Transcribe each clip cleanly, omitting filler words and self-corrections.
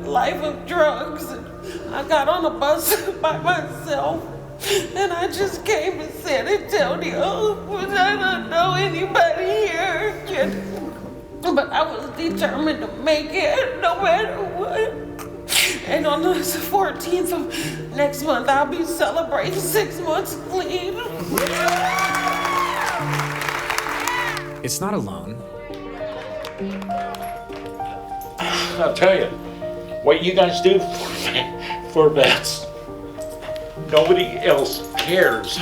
life of drugs. I got on a bus by myself, and I just came to San Antonio, but I don't know anybody here. But I was determined to make it no matter what. And on the 14th of next month, I'll be celebrating 6 months clean. It's not alone. I'll tell you, what you guys do for vets, nobody else cares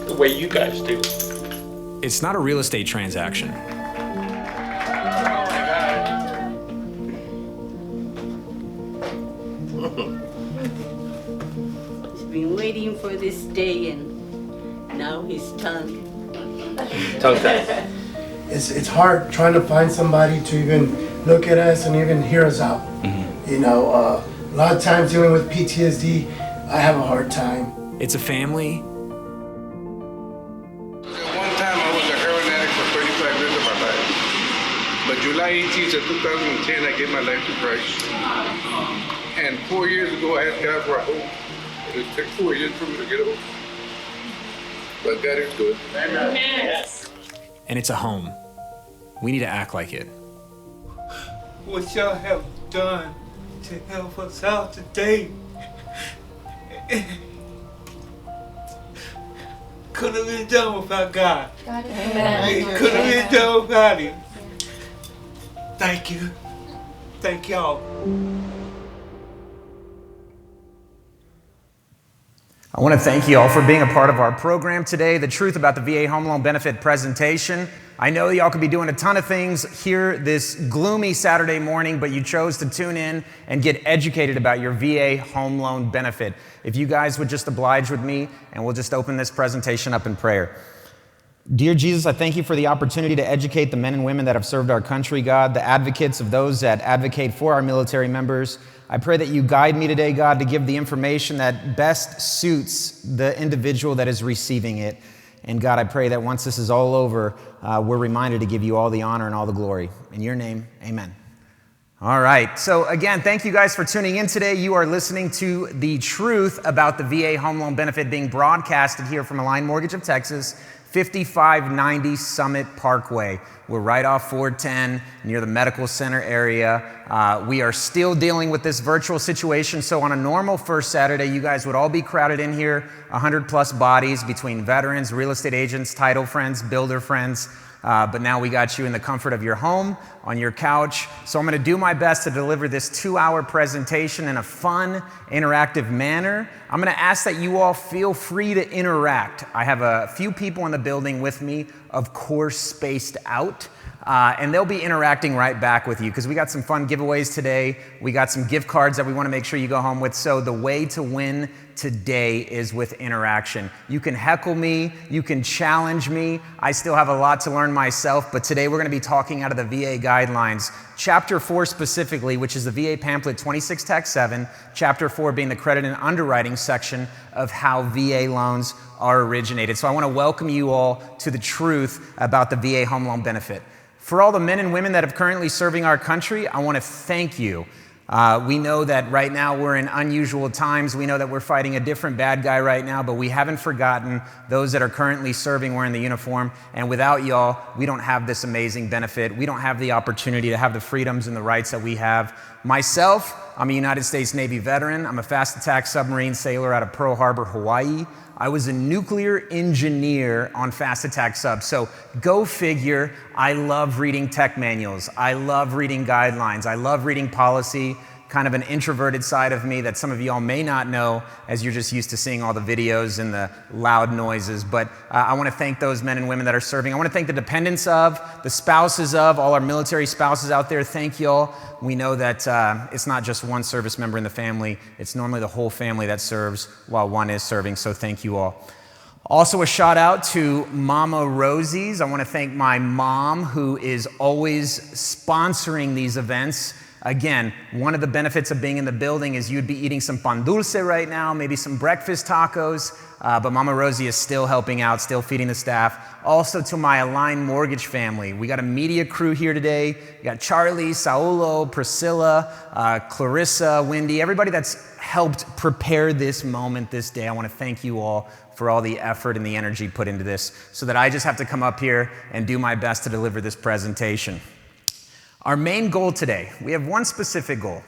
the way you guys do. It's not a real estate transaction. He's been waiting for this day, and now he's tongue tied. It's hard trying to find somebody to even look at us and even hear us out. You know, a lot of times dealing with PTSD, I have a hard time. It's a family. One time I was a heroin addict for 35 years of my life. But July 18th of 2010, I gave my life to Christ. And 4 years ago, I asked God for a hope. It took 4 years for me to get hope. But God is good. Amen. Yes. And it's a home. We need to act like it. What y'all have done to help us out today could have been done without God. It could have been done without Him. Thank you. Thank y'all. I want to thank you all for being a part of our program today, The Truth About the VA Home Loan Benefit presentation. I know y'all could be doing a ton of things here this gloomy Saturday morning, but you chose to tune in and get educated about your VA home loan benefit. If you guys would just oblige with me, and we'll just open this presentation up in prayer. Dear Jesus, I thank you for the opportunity to educate the men and women that have served our country, God, the advocates of those that advocate for our military members. I pray that you guide me today, God, to give the information that best suits the individual that is receiving it. And God, I pray that once this is all over, we're reminded to give you all the honor and all the glory. In your name, amen. All right. So again, thank you guys for tuning in today. You are listening to The Truth About the VA Home Loan Benefit being broadcasted here from Align Mortgage of Texas, 5590 Summit Parkway. We're right off 410 near the medical center area. We are still dealing with this virtual situation. So on a normal first Saturday, you guys would all be crowded in here, 100 plus bodies between veterans, real estate agents, title friends, builder friends. But now we got you in the comfort of your home, on your couch. So I'm going to do my best to deliver this 2-hour presentation in a fun, interactive manner. I'm going to ask that you all feel free to interact. I have a few people in the building with me, of course, spaced out. And they'll be interacting right back with you because we got some fun giveaways today. We got some gift cards that we want to make sure you go home with. So the way to win today is with interaction. You can heckle me, you can challenge me. I still have a lot to learn myself, but today we're going to be talking out of the VA guidelines. Chapter 4 specifically, which is the VA pamphlet 26 Tax 7, Chapter 4 being the credit and underwriting section of how VA loans are originated. So I want to welcome you all to the truth about the VA home loan benefit. For all the men and women that are currently serving our country, I want to thank you. We know that right now we're in unusual times. We know that we're fighting a different bad guy right now, but we haven't forgotten those that are currently serving wearing the uniform. And without y'all, we don't have this amazing benefit. We don't have the opportunity to have the freedoms and the rights that we have. Myself, I'm a United States Navy veteran. I'm a fast attack submarine sailor out of Pearl Harbor, Hawaii. I was a nuclear engineer on fast attack subs. So go figure, I love reading tech manuals. I love reading guidelines. I love reading policy, kind of an introverted side of me that some of y'all may not know as you're just used to seeing all the videos and the loud noises. But I want to thank those men and women that are serving. I want to thank the dependents of, the spouses of, all our military spouses out there. Thank y'all. We know that it's not just one service member in the family. It's normally the whole family that serves while one is serving. So thank you all. Also a shout out to Mama Rosie's. I want to thank my mom who is always sponsoring these events. Again, one of the benefits of being in the building is you'd be eating some pan dulce right now, maybe some breakfast tacos, but Mama Rosie is still helping out, still feeding the staff. Also to my Align Mortgage family. We got a media crew here today. We got Charlie, Saulo, Priscilla, Clarissa, Wendy, everybody that's helped prepare this moment, this day. I want to thank you all for all the effort and the energy put into this so that I just have to come up here and do my best to deliver this presentation. Our main goal today, we have one specific goal,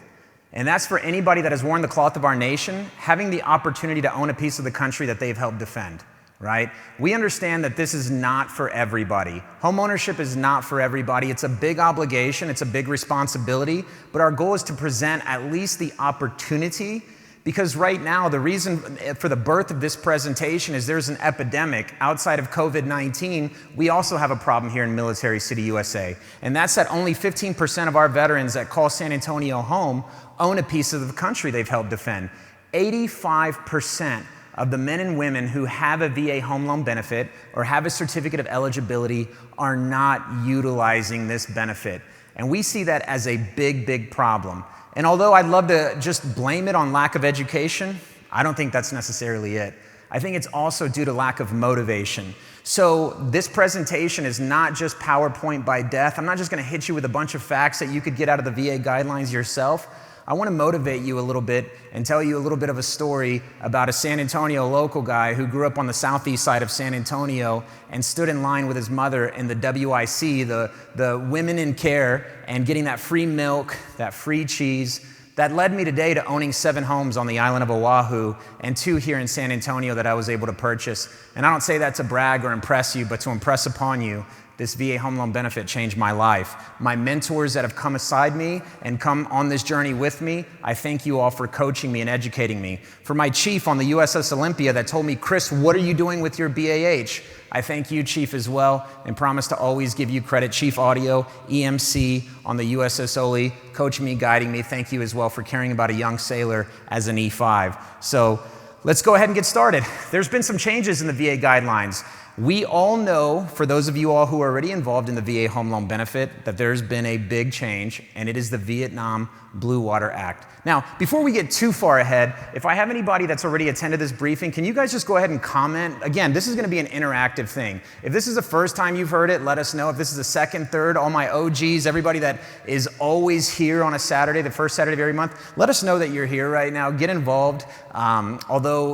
and that's for anybody that has worn the cloth of our nation, having the opportunity to own a piece of the country that they've helped defend, right? We understand that this is not for everybody. Homeownership is not for everybody. It's a big obligation, it's a big responsibility, but our goal is to present at least the opportunity. Because right now, the reason for the birth of this presentation is there's an epidemic. Outside of COVID-19, we also have a problem here in Military City, USA. And that's that only 15% of our veterans that call San Antonio home own a piece of the country they've helped defend. 85% of the men and women who have a VA home loan benefit or have a certificate of eligibility are not utilizing this benefit. And we see that as a big, big problem. And although I'd love to just blame it on lack of education, I don't think that's necessarily it. I think it's also due to lack of motivation. So this presentation is not just PowerPoint by death. I'm not just going to hit you with a bunch of facts that you could get out of the VA guidelines yourself. I want to motivate you a little bit and tell you a little bit of a story about a San Antonio local guy who grew up on the southeast side of San Antonio and stood in line with his mother in the WIC, the Women in Care, and getting that free milk, that free cheese. That led me today to owning 7 homes on the island of Oahu and 2 here in San Antonio that I was able to purchase. And I don't say that to brag or impress you, but to impress upon you, this VA home loan benefit changed my life. My mentors that have come aside me and come on this journey with me, I thank you all for coaching me and educating me. For my chief on the USS Olympia that told me, Chris, what are you doing with your BAH? I thank you, Chief, as well, and promise to always give you credit. Chief Audio, EMC on the USS Oli, coaching me, guiding me. Thank you as well for caring about a young sailor as an E5. So let's go ahead and get started. There's been some changes in the VA guidelines. We all know, for those of you all who are already involved in the VA home loan benefit, that there's been a big change, and it is the Vietnam Blue Water Act. Now, before we get too far ahead, if I have anybody that's already attended this briefing, can you guys just go ahead and comment? Again, this is going to be an interactive thing. If this is the first time you've heard it, let us know. If this is the second, third, all my OGs, everybody that is always here on a Saturday, the first Saturday of every month, let us know that you're here right now. Get involved. Although,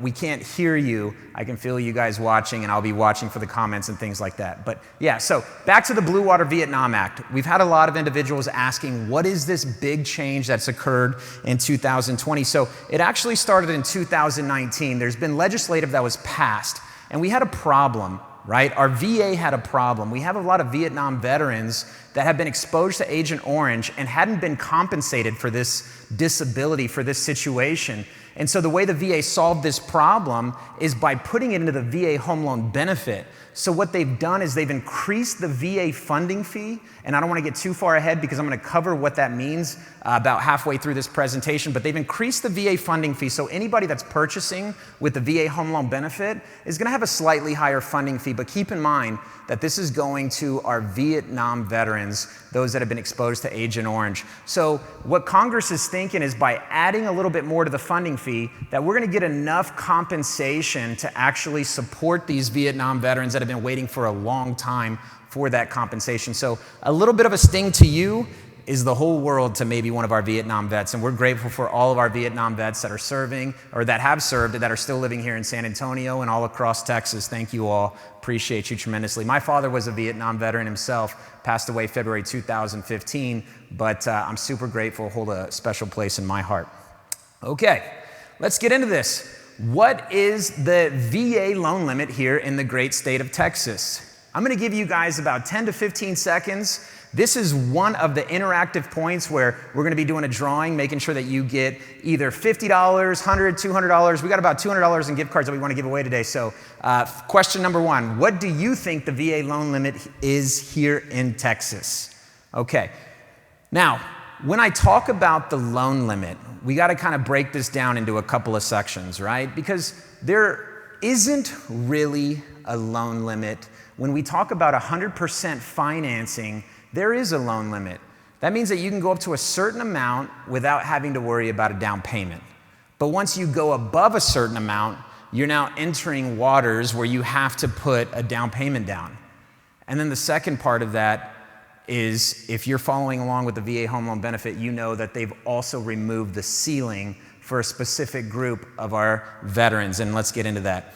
we can't hear you, I can feel you guys watching, and I'll be watching for the comments and things like that. But yeah, so back to the Blue Water Vietnam Act. We've had a lot of individuals asking, what is this big change that's occurred in 2020? So it actually started in 2019. There's been legislative that was passed, and we had a problem, right? Our VA had a problem. We have a lot of Vietnam veterans that have been exposed to Agent Orange and hadn't been compensated for this disability, for this situation. And so the way the VA solved this problem is by putting it into the VA home loan benefit. So what they've done is they've increased the VA funding fee, and I don't want to get too far ahead because I'm going to cover what that means about halfway through this presentation, but they've increased the VA funding fee, so anybody that's purchasing with the VA home loan benefit is going to have a slightly higher funding fee, but keep in mind that this is going to our Vietnam veterans, those that have been exposed to Agent Orange. So what Congress is thinking is by adding a little bit more to the funding fee, that we're going to get enough compensation to actually support these Vietnam veterans that have been waiting for a long time for that compensation. So a little bit of a sting to you is the whole world to maybe one of our Vietnam vets. And we're grateful for all of our Vietnam vets that are serving or that have served that are still living here in San Antonio and all across Texas. Thank you all. Appreciate you tremendously. My father was a Vietnam veteran himself, passed away February 2015, but I'm super grateful, hold a special place in my heart. Okay, let's get into this. What is the VA loan limit here in the great state of Texas? I'm going to give you guys about 10 to 15 seconds. This is one of the interactive points where we're going to be doing a drawing, making sure that you get either $50, $100, $200. We got about $200 in gift cards that we want to give away today. So question number 1, what do you think the VA loan limit is here in Texas? Okay. Now, when I talk about the loan limit, we got to kind of break this down into a couple of sections, right? Because there isn't really a loan limit. When we talk about 100% financing, there is a loan limit. That means that you can go up to a certain amount without having to worry about a down payment. But once you go above a certain amount, you're now entering waters where you have to put a down payment down. And then the second part of that is, if you're following along with the VA home loan benefit, you know that they've also removed the ceiling for a specific group of our veterans, and let's get into that.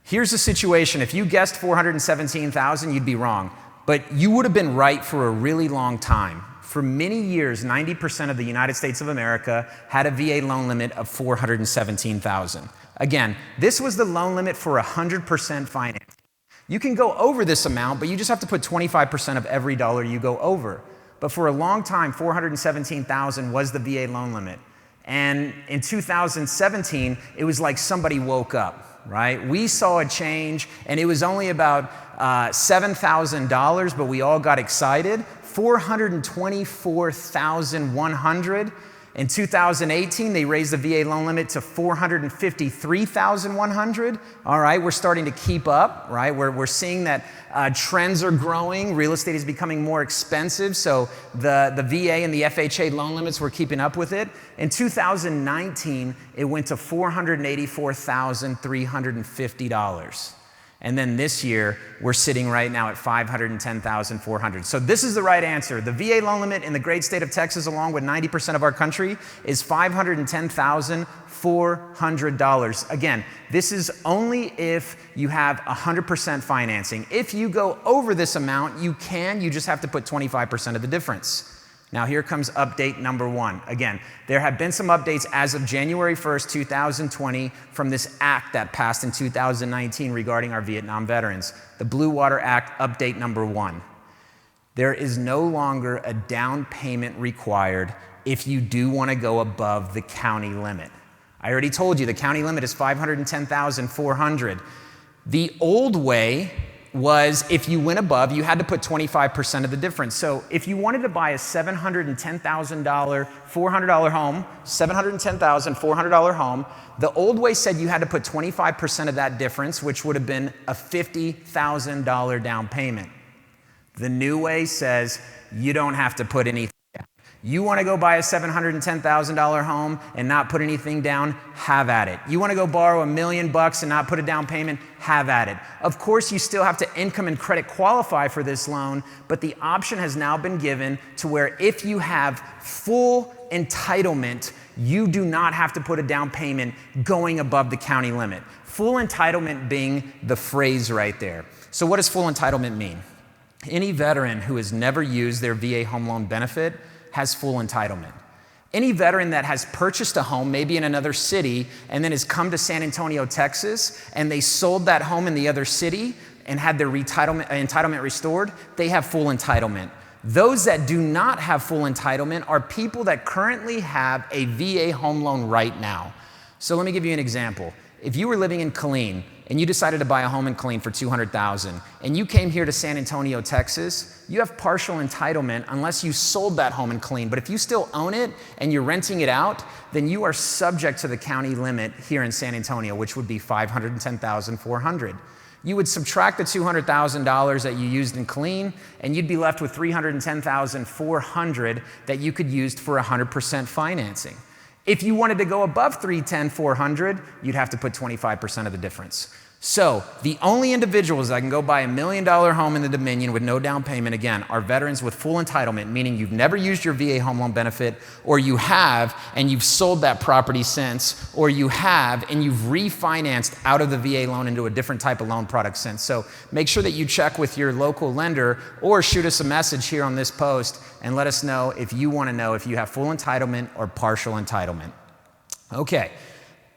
Here's the situation. If you guessed $417,000, you'd be wrong, but you would have been right for a really long time. For many years, 90% of the United States of America had a VA loan limit of $417,000. Again, this was the loan limit for 100% financing. You can go over this amount, but you just have to put 25% of every dollar you go over. But for a long time, $417,000 was the VA loan limit. And in 2017, it was like somebody woke up, right? We saw a change, and it was only about $7,000, but we all got excited. $424,100. In 2018, they raised the VA loan limit to $453,100. All right, we're starting to keep up, right? We're seeing that trends are growing. Real estate is becoming more expensive, so the VA and the FHA loan limits were keeping up with it. In 2019, it went to $484,350. And then this year, we're sitting right now at $510,400. So this is the right answer. The VA loan limit in the great state of Texas, along with 90% of our country, is $510,400. Again, this is only if you have 100% financing. If you go over this amount, you just have to put 25% of the difference. Now here comes update number one. Again, there have been some updates as of January 1st, 2020 from this act that passed in 2019 regarding our Vietnam veterans. The Blue Water Act update number one. There is no longer a down payment required if you do want to go above the county limit. I already told you the county limit is $510,400. The old way was if you went above, you had to put 25% of the difference. So if you wanted to buy a $710,000, $400 home, $710,400 home, the old way said you had to put 25% of that difference, which would have been a $50,000 down payment. The new way says you don't have to put anything down. You want to go buy a $710,000 home and not put anything down? Have at it. You want to go borrow $1 million and not put a down payment? Have at it. Of course, you still have to income and credit qualify for this loan, but the option has now been given to where if you have full entitlement, you do not have to put a down payment going above the county limit. Full entitlement being the phrase right there. So what does full entitlement mean? Any veteran who has never used their VA home loan benefit has full entitlement. Any veteran that has purchased a home, maybe in another city, and then has come to San Antonio, Texas, and they sold that home in the other city and had their entitlement restored, they have full entitlement. Those that do not have full entitlement are people that currently have a VA home loan right now. So let me give you an example. If you were living in Killeen and you decided to buy a home in Killeen for $200,000 and you came here to San Antonio, Texas, you have partial entitlement unless you sold that home in Killeen. But if you still own it and you're renting it out, then you are subject to the county limit here in San Antonio, which would be $510,400. You would subtract the $200,000 that you used in Killeen, and you'd be left with $310,400 that you could use for 100% financing. If you wanted to go above $310,400, you'd have to put 25% of the difference. So the only individuals that can go buy $1 million home in the Dominion with no down payment, again, are veterans with full entitlement, meaning you've never used your VA home loan benefit, or you have and you've sold that property since, or you have and you've refinanced out of the VA loan into a different type of loan product since. So make sure that you check with your local lender or shoot us a message here on this post and let us know if you want to know if you have full entitlement or partial entitlement. Okay.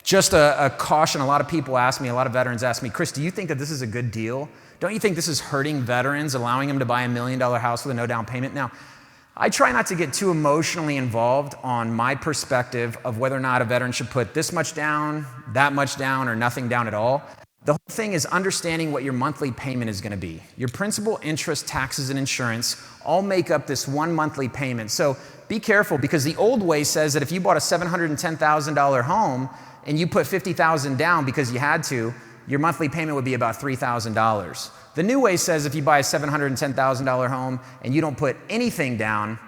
Just a caution, a lot of people ask me, a lot of veterans ask me, Chris, do you think that this is a good deal? Don't you think this is hurting veterans, allowing them to buy $1 million house with a no down payment? Now, I try not to get too emotionally involved on my perspective of whether or not a veteran should put this much down, that much down, or nothing down at all. The whole thing is understanding what your monthly payment is going to be. Your principal, interest, taxes, and insurance all make up this one monthly payment. So be careful, because the old way says that if you bought a $710,000 home, and you put $50,000 down because you had to, your monthly payment would be about $3,000. The new way says if you buy a $710,000 home and you don't put anything down,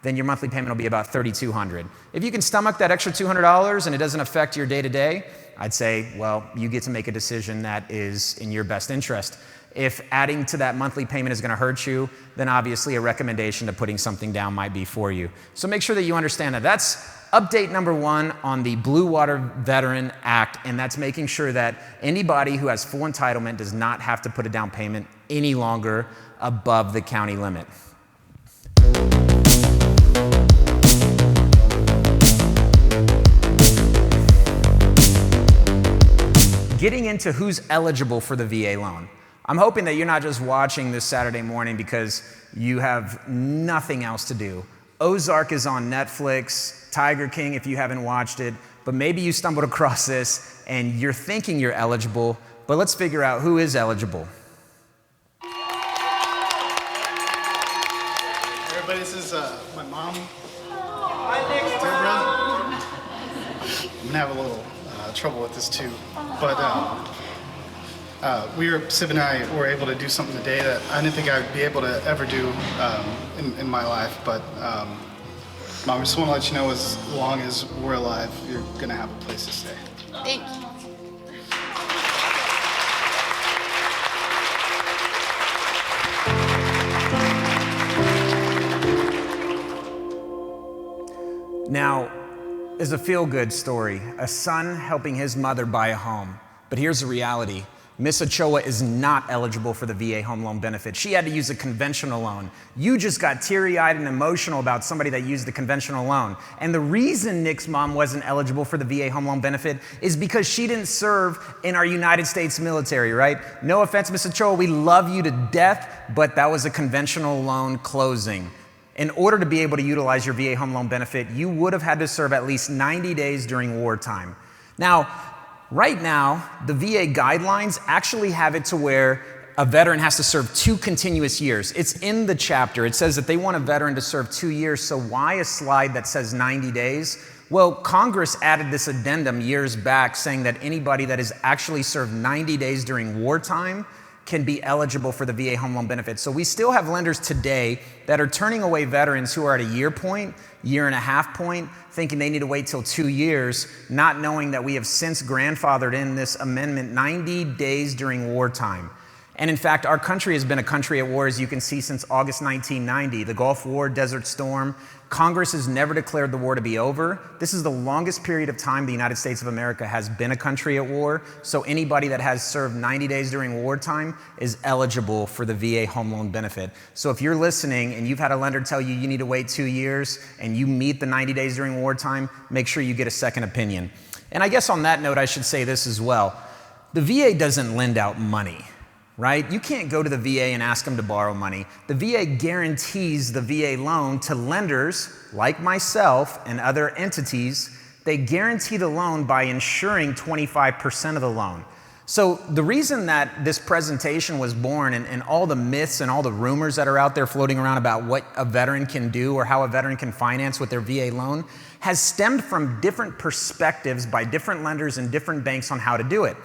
then your monthly payment will be about $3,200. If you can stomach that extra $200 and it doesn't affect your day-to-day, I'd say, well, you get to make a decision that is in your best interest. If adding to that monthly payment is going to hurt you, then obviously a recommendation to putting something down might be for you. So make sure that you understand that. That's update number 1 on the Blue Water Veteran Act, and that's making sure that anybody who has full entitlement does not have to put a down payment any longer above the county limit. Getting into who's eligible for the VA loan. I'm hoping that you're not just watching this Saturday morning because you have nothing else to do. Ozark is on Netflix, Tiger King if you haven't watched it, but maybe you stumbled across this and you're thinking you're eligible, but let's figure out who is eligible. Everybody, this is my mom. My next brother. I'm gonna have a little trouble with this too, but Sib and I were able to do something today that I didn't think I'd be able to ever do in my life, but Mom, I just want to let you know as long as we're alive, you're gonna have a place to stay. Thank you. Now, is a feel-good story, a son helping his mother buy a home. But here's the reality. Miss Ochoa is not eligible for the VA home loan benefit. She had to use a conventional loan. You just got teary-eyed and emotional about somebody that used the conventional loan. And the reason Nick's mom wasn't eligible for the VA home loan benefit is because she didn't serve in our United States military, right? No offense, Miss Ochoa, we love you to death, but that was a conventional loan closing. In order to be able to utilize your VA home loan benefit, you would have had to serve at least 90 days during wartime. Now, right now, the VA guidelines actually have it to where a veteran has to serve 2 continuous years. It's in the chapter. It says that they want a veteran to serve 2 years, so why a slide that says 90 days? Well, Congress added this addendum years back saying that anybody that has actually served 90 days during wartime can be eligible for the VA home loan benefit. So we still have lenders today that are turning away veterans who are at a year point, year and a half point, thinking they need to wait till 2 years, not knowing that we have since grandfathered in this amendment 90 days during wartime. And in fact, our country has been a country at war, as you can see, since August 1990. The Gulf War, Desert Storm. Congress has never declared the war to be over. This is the longest period of time the United States of America has been a country at war. So anybody that has served 90 days during wartime is eligible for the VA home loan benefit. So if you're listening and you've had a lender tell you you need to wait 2 years and you meet the 90 days during wartime, make sure you get a second opinion. And I guess on that note, I should say this as well. The VA doesn't lend out money. Right? You can't go to the VA and ask them to borrow money. The VA guarantees the VA loan to lenders like myself and other entities. They guarantee the loan by insuring 25% of the loan. So the reason that this presentation was born and all the myths and all the rumors that are out there floating around about what a veteran can do or how a veteran can finance with their VA loan has stemmed from different perspectives by different lenders and different banks on how to do it.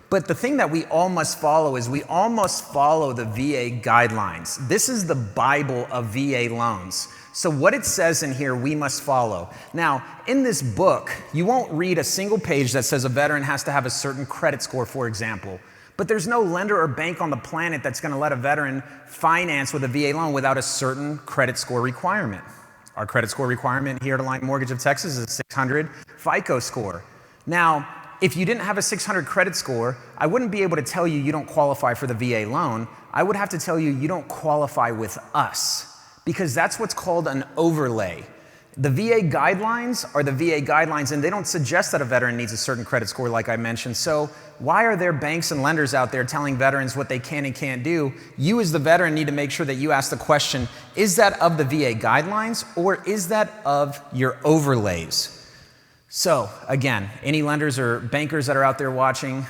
But the thing that we all must follow is we all must follow the VA guidelines. This is the Bible of VA loans. So what it says in here, we must follow. Now, in this book, you won't read a single page that says a veteran has to have a certain credit score, for example. But there's no lender or bank on the planet that's going to let a veteran finance with a VA loan without a certain credit score requirement. Our credit score requirement here at Alliant Mortgage of Texas is a 600 FICO score. Now, if you didn't have a 600 credit score, I wouldn't be able to tell you you don't qualify for the VA loan. I would have to tell you you don't qualify with us, because that's what's called an overlay. The VA guidelines are the VA guidelines, and they don't suggest that a veteran needs a certain credit score like I mentioned. So why are there banks and lenders out there telling veterans what they can and can't do? You as the veteran need to make sure that you ask the question, is that of the VA guidelines or is that of your overlays? So again, any lenders or bankers that are out there watching,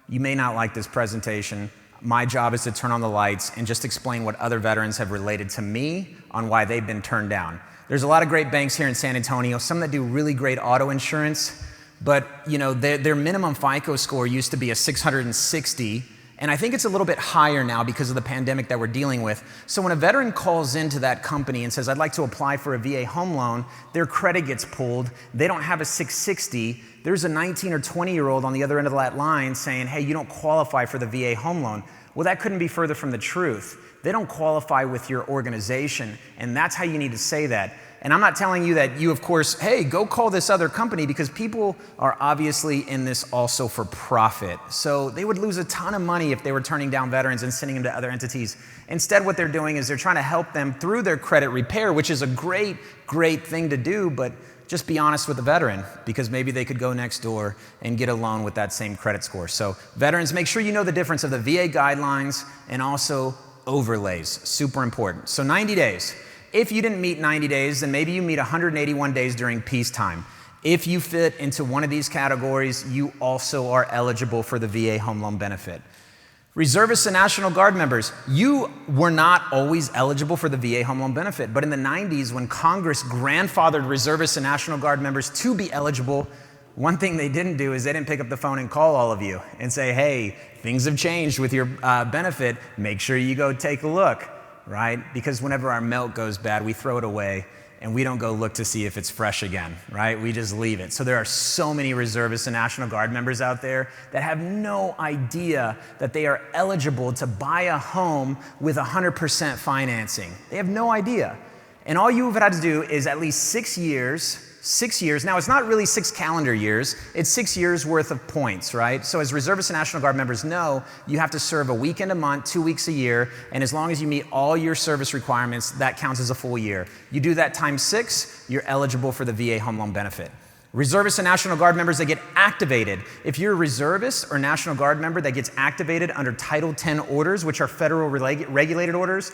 you may not like this presentation. My job is to turn on the lights and just explain what other veterans have related to me on why they've been turned down. There's a lot of great banks here in San Antonio, some that do really great auto insurance, but you know, their minimum FICO score used to be a 660, And I think it's a little bit higher now because of the pandemic that we're dealing with. So when a veteran calls into that company and says, I'd like to apply for a VA home loan, their credit gets pulled, they don't have a 660, there's a 19 or 20-year-old on the other end of that line saying, hey, you don't qualify for the VA home loan. Well, that couldn't be further from the truth. They don't qualify with your organization, and that's how you need to say that. And I'm not telling you that you, of course, hey, go call this other company, because people are obviously in this also for profit. So they would lose a ton of money if they were turning down veterans and sending them to other entities. Instead, what they're doing is they're trying to help them through their credit repair, which is a great, great thing to do, but just be honest with the veteran, because maybe they could go next door and get a loan with that same credit score. So veterans, make sure you know the difference of the VA guidelines and also overlays, super important. So 90 days. If you didn't meet 90 days, then maybe you meet 181 days during peacetime. If you fit into one of these categories, you also are eligible for the VA home loan benefit. Reservists and National Guard members, you were not always eligible for the VA home loan benefit, but in the 90s, when Congress grandfathered reservists and National Guard members to be eligible, one thing they didn't do is they didn't pick up the phone and call all of you and say, hey, things have changed with your benefit, make sure you go take a look, right? Because whenever our milk goes bad, we throw it away and we don't go look to see if it's fresh again, right? We just leave it. So there are so many reservists and National Guard members out there that have no idea that they are eligible to buy a home with 100% financing. They have no idea. And all you've had to do is at least 6 years. Now it's not really 6 calendar years, it's 6 years worth of points, right? So as reservists and National Guard members know, you have to serve a weekend a month, 2 weeks a year, and as long as you meet all your service requirements, that counts as a full year. You do that times 6, you're eligible for the VA home loan benefit. Reservists and National Guard members that get activated. If you're a reservist or National Guard member that gets activated under Title 10 orders, which are federal regulated orders,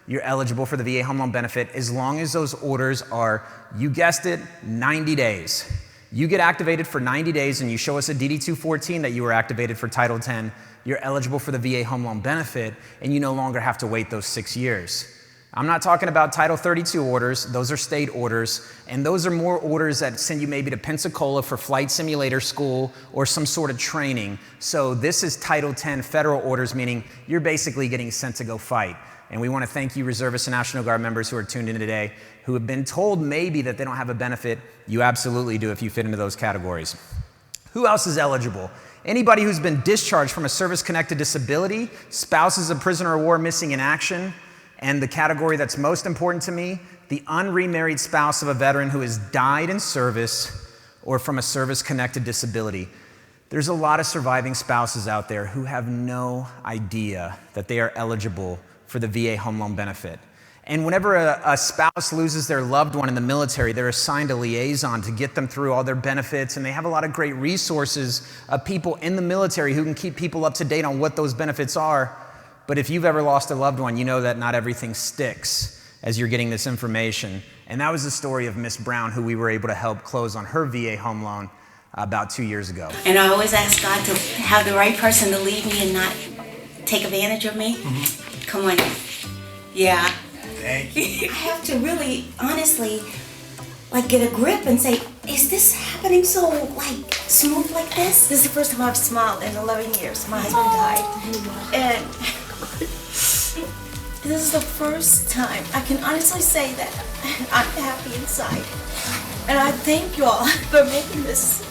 you're eligible for the VA home loan benefit as long as those orders are, you guessed it, 90 days. You get activated for 90 days and you show us a DD-214 that you were activated for Title 10, you're eligible for the VA home loan benefit and you no longer have to wait those 6 years. I'm not talking about Title 32 orders, those are state orders, and those are more orders that send you maybe to Pensacola for flight simulator school or some sort of training. So this is Title 10 federal orders, meaning you're basically getting sent to go fight. And we want to thank you, reservists and National Guard members who are tuned in today, who have been told maybe that they don't have a benefit. You absolutely do if you fit into those categories. Who else is eligible? Anybody who's been discharged from a service-connected disability, spouses of prisoner of war missing in action, and the category that's most important to me, the unremarried spouse of a veteran who has died in service or from a service-connected disability. There's a lot of surviving spouses out there who have no idea that they are eligible for the VA home loan benefit. And whenever a spouse loses their loved one in the military, they're assigned a liaison to get them through all their benefits, and they have a lot of great resources of people in the military who can keep people up to date on what those benefits are. But if you've ever lost a loved one, you know that not everything sticks as you're getting this information. And that was the story of Miss Brown, who we were able to help close on her VA home loan about 2 years ago. And I always ask God to have the right person to lead me and not take advantage of me. Mm-hmm. Come on. Yeah. Thank you. I have to really, honestly, get a grip and say, is this happening so, smooth like this? This is the first time I've smiled in 11 years. My husband died. And this is the first time I can honestly say that I'm happy inside. And I thank you all for making this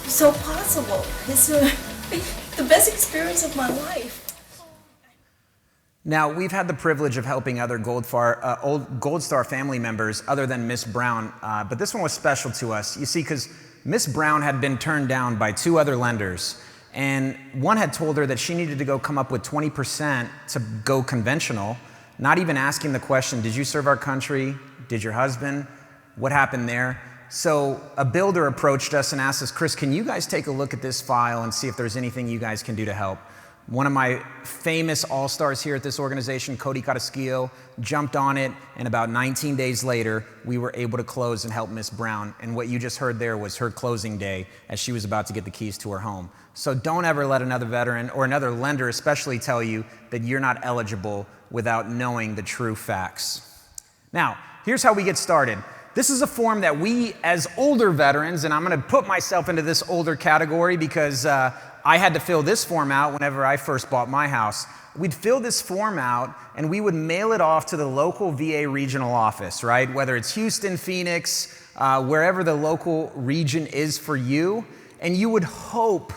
so possible. It's the best experience of my life. Now, we've had the privilege of helping other Gold Star family members other than Miss Brown, but this one was special to us. You see, because Miss Brown had been turned down by 2 other lenders, and one had told her that she needed to go come up with 20% to go conventional, not even asking the question, did you serve our country? Did your husband? What happened there? So a builder approached us and asked us, Chris, can you guys take a look at this file and see if there's anything you guys can do to help? One of my famous all-stars here at this organization, Cody Carrasquillo, jumped on it, and about 19 days later, we were able to close and help Miss Brown. And what you just heard there was her closing day as she was about to get the keys to her home. So don't ever let another veteran or another lender especially tell you that you're not eligible without knowing the true facts. Now, here's how we get started. This is a form that we as older veterans, and I'm going to put myself into this older category because I had to fill this form out whenever I first bought my house. We'd fill this form out and we would mail it off to the local VA regional office, right? Whether it's Houston, Phoenix, wherever the local region is for you. And you would hope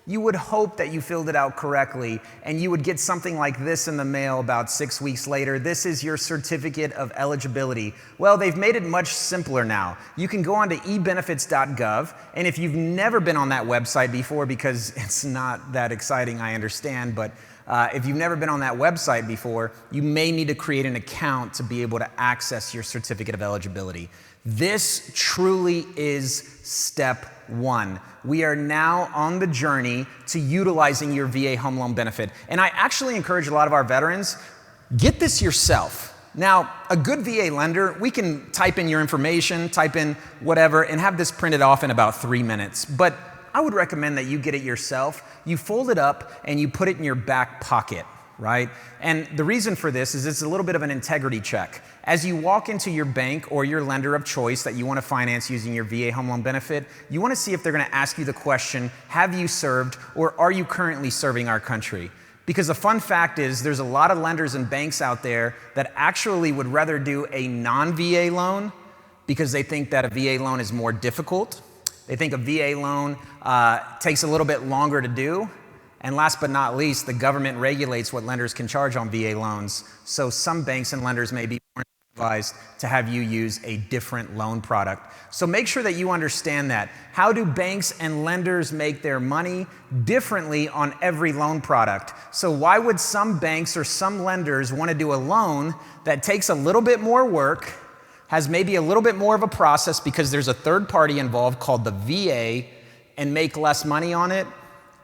that you filled it out correctly and you would get something like this in the mail about 6 weeks later. This is your certificate of eligibility. Well, they've made it much simpler now. You can go on to ebenefits.gov, and if you've never been on that website before, because it's not that exciting, I understand, but if you've never been on that website before, you may need to create an account to be able to access your certificate of eligibility. This truly is step one. We are now on the journey to utilizing your VA home loan benefit. And I actually encourage a lot of our veterans, get this yourself. Now, a good VA lender, we can type in your information, type in whatever, and have this printed off in about 3 minutes. But I would recommend that you get it yourself. You fold it up and you put it in your back pocket, right? And the reason for this is it's a little bit of an integrity check. As you walk into your bank or your lender of choice that you want to finance using your VA home loan benefit, you want to see if they're going to ask you the question, have you served or are you currently serving our country? Because the fun fact is there's a lot of lenders and banks out there that actually would rather do a non-VA loan because they think that a VA loan is more difficult. They think a VA loan takes a little bit longer to do. And last but not least, the government regulates what lenders can charge on VA loans. So some banks and lenders may be more advised to have you use a different loan product. So make sure that you understand that. How do banks and lenders make their money? Differently on every loan product. So why would some banks or some lenders want to do a loan that takes a little bit more work, has maybe a little bit more of a process because there's a third party involved called the VA, and make less money on it?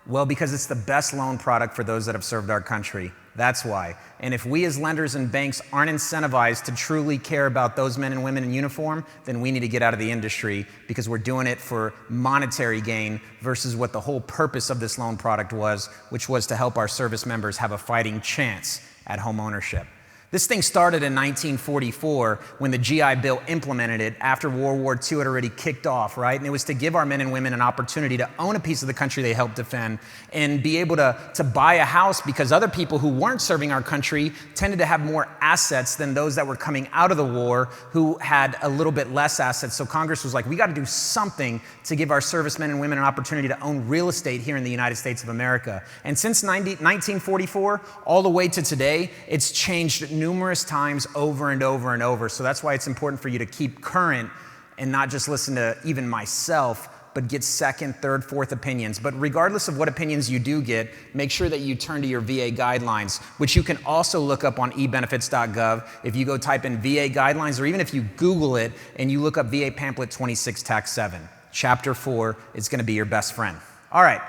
Well, because it's the best loan product for those that have served our country. That's why. And if we as lenders and banks aren't incentivized to truly care about those men and women in uniform, then we need to get out of the industry because we're doing it for monetary gain versus what the whole purpose of this loan product was, which was to help our service members have a fighting chance at home ownership. This thing started in 1944 when the GI Bill implemented it after World War II had already kicked off, right? And it was to give our men and women an opportunity to own a piece of the country they helped defend and be able to buy a house because other people who weren't serving our country tended to have more assets than those that were coming out of the war who had a little bit less assets. So Congress was like, we got to do something to give our servicemen and women an opportunity to own real estate here in the United States of America. And since 1944, all the way to today, it's changed numerous times over and over and over. So that's why it's important for you to keep current and not just listen to even myself, but get second, third, fourth opinions. But regardless of what opinions you do get, make sure that you turn to your VA guidelines, which you can also look up on ebenefits.gov. If you go type in VA guidelines, or even if you Google it and you look up VA Pamphlet 26 Tax 7, Chapter 4, it's going to be your best friend. All right.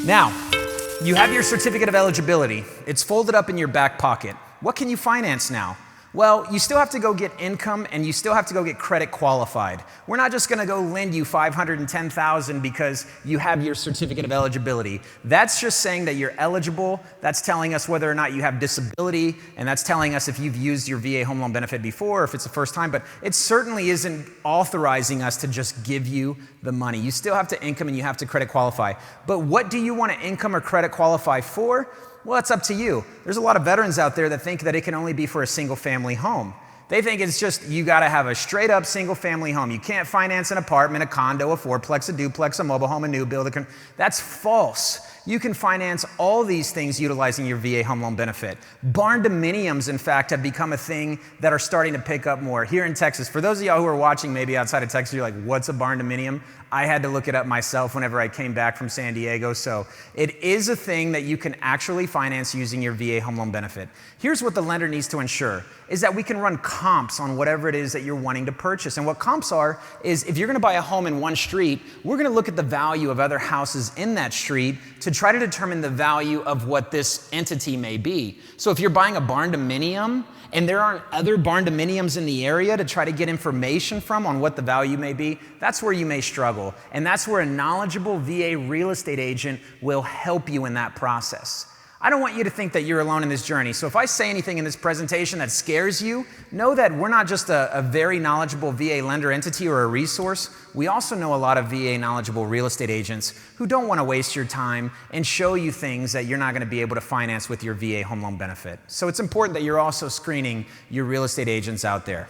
Now, you have your certificate of eligibility. It's folded up in your back pocket. What can you finance now? Well, you still have to go get income and you still have to go get credit qualified. We're not just going to go lend you $510,000 because you have your certificate of eligibility. That's just saying that you're eligible. That's telling us whether or not you have disability, and that's telling us if you've used your VA home loan benefit before or if it's the first time, but it certainly isn't authorizing us to just give you the money. You still have to income and you have to credit qualify. But what do you want to income or credit qualify for? Well, it's up to you. There's a lot of veterans out there that think that it can only be for a single family home. They think it's just, you gotta have a straight up single family home. You can't finance an apartment, a condo, a fourplex, a duplex, a mobile home, a new build. That's false. You can finance all these things utilizing your VA home loan benefit. Barn-dominiums, in fact, have become a thing that are starting to pick up more here in Texas. For those of y'all who are watching maybe outside of Texas, you're like, what's a barn-dominium? I had to look it up myself whenever I came back from San Diego. So it is a thing that you can actually finance using your VA home loan benefit. Here's what the lender needs to ensure, is that we can run comps on whatever it is that you're wanting to purchase. And what comps are, is if you're gonna buy a home in one street, we're gonna look at the value of other houses in that street to try to determine the value of what this entity may be. So if you're buying a barn-dominium and there aren't other barn-dominiums in the area to try to get information from on what the value may be, that's where you may struggle. And that's where a knowledgeable VA real estate agent will help you in that process. I don't want you to think that you're alone in this journey. So if I say anything in this presentation that scares you, know that we're not just a very knowledgeable VA lender entity or a resource. We also know a lot of VA knowledgeable real estate agents who don't want to waste your time and show you things that you're not going to be able to finance with your VA home loan benefit. So it's important that you're also screening your real estate agents out there.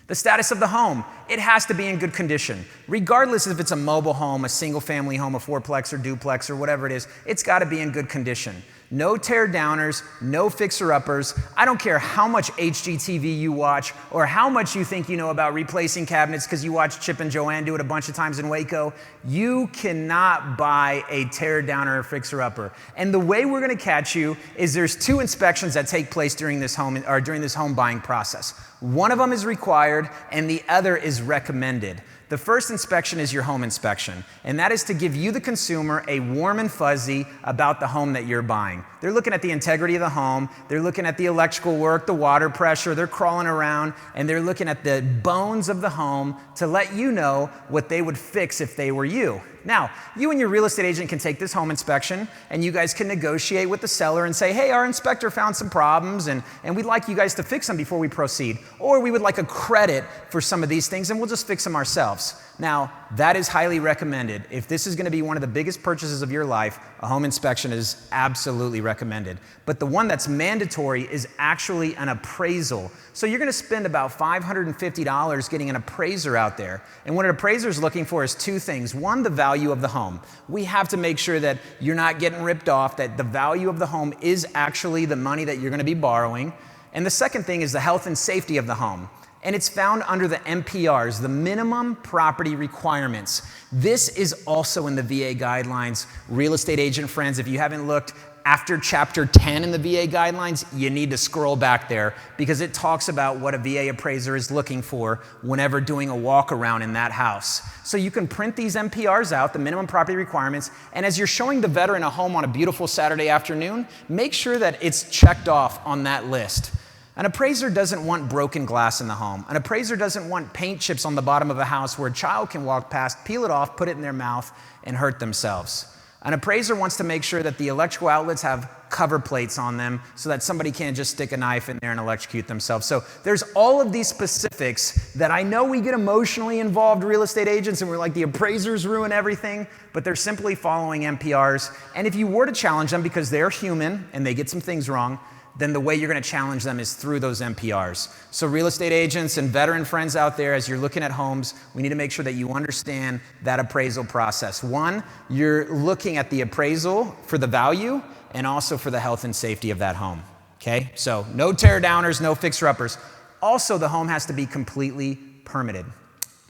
The status of the home, it has to be in good condition. Regardless if it's a mobile home, a single family home, a fourplex or duplex or whatever it is, it's got to be in good condition. No tear downers, no fixer uppers. I don't care how much HGTV you watch or how much you think you know about replacing cabinets because you watch Chip and Joanne do it a bunch of times in Waco. You cannot buy a tear downer or fixer upper. And the way we're going to catch you is there's 2 inspections that take place during this home buying process. One of them is required and the other is recommended. The first inspection is your home inspection, and that is to give you, the consumer, a warm and fuzzy about the home that you're buying. They're looking at the integrity of the home, they're looking at the electrical work, the water pressure, they're crawling around, and they're looking at the bones of the home to let you know what they would fix if they were you. Now, you and your real estate agent can take this home inspection and you guys can negotiate with the seller and say, hey, our inspector found some problems and we'd like you guys to fix them before we proceed. Or we would like a credit for some of these things and we'll just fix them ourselves. Now, that is highly recommended. If this is going to be one of the biggest purchases of your life, a home inspection is absolutely recommended. But the one that's mandatory is actually an appraisal. So you're going to spend about $550 getting an appraiser out there. And what an appraiser is looking for is 2 things. One, the value of the home. We have to make sure that you're not getting ripped off, that the value of the home is actually the money that you're going to be borrowing. And the second thing is the health and safety of the home. And it's found under the MPRs, the minimum property requirements. This is also in the VA guidelines. Real estate agent friends, if you haven't looked after chapter 10 in the VA guidelines, you need to scroll back there because it talks about what a VA appraiser is looking for whenever doing a walk around in that house. So you can print these MPRs out, the minimum property requirements, and as you're showing the veteran a home on a beautiful Saturday afternoon, make sure that it's checked off on that list. An appraiser doesn't want broken glass in the home. An appraiser doesn't want paint chips on the bottom of a house where a child can walk past, peel it off, put it in their mouth, and hurt themselves. An appraiser wants to make sure that the electrical outlets have cover plates on them so that somebody can't just stick a knife in there and electrocute themselves. So there's all of these specifics that I know we get emotionally involved real estate agents and we're like, the appraisers ruin everything, but they're simply following MPRs. And if you were to challenge them because they're human and they get some things wrong, then the way you're going to challenge them is through those MPRs. So real estate agents and veteran friends out there, as you're looking at homes, we need to make sure that you understand that appraisal process. One, you're looking at the appraisal for the value and also for the health and safety of that home. Okay? So no tear downers, no fixer uppers. Also, the home has to be completely permitted.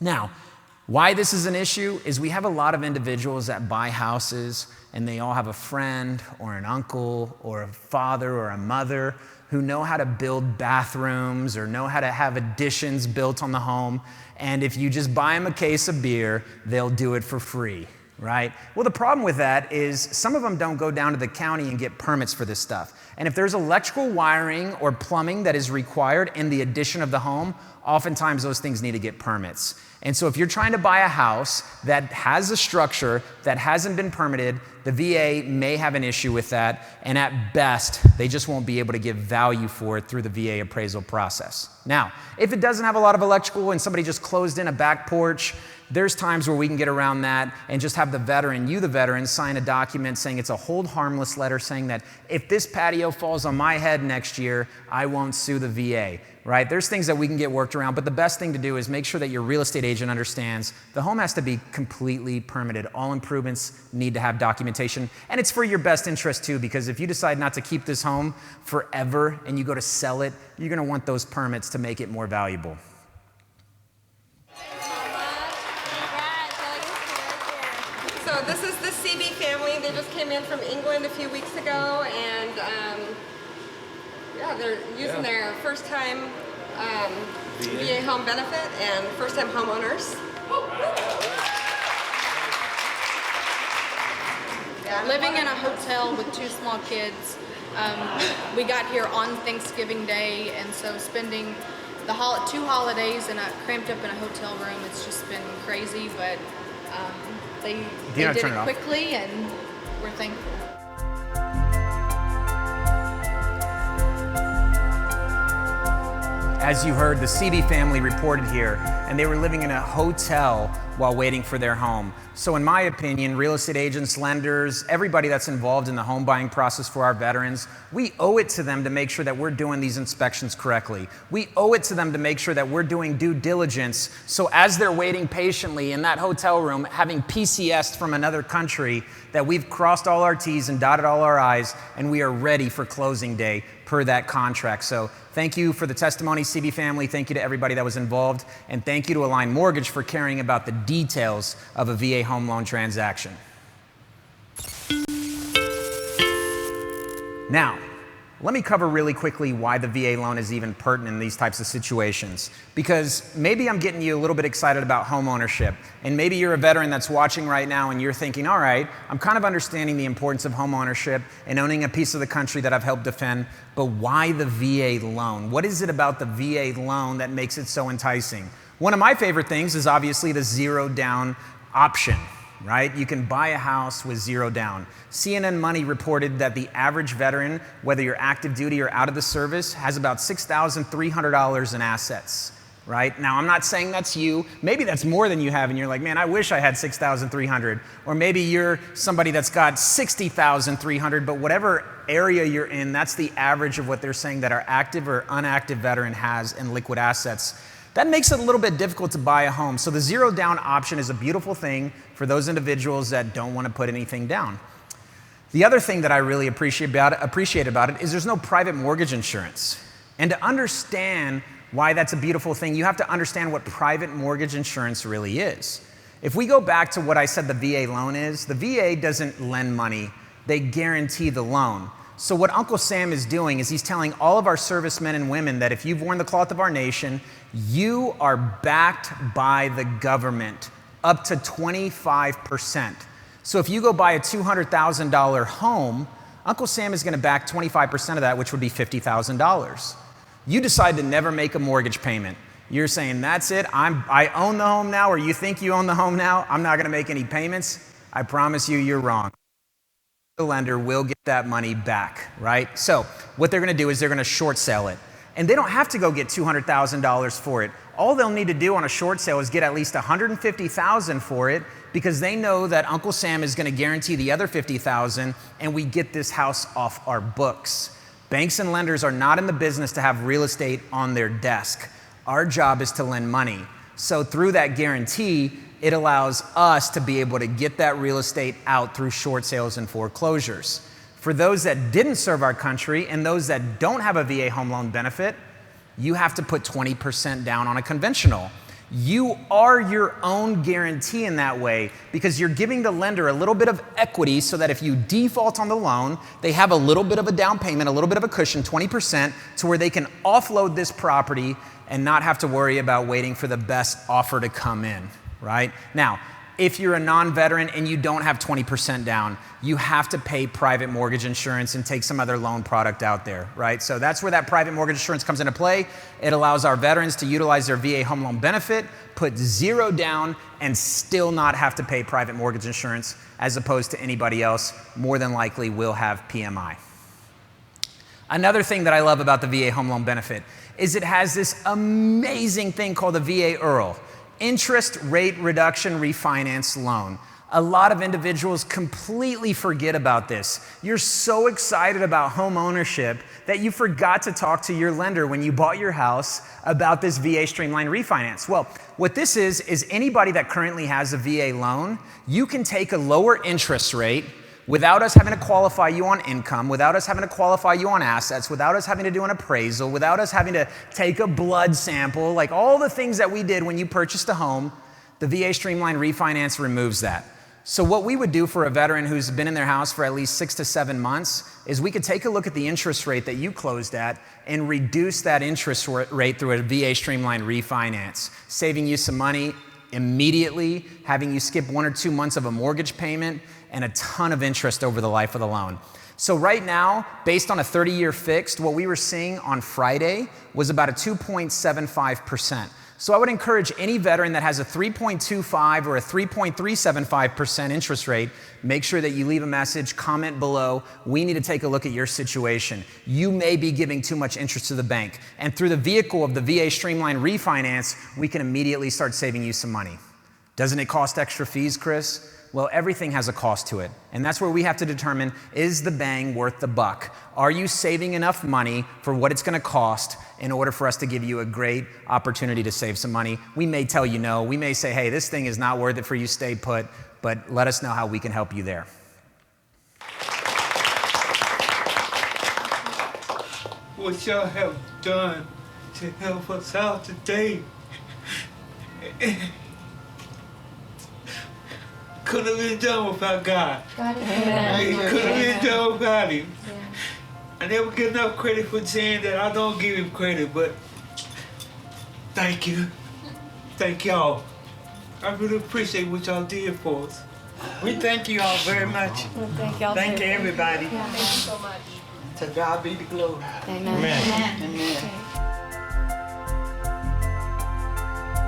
Now, why this is an issue is we have a lot of individuals that buy houses and they all have a friend or an uncle or a father or a mother who know how to build bathrooms or know how to have additions built on the home. And if you just buy them a case of beer, they'll do it for free, right? Well, the problem with that is some of them don't go down to the county and get permits for this stuff. And if there's electrical wiring or plumbing that is required in the addition of the home, oftentimes those things need to get permits. And so if you're trying to buy a house that has a structure that hasn't been permitted, the VA may have an issue with that, and at best, they just won't be able to give value for it through the VA appraisal process. Now, if it doesn't have a lot of electrical and somebody just closed in a back porch, there's times where we can get around that and just have the veteran, sign a document saying it's a hold harmless letter saying that if this patio falls on my head next year, I won't sue the VA, right? There's things that we can get worked around, but the best thing to do is make sure that your real estate agent understands the home has to be completely permitted. All improvements need to have documentation, and it's for your best interest too, because if you decide not to keep this home forever and you go to sell it, you're gonna want those permits to make it more valuable. So this is the CB family. They just came in from England a few weeks ago, and yeah, they're using their first-time VA home benefit and first-time homeowners. Living in a hotel with 2 small kids. We got here on Thanksgiving Day, and so spending the 2 holidays cramped up in a hotel room, it's just been crazy, but they did it quickly, and we're thankful. As you heard, the CB family reported here, and they were living in a hotel while waiting for their home. So in my opinion, real estate agents, lenders, everybody that's involved in the home buying process for our veterans, we owe it to them to make sure that we're doing these inspections correctly. We owe it to them to make sure that we're doing due diligence, so as they're waiting patiently in that hotel room, having PCS'd from another country, that we've crossed all our T's and dotted all our I's, and we are ready for closing day per that contract. So thank you for the testimony, CB family. Thank you to everybody that was involved. And thank you to Align Mortgage for caring about the details of a VA home loan transaction. Now, let me cover really quickly why the VA loan is even pertinent in these types of situations. Because maybe I'm getting you a little bit excited about home ownership, and maybe you're a veteran that's watching right now and you're thinking, all right, I'm kind of understanding the importance of home ownership and owning a piece of the country that I've helped defend, but why the VA loan? What is it about the VA loan that makes it so enticing? One of my favorite things is obviously the zero down option. Right? You can buy a house with zero down. CNN Money reported that the average veteran, whether you're active duty or out of the service, has about $6,300 in assets. Right? Now, I'm not saying that's you. Maybe that's more than you have, and you're like, man, I wish I had $6,300. Or maybe you're somebody that's got $60,300, but whatever area you're in, that's the average of what they're saying that our active or inactive veteran has in liquid assets. That makes it a little bit difficult to buy a home. So the zero down option is a beautiful thing for those individuals that don't want to put anything down. The other thing that I really appreciate about it is there's no private mortgage insurance. And to understand why that's a beautiful thing, you have to understand what private mortgage insurance really is. If we go back to what I said the VA loan is, the VA doesn't lend money, they guarantee the loan. So what Uncle Sam is doing is he's telling all of our servicemen and women that if you've worn the cloth of our nation, you are backed by the government up to 25%. So if you go buy a $200,000 home, Uncle Sam is going to back 25% of that, which would be $50,000. You decide to never make a mortgage payment. You're saying, that's it, I own the home now, or you think you own the home now, I'm not going to make any payments. I promise you, you're wrong. The lender will get that money back, right? So what they're going to do is they're going to short sale it. And they don't have to go get $200,000 for it. All they'll need to do on a short sale is get at least $150,000 for it, because they know that Uncle Sam is going to guarantee the other $50,000, and we get this house off our books. Banks and lenders are not in the business to have real estate on their desk. Our job is to lend money. So through that guarantee, it allows us to be able to get that real estate out through short sales and foreclosures. For those that didn't serve our country and those that don't have a VA home loan benefit, you have to put 20% down on a conventional. You are your own guarantee in that way, because you're giving the lender a little bit of equity so that if you default on the loan, they have a little bit of a down payment, a little bit of a cushion, 20%, to where they can offload this property and not have to worry about waiting for the best offer to come in. Right? Now, if you're a non-veteran and you don't have 20% down, you have to pay private mortgage insurance and take some other loan product out there, right? So that's where that private mortgage insurance comes into play. It allows our veterans to utilize their VA home loan benefit, put zero down, and still not have to pay private mortgage insurance, as opposed to anybody else more than likely will have PMI. Another thing that I love about the VA home loan benefit is it has this amazing thing called the VA IRRRL. Interest rate reduction refinance loan. A lot of individuals completely forget about this. You're so excited about home ownership that you forgot to talk to your lender when you bought your house about this VA Streamline refinance. Well, what this is anybody that currently has a VA loan, you can take a lower interest rate without us having to qualify you on income, without us having to qualify you on assets, without us having to do an appraisal, without us having to take a blood sample, like all the things that we did when you purchased a home, the VA Streamline refinance removes that. So what we would do for a veteran who's been in their house for at least 6 to 7 months is we could take a look at the interest rate that you closed at and reduce that interest rate through a VA Streamline refinance, saving you some money immediately, having you skip 1 or 2 months of a mortgage payment, and a ton of interest over the life of the loan. So right now, based on a 30-year fixed, what we were seeing on Friday was about a 2.75%. So I would encourage any veteran that has a 3.25 or a 3.375% interest rate, make sure that you leave a message, comment below. We need to take a look at your situation. You may be giving too much interest to the bank. And through the vehicle of the VA Streamline Refinance, we can immediately start saving you some money. Doesn't it cost extra fees, Chris? Well, everything has a cost to it. And that's where we have to determine, is the bang worth the buck? Are you saving enough money for what it's gonna cost in order for us to give you a great opportunity to save some money? We may tell you no. We may say, hey, this thing is not worth it for you, stay put, but let us know how we can help you there. What y'all have done to help us out today could have been done without God. It could have been done without Him. I never get enough credit for saying that. I don't give Him credit, but thank you. Thank y'all. I really appreciate what y'all did for us. We thank you all very much. Thank y'all. Thank everybody. Thank you so much. To God be the glory. Amen. Amen.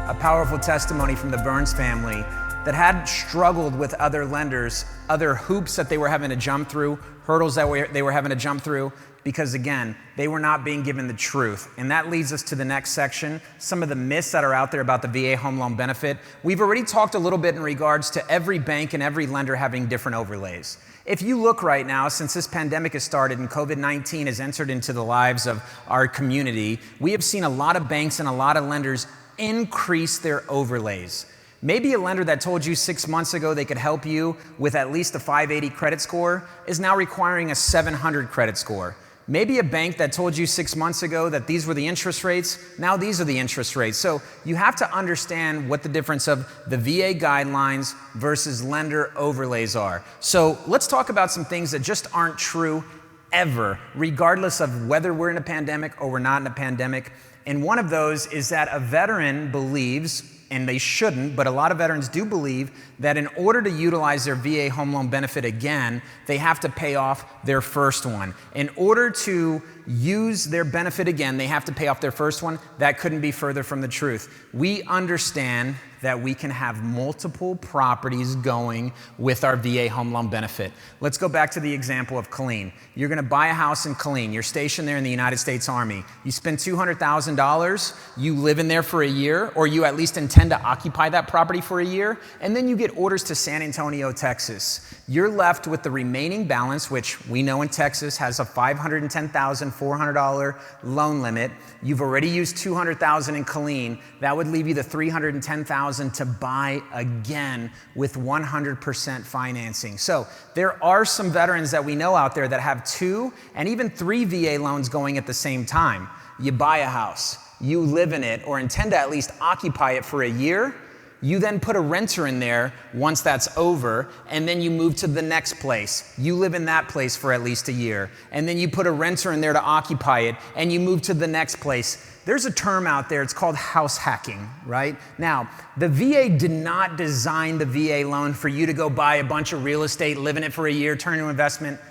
A powerful testimony from the Burns family that had struggled with other lenders, other hoops that they were having to jump through, hurdles that they were having to jump through, because again, they were not being given the truth. And that leads us to the next section, some of the myths that are out there about the VA home loan benefit. We've already talked a little bit in regards to every bank and every lender having different overlays. If you look right now, since this pandemic has started and COVID-19 has entered into the lives of our community, we have seen a lot of banks and a lot of lenders increase their overlays. Maybe a lender that told you 6 months ago they could help you with at least a 580 credit score is now requiring a 700 credit score. Maybe a bank that told you 6 months ago that these were the interest rates, now these are the interest rates. So you have to understand what the difference of the VA guidelines versus lender overlays are. So let's talk about some things that just aren't true ever, regardless of whether we're in a pandemic or we're not in a pandemic. And one of those is that a veteran believes, and they shouldn't, but a lot of veterans do believe that in order to utilize their VA home loan benefit again, they have to pay off their first one. In order to use their benefit again, they have to pay off their first one. That couldn't be further from the truth. We understand that we can have multiple properties going with our VA home loan benefit. Let's go back to the example of Killeen. You're gonna buy a house in Killeen. You're stationed there in the United States Army. You spend $200,000, you live in there for a year, or you at least intend to occupy that property for a year, and then you get orders to San Antonio, Texas. You're left with the remaining balance, which we know in Texas has a $510,400 loan limit. You've already used $200,000 in Killeen. That would leave you the $310,000 to buy again with 100% financing. So there are some veterans that we know out there that have 2 and even 3 VA loans going at the same time. You buy a house, you live in it or intend to at least occupy it for a year. You then put a renter in there once that's over, and then you move to the next place. You live in that place for at least a year, and then you put a renter in there to occupy it, and you move to the next place. There's a term out there, it's called house hacking, right? Now, the VA did not design the VA loan for you to go buy a bunch of real estate, live in it for a year, turn it into investment,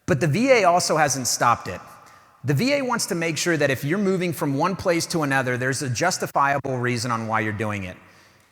but the VA also hasn't stopped it. The VA wants to make sure that if you're moving from one place to another, there's a justifiable reason on why you're doing it.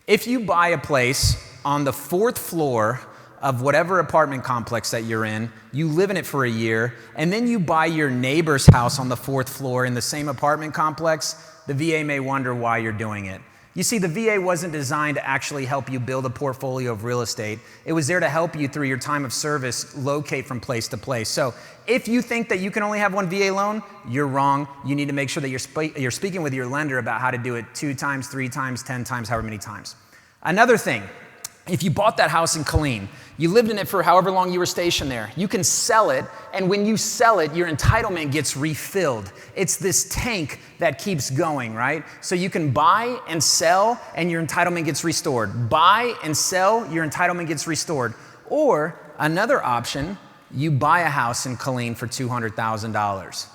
If you buy a place on the 4th floor of whatever apartment complex that you're in, you live in it for a year, and then you buy your neighbor's house on the 4th floor in the same apartment complex, the VA may wonder why you're doing it. You see, the VA wasn't designed to actually help you build a portfolio of real estate. It was there to help you through your time of service locate from place to place. So if you think that you can only have one VA loan, you're wrong. You need to make sure that you're speaking with your lender about how to do it 2 times, 3 times, 10 times, however many times. Another thing, if you bought that house in Killeen, you lived in it for however long you were stationed there, you can sell it, and when you sell it, your entitlement gets refilled. It's this tank that keeps going, right? So you can buy and sell, and your entitlement gets restored. Buy and sell, your entitlement gets restored. Or another option, you buy a house in Killeen for $200,000.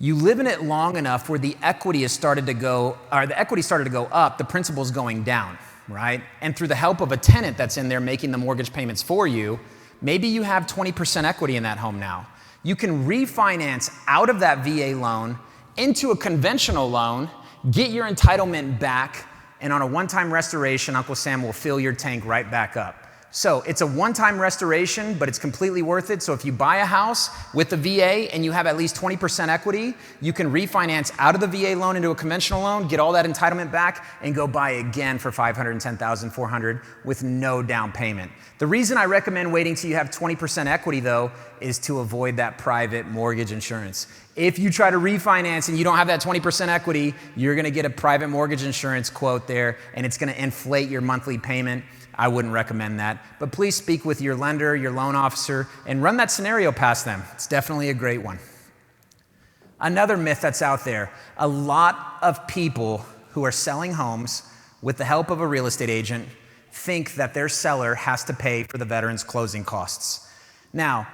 You live in it long enough where the equity has started to go, or the equity started to go up, the principal's going down, right? And through the help of a tenant that's in there making the mortgage payments for you, maybe you have 20% equity in that home now. You can refinance out of that VA loan into a conventional loan, get your entitlement back, and on a one-time restoration, Uncle Sam will fill your tank right back up. So it's a one-time restoration, but it's completely worth it. So if you buy a house with the VA and you have at least 20% equity, you can refinance out of the VA loan into a conventional loan, get all that entitlement back, and go buy again for $510,400 with no down payment. The reason I recommend waiting till you have 20% equity, though, is to avoid that private mortgage insurance. If you try to refinance and you don't have that 20% equity, you're gonna get a private mortgage insurance quote there, and it's gonna inflate your monthly payment. I wouldn't recommend that. But please speak with your lender, your loan officer, and run that scenario past them. It's definitely a great one. Another myth that's out there, a lot of people who are selling homes with the help of a real estate agent think that their seller has to pay for the veteran's closing costs. Now,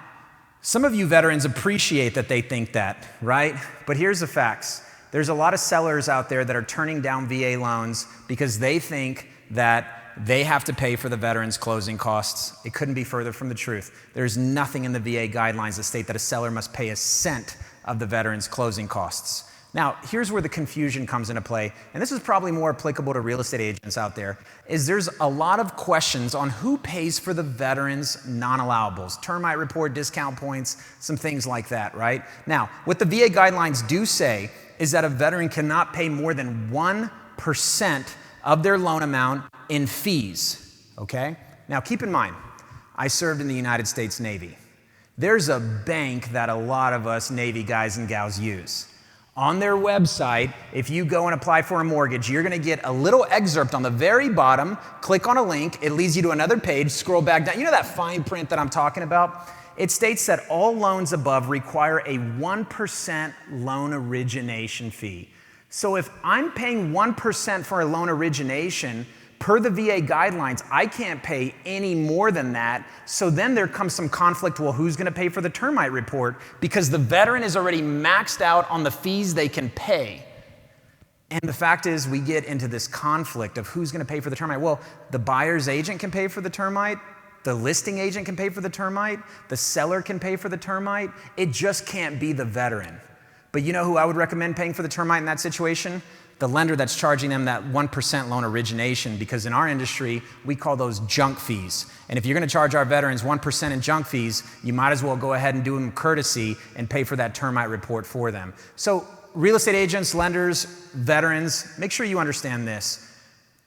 some of you veterans appreciate that they think that, right? But here's the facts. There's a lot of sellers out there that are turning down VA loans because they think that they have to pay for the veteran's closing costs. It couldn't be further from the truth. There's nothing in the VA guidelines that state that a seller must pay a cent of the veteran's closing costs. Now, here's where the confusion comes into play, and this is probably more applicable to real estate agents out there, is there's a lot of questions on who pays for the veteran's non-allowables, termite report, discount points, some things like that, right? Now, what the VA guidelines do say is that a veteran cannot pay more than 1% of their loan amount in fees, okay? Now, keep in mind, I served in the United States Navy. There's a bank that a lot of us Navy guys and gals use. On their website, if you go and apply for a mortgage, you're gonna get a little excerpt on the very bottom, click on a link, it leads you to another page, scroll back down. You know that fine print that I'm talking about? It states that all loans above require a 1% loan origination fee. So if I'm paying 1% for a loan origination, per the VA guidelines, I can't pay any more than that. So then there comes some conflict. Well, who's gonna pay for the termite report? Because the veteran is already maxed out on the fees they can pay. And the fact is, we get into this conflict of who's gonna pay for the termite. Well, the buyer's agent can pay for the termite, the listing agent can pay for the termite, the seller can pay for the termite. It just can't be the veteran. But you know who I would recommend paying for the termite in that situation? The lender that's charging them that 1% loan origination, because in our industry, we call those junk fees. And if you're gonna charge our veterans 1% in junk fees, you might as well go ahead and do them courtesy and pay for that termite report for them. So real estate agents, lenders, veterans, make sure you understand this.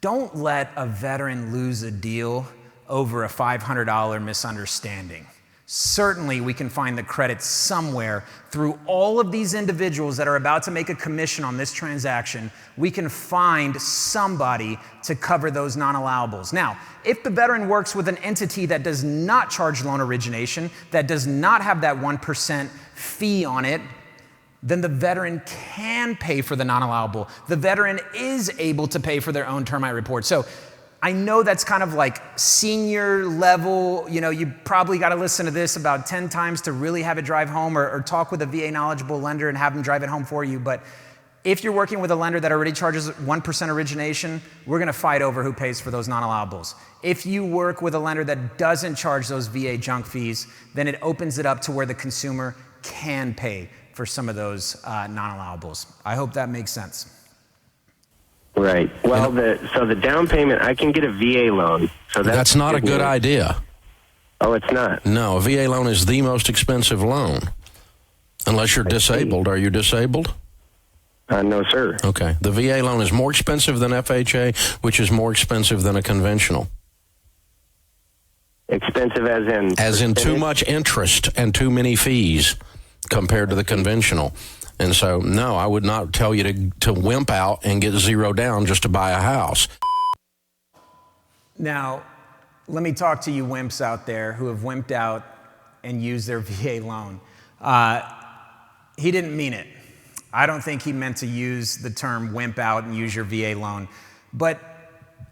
Don't let a veteran lose a deal over a $500 misunderstanding. Certainly, we can find the credit somewhere through all of these individuals that are about to make a commission on this transaction. We can find somebody to cover those non-allowables. Now, if the veteran works with an entity that does not charge loan origination, that does not have that 1% fee on it, then the veteran can pay for the non-allowable. The veteran is able to pay for their own termite report. So I know that's kind of like senior level, you know, you probably got to listen to this about 10 times to really have it drive home, or talk with a VA knowledgeable lender and have them drive it home for you. But if you're working with a lender that already charges 1% origination, we're going to fight over who pays for those non-allowables. If you work with a lender that doesn't charge those VA junk fees, then it opens it up to where the consumer can pay for some of those non-allowables. I hope that makes sense. Right. Well, so the down payment, I can get a VA loan. So that's not a good idea. Oh, it's not? No, a VA loan is the most expensive loan. Unless you're disabled. Are you disabled? No, sir. Okay. The VA loan is more expensive than FHA, which is more expensive than a conventional. Expensive as in? As in too much interest and too many fees compared to the conventional. And so, no, I would not tell you to wimp out and get zero down just to buy a house. Now, let me talk to you wimps out there who have wimped out and used their VA loan. He didn't mean it. I don't think he meant to use the term wimp out and use your VA loan. But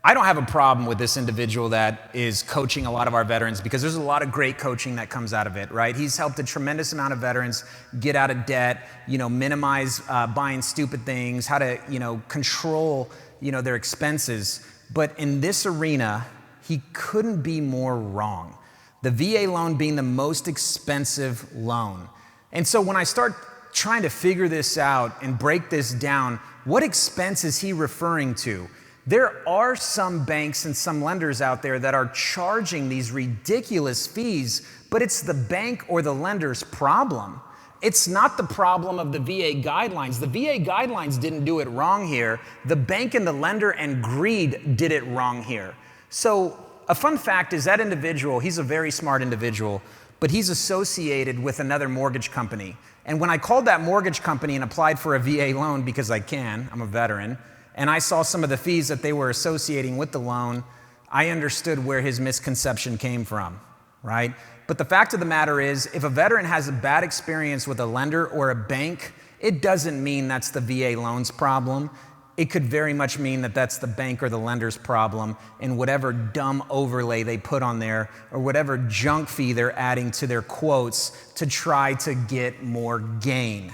I don't have a problem with this individual that is coaching a lot of our veterans, because there's a lot of great coaching that comes out of it, right? He's helped a tremendous amount of veterans get out of debt, you know, minimize buying stupid things, how to, you know, control, you know, their expenses. But in this arena, he couldn't be more wrong. The VA loan being the most expensive loan. And so when I start trying to figure this out and break this down, what expense is he referring to? There are some banks and some lenders out there that are charging these ridiculous fees, but it's the bank or the lender's problem. It's not the problem of the VA guidelines. The VA guidelines didn't do it wrong here. The bank and the lender and greed did it wrong here. So a fun fact is that individual, he's a very smart individual, but he's associated with another mortgage company. And when I called that mortgage company and applied for a VA loan, because I'm a veteran, and I saw some of the fees that they were associating with the loan, I understood where his misconception came from, right? But the fact of the matter is, if a veteran has a bad experience with a lender or a bank, it doesn't mean that's the VA loan's problem. It could very much mean that that's the bank or the lender's problem, and whatever dumb overlay they put on there or whatever junk fee they're adding to their quotes to try to get more gain,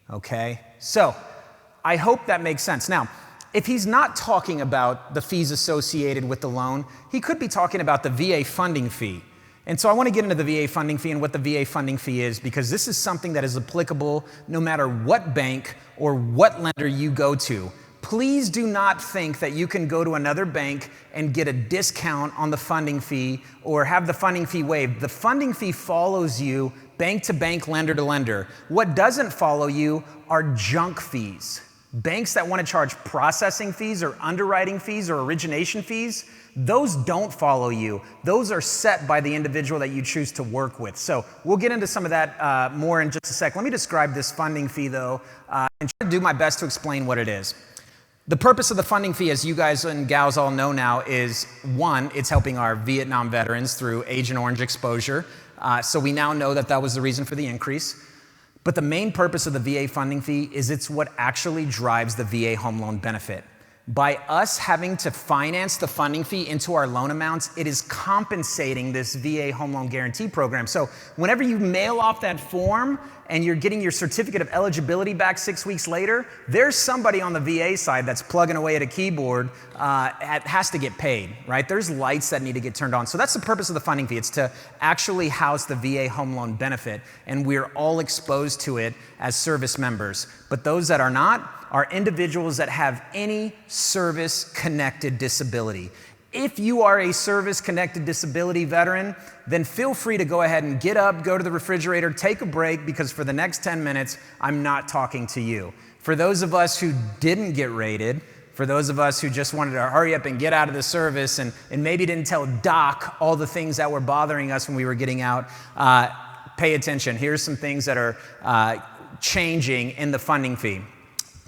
okay? So I hope that makes sense. Now, if he's not talking about the fees associated with the loan, he could be talking about the VA funding fee. And so I want to get into the VA funding fee and what the VA funding fee is, because this is something that is applicable no matter what bank or what lender you go to. Please do not think that you can go to another bank and get a discount on the funding fee or have the funding fee waived. The funding fee follows you bank to bank, lender to lender. What doesn't follow you are junk fees. Banks that want to charge processing fees or underwriting fees or origination fees, those don't follow you. Those are set by the individual that you choose to work with. So we'll get into some of that more in just a sec. Let me describe this funding fee though, and try to do my best to explain what it is. The purpose of the funding fee, as you guys and gals all know now, is one, it's helping our Vietnam veterans through Agent Orange exposure. So we now know that that was the reason for the increase. But the main purpose of the VA funding fee is it's what actually drives the VA home loan benefit. By us having to finance the funding fee into our loan amounts, it is compensating this VA home loan guarantee program. So whenever you mail off that form and you're getting your certificate of eligibility back 6 weeks later, there's somebody on the VA side that's plugging away at a keyboard, has to get paid, right? There's lights that need to get turned on. So that's the purpose of the funding fee. It's to actually house the VA home loan benefit, and we're all exposed to it as service members. But those that are not are individuals that have any service-connected disability. If you are a service-connected disability veteran, then feel free to go ahead and get up, go to the refrigerator, take a break, because for the next 10 minutes, I'm not talking to you. For those of us who didn't get rated, for those of us who just wanted to hurry up and get out of the service and maybe didn't tell Doc all the things that were bothering us when we were getting out, pay attention. Here's some things that are changing in the funding fee.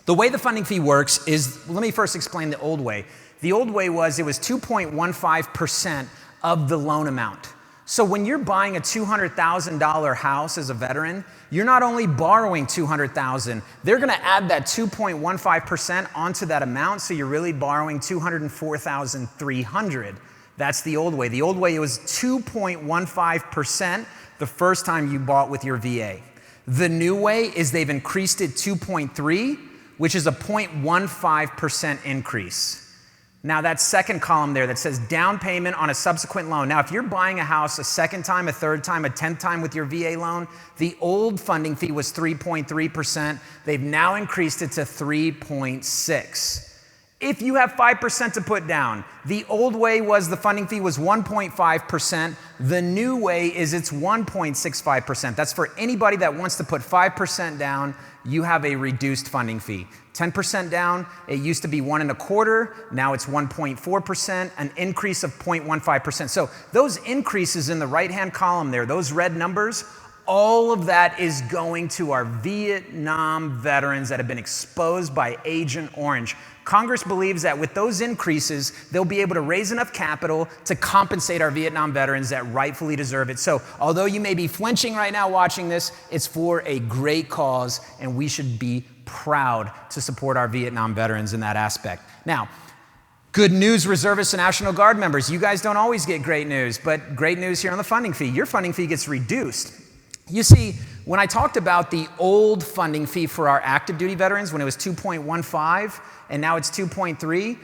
The way the funding fee works is, let me first explain the old way. The old way was, it was 2.15% of the loan amount. So when you're buying a $200,000 house as a veteran, you're not only borrowing $200,000, they're gonna add that 2.15% onto that amount, so you're really borrowing $204,300. That's the old way. The old way, it was 2.15% the first time you bought with your VA. The new way is they've increased it 2.3%, which is a 0.15% increase. Now that second column there that says down payment on a subsequent loan. Now if you're buying a house a second time, a third time, a 10th time with your VA loan, the old funding fee was 3.3%. They've now increased it to 3.6%. If you have 5% to put down, the old way was the funding fee was 1.5%. The new way is it's 1.65%. That's for anybody that wants to put 5% down. You have a reduced funding fee. 10% down, it used to be 1.25%, now it's 1.4%, an increase of 0.15%. So those increases in the right-hand column there, those red numbers, all of that is going to our Vietnam veterans that have been exposed by Agent Orange. Congress believes that with those increases, they'll be able to raise enough capital to compensate our Vietnam veterans that rightfully deserve it. So although you may be flinching right now watching this, it's for a great cause, and we should be proud to support our Vietnam veterans in that aspect. Now, good news, reservists and National Guard members. You guys don't always get great news, but great news here on the funding fee. Your funding fee gets reduced. You see, when I talked about the old funding fee for our active duty veterans, when it was 2.15 and now it's 2.3,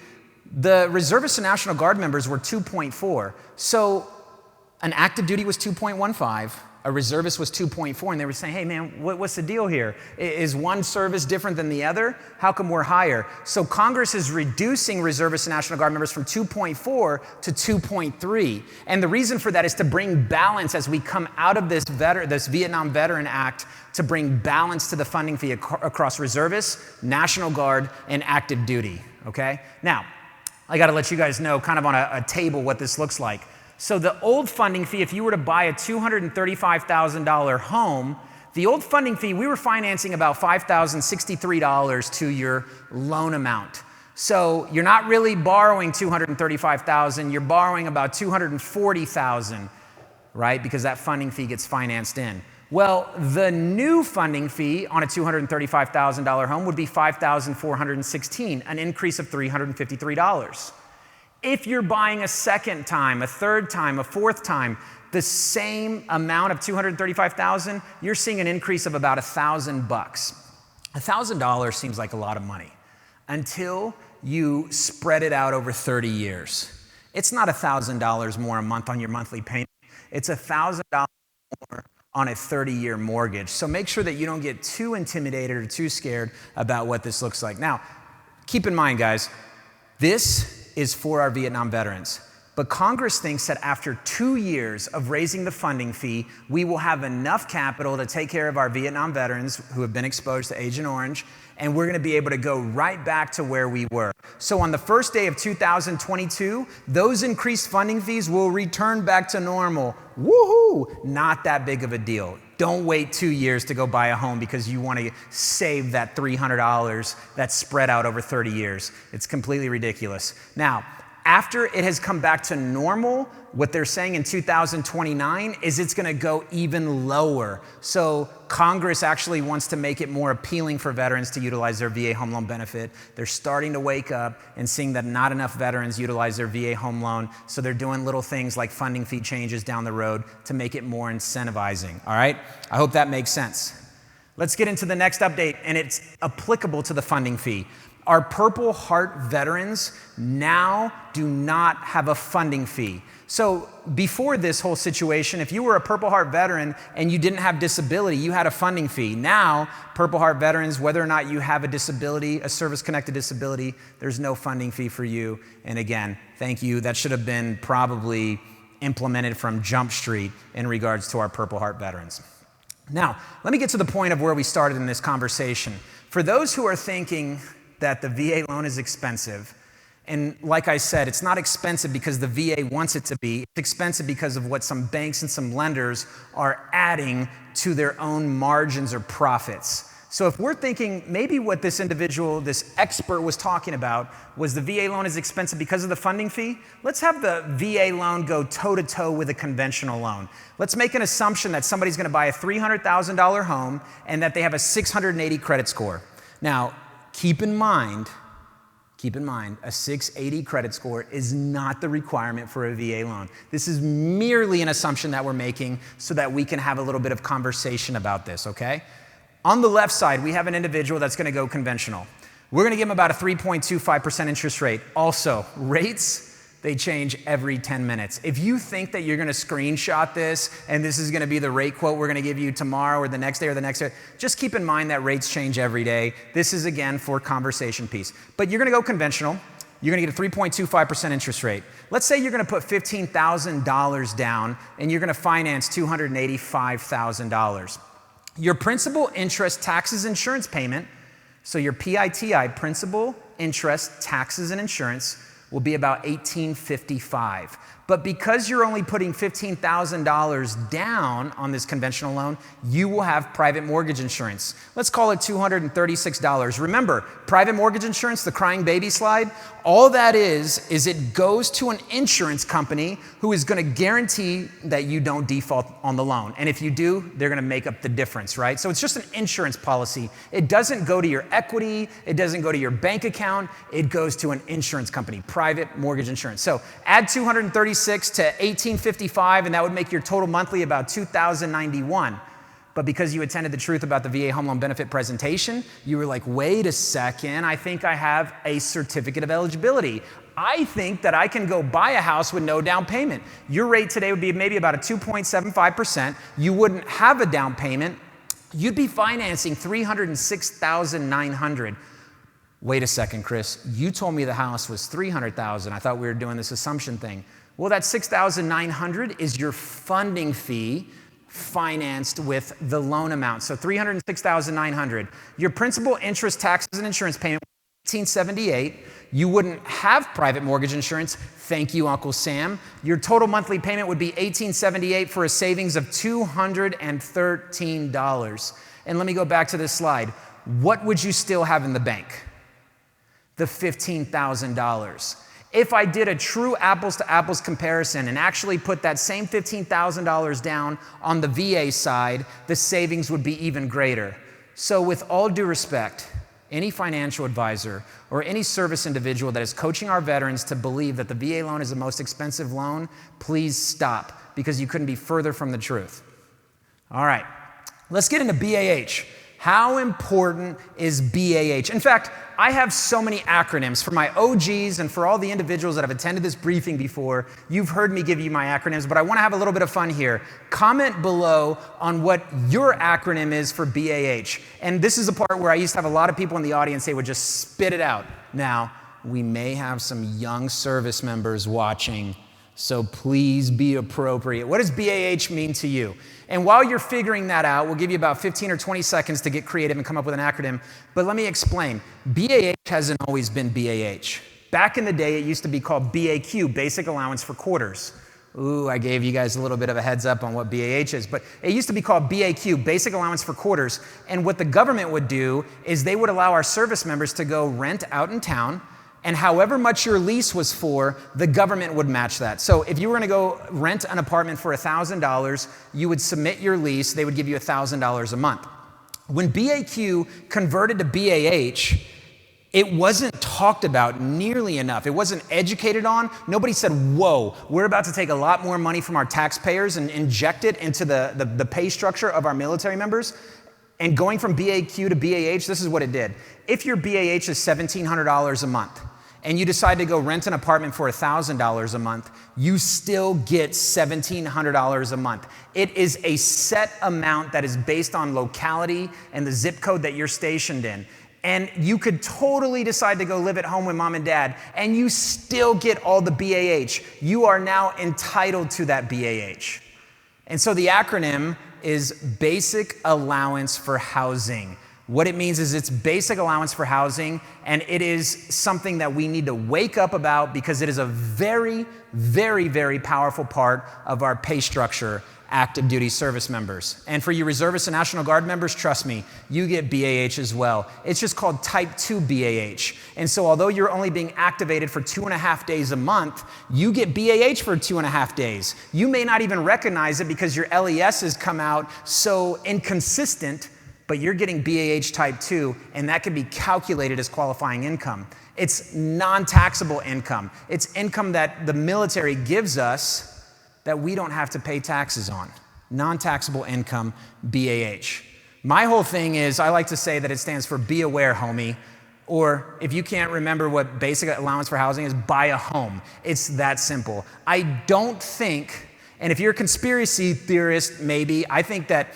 the reservists and National Guard members were 2.4. So an active duty was 2.15 A reservist was 2.4, and they were saying, hey man, what's the deal here? Is one service different than the other? How come we're higher? So Congress is reducing reservist and National Guard members from 2.4 to 2.3. And the reason for that is to bring balance as we come out of this Vietnam Veteran Act, to bring balance to the funding fee across reservists, National Guard, and active duty, okay? Now, I gotta let you guys know kind of on a table what this looks like. So the old funding fee, if you were to buy a $235,000 home, the old funding fee, we were financing about $5,063 to your loan amount. So you're not really borrowing $235,000, you're borrowing about $240,000, right? Because that funding fee gets financed in. Well, the new funding fee on a $235,000 home would be $5,416, an increase of $353. If you're buying a second time, a third time, a fourth time, the same amount of $235,000, you're seeing an increase of about $1,000. $1,000 seems like a lot of money until you spread it out over 30 years. It's not $1,000 more a month on your monthly payment. It's $1,000 more on a 30-year mortgage. So make sure that you don't get too intimidated or too scared about what this looks like. Now, keep in mind, guys, this is for our Vietnam veterans. But Congress thinks that after 2 years of raising the funding fee, we will have enough capital to take care of our Vietnam veterans who have been exposed to Agent Orange, and we're gonna be able to go right back to where we were. So on the first day of 2022, those increased funding fees will return back to normal. Woohoo! Not that big of a deal. Don't wait 2 years to go buy a home because you want to save that $300 that's spread out over 30 years. It's completely ridiculous. Now, after it has come back to normal, what they're saying in 2029 is it's going to go even lower. So Congress actually wants to make it more appealing for veterans to utilize their VA home loan benefit. They're starting to wake up and seeing that not enough veterans utilize their VA home loan. So they're doing little things like funding fee changes down the road to make it more incentivizing. All right? I hope that makes sense. Let's get into the next update, and it's applicable to the funding fee. Our Purple Heart veterans now do not have a funding fee. So before this whole situation, if you were a Purple Heart veteran and you didn't have disability, you had a funding fee. Now, Purple Heart veterans, whether or not you have a disability, a service-connected disability, there's no funding fee for you. And again, thank you. That should have been probably implemented from Jump Street in regards to our Purple Heart veterans. Now, let me get to the point of where we started in this conversation. For those who are thinking that the VA loan is expensive, and like I said, it's not expensive because the VA wants it to be. It's expensive because of what some banks and some lenders are adding to their own margins or profits. So if we're thinking maybe what this individual, this expert was talking about was the VA loan is expensive because of the funding fee, let's have the VA loan go toe-to-toe with a conventional loan. Let's make an assumption that somebody's gonna buy a $300,000 home and that they have a 680 credit score. Now, keep in mind, a 680 credit score is not the requirement for a VA loan. This is merely an assumption that we're making so that we can have a little bit of conversation about this, okay? On the left side, we have an individual that's gonna go conventional. We're gonna give him about a 3.25% interest rate. Also, rates, they change every 10 minutes. If you think that you're gonna screenshot this and this is gonna be the rate quote we're gonna give you tomorrow or the next day or the next day, just keep in mind that rates change every day. This is again for conversation piece. But you're gonna go conventional. You're gonna get a 3.25% interest rate. Let's say you're gonna put $15,000 down and you're gonna finance $285,000. Your principal, interest, taxes, insurance payment, so your PITI, principal, interest, taxes, and insurance, will be about $1,855. But because you're only putting $15,000 down on this conventional loan, you will have private mortgage insurance. Let's call it $236. Remember, private mortgage insurance, the crying baby slide, all that is it goes to an insurance company who is gonna guarantee that you don't default on the loan. And if you do, they're gonna make up the difference, right? So it's just an insurance policy. It doesn't go to your equity, it doesn't go to your bank account, it goes to an insurance company, private mortgage insurance. So add 236 to 1855, and that would make your total monthly about $2,091. But because you attended the Truth About the VA Home Loan Benefit presentation, you were like, wait a second, I think I have a certificate of eligibility. I think that I can go buy a house with no down payment. Your rate today would be maybe about a 2.75%. You wouldn't have a down payment. You'd be financing $306,900. Wait a second, Chris. You told me the house was $300,000. I thought we were doing this assumption thing. Well, that $6,900 is your funding fee financed with the loan amount. So $306,900. Your principal, interest, taxes, and insurance payment was $1,878. You wouldn't have private mortgage insurance. Thank you, Uncle Sam. Your total monthly payment would be $1,878 for a savings of $213. And let me go back to this slide. What would you still have in the bank? The $15,000. If I did a true apples to apples comparison and actually put that same $15,000 down on the VA side, the savings would be even greater. So with all due respect, any financial advisor or any service individual that is coaching our veterans to believe that the VA loan is the most expensive loan, please stop, because you couldn't be further from the truth. All right, let's get into BAH. How important is BAH? In fact, I have so many acronyms for my OGs and for all the individuals that have attended this briefing before. You've heard me give you my acronyms, but I want to have a little bit of fun here. Comment below on what your acronym is for BAH. And this is a part where I used to have a lot of people in the audience, they would just spit it out. Now, we may have some young service members watching, so please be appropriate. What does BAH mean to you? And while you're figuring that out, we'll give you about 15 or 20 seconds to get creative and come up with an acronym. But let me explain. BAH hasn't always been BAH. Back in the day, it used to be called BAQ, Basic Allowance for Quarters. Ooh, I gave you guys a little bit of a heads up on what BAH is. But it used to be called BAQ, Basic Allowance for Quarters. And what the government would do is they would allow our service members to go rent out in town, and however much your lease was for, the government would match that. So if you were gonna go rent an apartment for $1,000, you would submit your lease, they would give you $1,000 a month. When BAQ converted to BAH, it wasn't talked about nearly enough. It wasn't educated on. Nobody said, whoa, we're about to take a lot more money from our taxpayers and inject it into the pay structure of our military members. And going from BAQ to BAH, this is what it did. If your BAH is $1,700 a month, and you decide to go rent an apartment for $1,000 a month, you still get $1,700 a month. It is a set amount that is based on locality and the zip code that you're stationed in. And you could totally decide to go live at home with mom and dad, and you still get all the BAH. You are now entitled to that BAH. And so the acronym is Basic Allowance for Housing. What it means is it's basic allowance for housing, and it is something that we need to wake up about because it is a very, very, very powerful part of our pay structure, active duty service members. And for you reservists and National Guard members, trust me, you get BAH as well. It's just called Type 2 BAH. And so although you're only being activated for 2.5 days a month, you get BAH for 2.5 days. You may not even recognize it because your LES has come out so inconsistent, but you're getting BAH Type 2, and that can be calculated as qualifying income. It's non-taxable income. It's income that the military gives us that we don't have to pay taxes on. Non-taxable income, BAH. My whole thing is, I like to say that it stands for be aware, homie. Or if you can't remember what basic allowance for housing is, buy a home. It's that simple. I don't think, and if you're a conspiracy theorist, maybe, I think that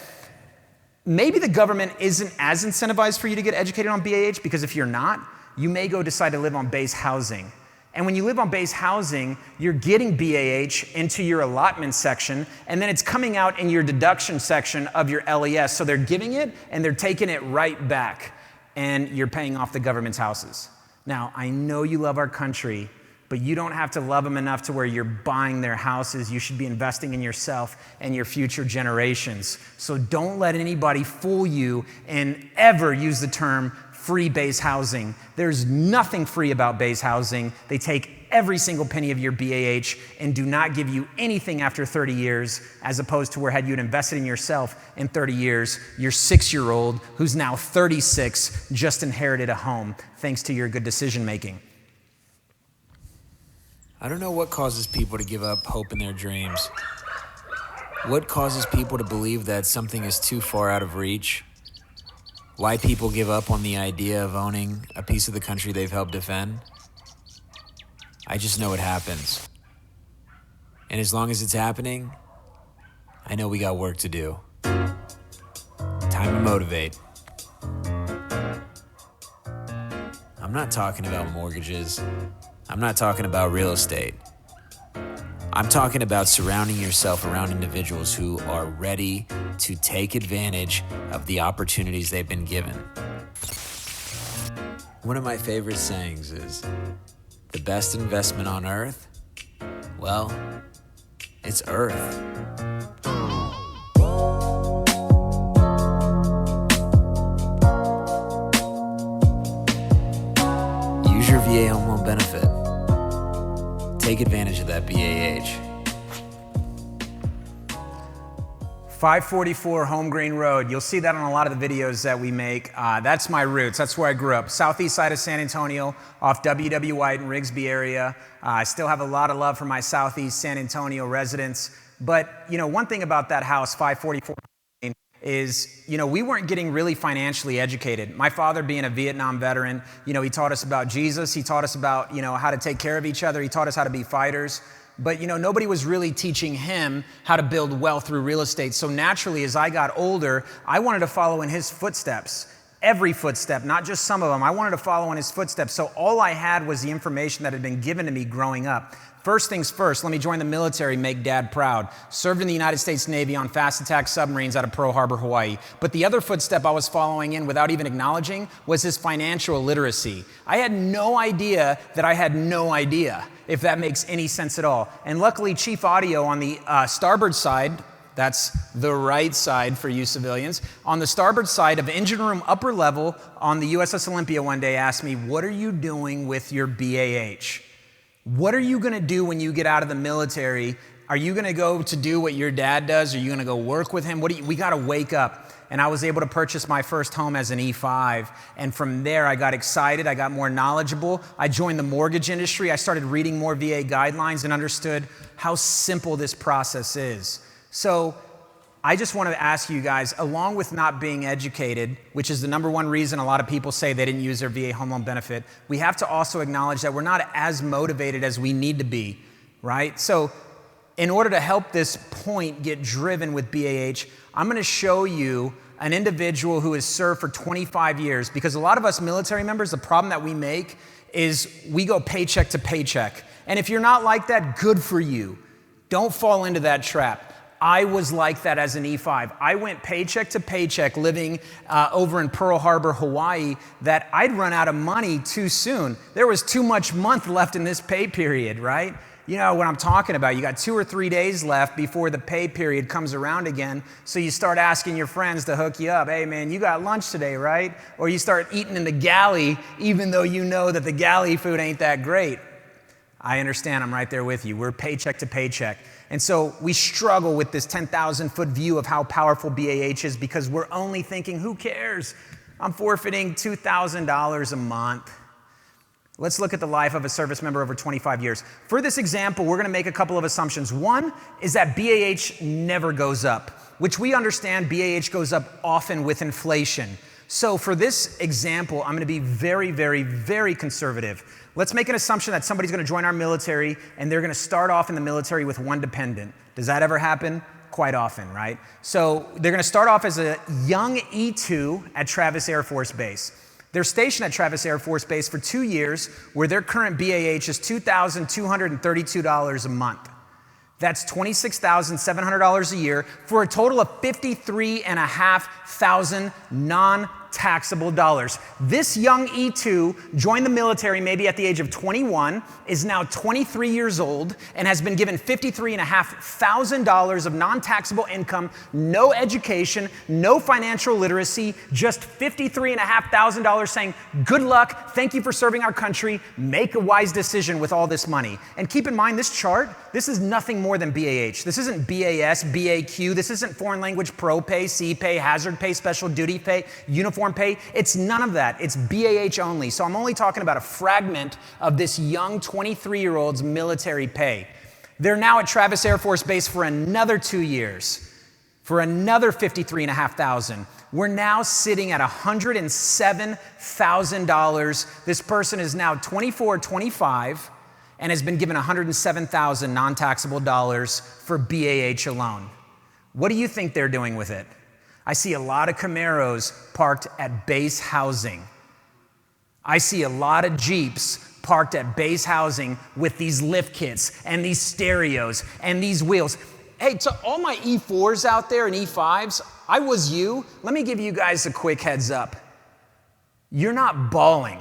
maybe the government isn't as incentivized for you to get educated on BAH, because if you're not, you may go decide to live on base housing. And when you live on base housing, you're getting BAH into your allotment section, and then it's coming out in your deduction section of your LES. So they're giving it, and they're taking it right back, and you're paying off the government's houses. Now, I know you love our country, but you don't have to love them enough to where you're buying their houses. You should be investing in yourself and your future generations. So don't let anybody fool you and ever use the term free base housing. There's nothing free about base housing. They take every single penny of your BAH and do not give you anything after 30 years, as opposed to where had you invested in yourself in 30 years, your 6-year-old, who's now 36, just inherited a home thanks to your good decision making. I don't know what causes people to give up hope in their dreams. What causes people to believe that something is too far out of reach? Why people give up on the idea of owning a piece of the country they've helped defend? I just know it happens. And as long as it's happening, I know we got work to do. Time to motivate. I'm not talking about mortgages. I'm not talking about real estate. I'm talking about surrounding yourself around individuals who are ready to take advantage of the opportunities they've been given. One of my favorite sayings is, the best investment on earth, well, it's earth. Use your VA home loan benefit. Take advantage of that BAH. 544 Home Green Road. You'll see that on a lot of the videos that we make. That's my roots. That's where I grew up. Southeast side of San Antonio, off W.W. White and Rigsby area. I still have a lot of love for my Southeast San Antonio residents. But, you know, one thing about that house, 544, is, you know, we weren't getting really financially educated. My father being a Vietnam veteran, you know, he taught us about Jesus. He taught us about, you know, how to take care of each other. He taught us how to be fighters. But, you know, nobody was really teaching him how to build wealth through real estate. So naturally, as I got older, I wanted to follow in his footsteps. Every footstep, not just some of them. I wanted to follow in his footsteps. So all I had was the information that had been given to me growing up. First things first, let me join the military, make Dad proud. Served in the United States Navy on fast attack submarines out of Pearl Harbor, Hawaii. But the other footstep I was following in without even acknowledging was his financial literacy. I had no idea that I had no idea, if that makes any sense at all. And luckily, Chief Audio on the starboard side, that's the right side for you civilians, on the starboard side of engine room upper level on the USS Olympia one day asked me, what are you doing with your BAH? What are you gonna do when you get out of the military? Are you gonna go to do what your dad does? Are you gonna go work with him? We gotta wake up. And I was able to purchase my first home as an E5. And from there, I got excited. I got more knowledgeable. I joined the mortgage industry. I started reading more VA guidelines and understood how simple this process is. So I just want to ask you guys, along with not being educated, which is the number one reason a lot of people say they didn't use their VA home loan benefit, we have to also acknowledge that we're not as motivated as we need to be, right? So in order to help this point get driven with BAH, I'm going to show you an individual who has served for 25 years, because a lot of us military members, the problem that we make is we go paycheck to paycheck. And if you're not like that, good for you. Don't fall into that trap. I was like that as an E5. I went paycheck to paycheck living over in Pearl Harbor, Hawaii, that I'd run out of money too soon. There was too much month left in this pay period, right? You know what I'm talking about. You got 2 or 3 days left before the pay period comes around again. So you start asking your friends to hook you up. Hey man, you got lunch today, right? Or you start eating in the galley, even though you know that the galley food ain't that great. I understand, I'm right there with you. We're paycheck to paycheck. And so we struggle with this 10,000-foot view of how powerful BAH is, because we're only thinking, who cares? I'm forfeiting $2,000 a month. Let's look at the life of a service member over 25 years. For this example, we're gonna make a couple of assumptions. One is that BAH never goes up, which we understand BAH goes up often with inflation. So for this example, I'm gonna be very, very, very conservative. Let's make an assumption that somebody's gonna join our military and they're gonna start off in the military with one dependent. Does that ever happen? Quite often, right? So they're gonna start off as a young E2 at Travis Air Force Base. They're stationed at Travis Air Force Base for 2 years, where their current BAH is $2,232 a month. That's $26,700 a year for a total of $53,500 non-taxable dollars. This young E2 joined the military maybe at the age of 21, is now 23 years old, and has been given $53,500 of non-taxable income, no education, no financial literacy, just $53,500 saying, good luck, thank you for serving our country, make a wise decision with all this money. And keep in mind, this chart, this is nothing more than BAH. This isn't BAS, BAQ, this isn't foreign language pro pay, C pay, hazard pay, special duty pay, uniform pay. It's none of that. It's BAH only. So I'm only talking about a fragment of this young 23-year-old's military pay. They're now at Travis Air Force Base for another 2 years, for another $53,500. We're now sitting at $107,000. This person is now 24, 25, and has been given $107,000 non-taxable dollars for BAH alone. What do you think they're doing with it? I see a lot of Camaros parked at base housing. I see a lot of Jeeps parked at base housing with these lift kits and these stereos and these wheels. Hey, to all my E4s out there and E5s, I was you. Let me give you guys a quick heads up. You're not balling.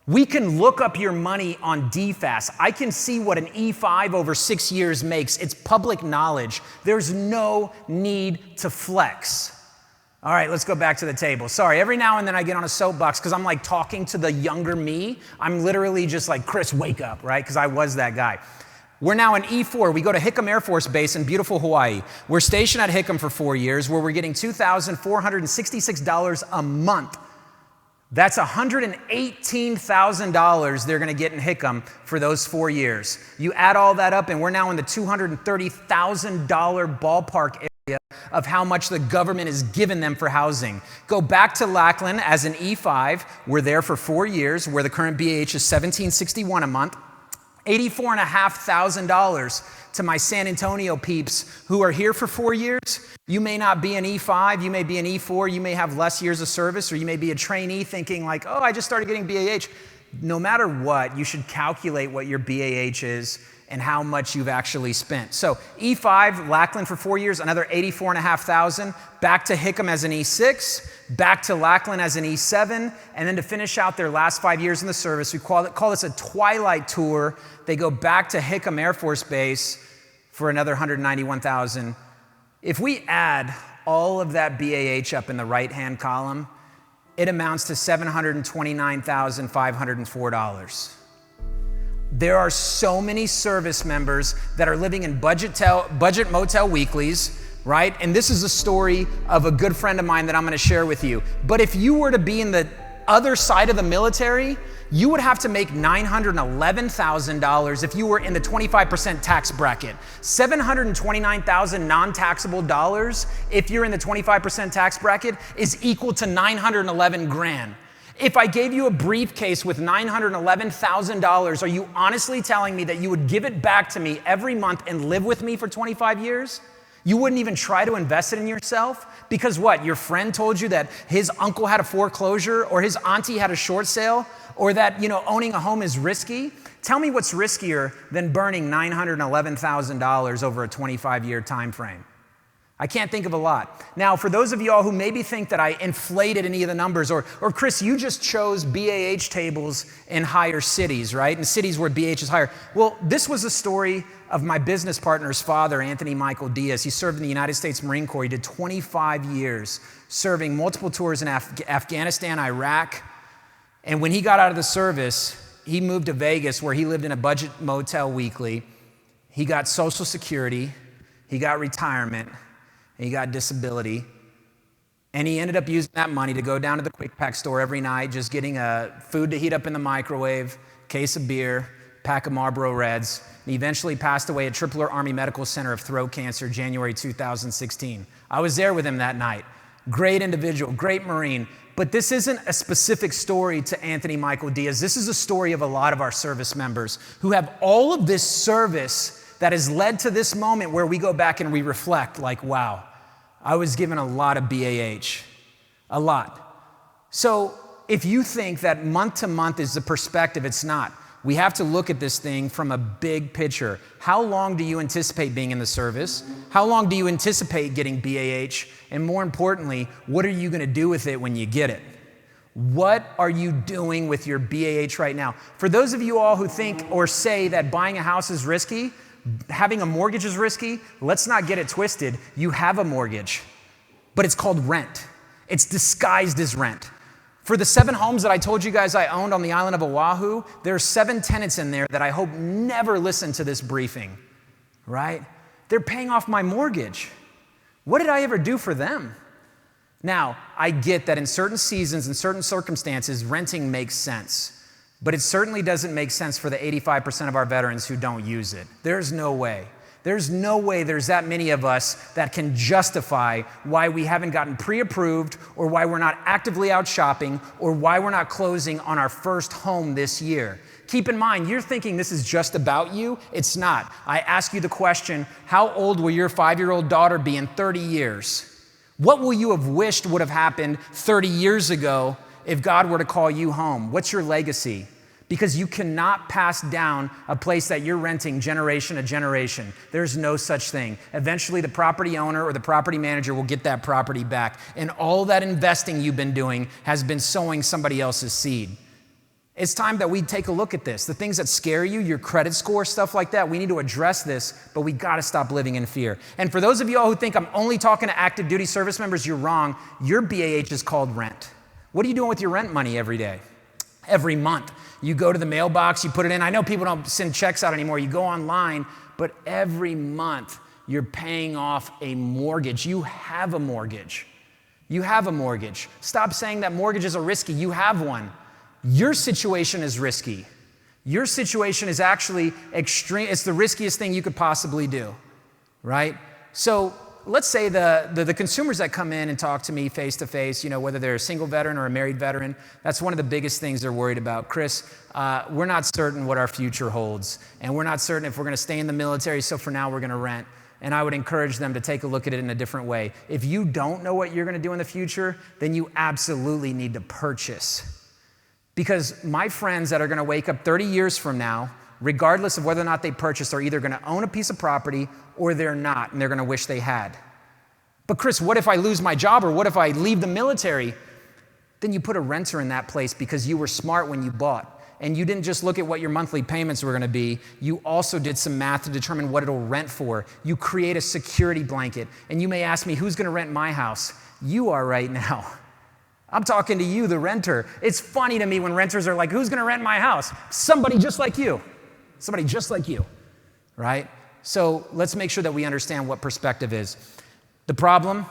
We can look up your money on DFAS. I can see what an E5 over 6 years makes. It's public knowledge. There's no need to flex. All right, let's go back to the table. Sorry, every now and then I get on a soapbox because I'm like talking to the younger me. I'm literally just like, Chris, wake up, right? Because I was that guy. We're now in E4. We go to Hickam Air Force Base in beautiful Hawaii. We're stationed at Hickam for 4 years, where we're getting $2,466 a month. That's $118,000 they're going to get in Hickam for those 4 years. You add all that up, and we're now in the $230,000 ballpark area of how much the government has given them for housing. Go back to Lackland as an E5. We're there for 4 years, where the current BAH is $1,761 a month. $84,500 to my San Antonio peeps who are here for 4 years. You may not be an E5, you may be an E4, you may have less years of service, or you may be a trainee thinking like, oh, I just started getting BAH. No matter what, you should calculate what your BAH is and how much you've actually spent. So E5, Lackland for 4 years, another $84,500, back to Hickam as an E6, back to Lackland as an E7, and then to finish out their last 5 years in the service, we call this a twilight tour. They go back to Hickam Air Force Base for another $191,000. If we add all of that BAH up in the right-hand column, it amounts to $729,504. There are so many service members that are living in budget motel weeklies, right? And this is a story of a good friend of mine that I'm going to share with you. But if you were to be in the other side of the military, you would have to make $911,000 if you were in the 25% tax bracket. $729,000 non-taxable dollars if you're in the 25% tax bracket is equal to $911,000. If I gave you a briefcase with $911,000, are you honestly telling me that you would give it back to me every month and live with me for 25 years? You wouldn't even try to invest it in yourself? Because what, your friend told you that his uncle had a foreclosure or his auntie had a short sale, or that, owning a home is risky? Tell me what's riskier than burning $911,000 over a 25-year time frame. I can't think of a lot. Now, for those of y'all who maybe think that I inflated any of the numbers, or Chris, you just chose BAH tables in higher cities, right? In cities where BAH is higher. Well, this was a story of my business partner's father, Anthony Michael Diaz. He served in the United States Marine Corps. He did 25 years serving multiple tours in Afghanistan, Iraq. And when he got out of the service, he moved to Vegas, where he lived in a budget motel weekly. He got Social Security, he got retirement, he got disability, and he ended up using that money to go down to the Quick Pack store every night, just getting food to heat up in the microwave, case of beer, pack of Marlboro Reds. And he eventually passed away at Tripler Army Medical Center of throat cancer, January 2016. I was there with him that night. Great individual, great Marine. But this isn't a specific story to Anthony Michael Diaz. This is a story of a lot of our service members who have all of this service that has led to this moment where we go back and we reflect like, wow, I was given a lot of BAH, a lot. So if you think that month to month is the perspective, it's not. We have to look at this thing from a big picture. How long do you anticipate being in the service? How long do you anticipate getting BAH? And more importantly, what are you going to do with it when you get it? What are you doing with your BAH right now? For those of you all who think or say that buying a house is risky, having a mortgage is risky, let's not get it twisted. You have a mortgage, but it's called rent. It's disguised as rent. For the 7 homes that I told you guys I owned on the island of Oahu, there are 7 tenants in there that I hope never listen to this briefing, right? They're paying off my mortgage. What did I ever do for them? Now, I get that in certain seasons and certain circumstances, renting makes sense. But it certainly doesn't make sense for the 85% of our veterans who don't use it. There's no way. There's no way there's that many of us that can justify why we haven't gotten pre-approved, or why we're not actively out shopping, or why we're not closing on our first home this year. Keep in mind, you're thinking this is just about you. It's not. I ask you the question, how old will your 5-year-old daughter be in 30 years? What will you have wished would have happened 30 years ago if God were to call you home? What's your legacy? Because you cannot pass down a place that you're renting generation to generation. There's no such thing. Eventually, the property owner or the property manager will get that property back. And all that investing you've been doing has been sowing somebody else's seed. It's time that we take a look at this. The things that scare you, your credit score, stuff like that, we need to address this, but we got to stop living in fear. And for those of you all who think I'm only talking to active duty service members, you're wrong. Your BAH is called rent. What are you doing with your rent money every day? Every month? You go to the mailbox, you put it in. I know people don't send checks out anymore. You go online, but every month you're paying off a mortgage. You have a mortgage. You have a mortgage. Stop saying that mortgages are risky. You have one. Your situation is risky. Your situation is actually extreme. It's the riskiest thing you could possibly do, right? So let's say the consumers that come in and talk to me face to face, whether they're a single veteran or a married veteran, that's one of the biggest things they're worried about. Chris, we're not certain what our future holds, and we're not certain if we're going to stay in the military, so for now we're going to rent. And I would encourage them to take a look at it in a different way. If you don't know what you're going to do in the future, then you absolutely need to purchase. Because my friends that are going to wake up 30 years from now, regardless of whether or not they purchased, are either going to own a piece of property or they're not, and they're going to wish they had. But Chris, what if I lose my job, or what if I leave the military? Then you put a renter in that place because you were smart when you bought. And you didn't just look at what your monthly payments were going to be. You also did some math to determine what it'll rent for. You create a security blanket. And you may ask me, who's going to rent my house? You are right now. I'm talking to you, the renter. It's funny to me when renters are like, who's going to rent my house? Somebody just like you. Somebody just like you, right? So let's make sure that we understand what perspective is. The problem,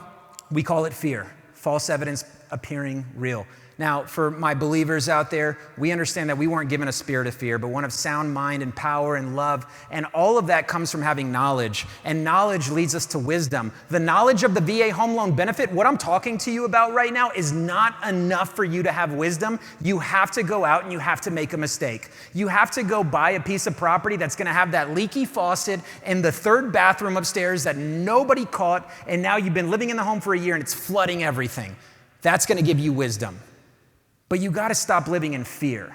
we call it fear. False evidence appearing real. Now, for my believers out there, we understand that we weren't given a spirit of fear, but one of sound mind and power and love. And all of that comes from having knowledge. And knowledge leads us to wisdom. The knowledge of the VA home loan benefit, what I'm talking to you about right now, is not enough for you to have wisdom. You have to go out and you have to make a mistake. You have to go buy a piece of property that's going to have that leaky faucet in the third bathroom upstairs that nobody caught, and now you've been living in the home for a year and it's flooding everything. That's going to give you wisdom. But you got to stop living in fear.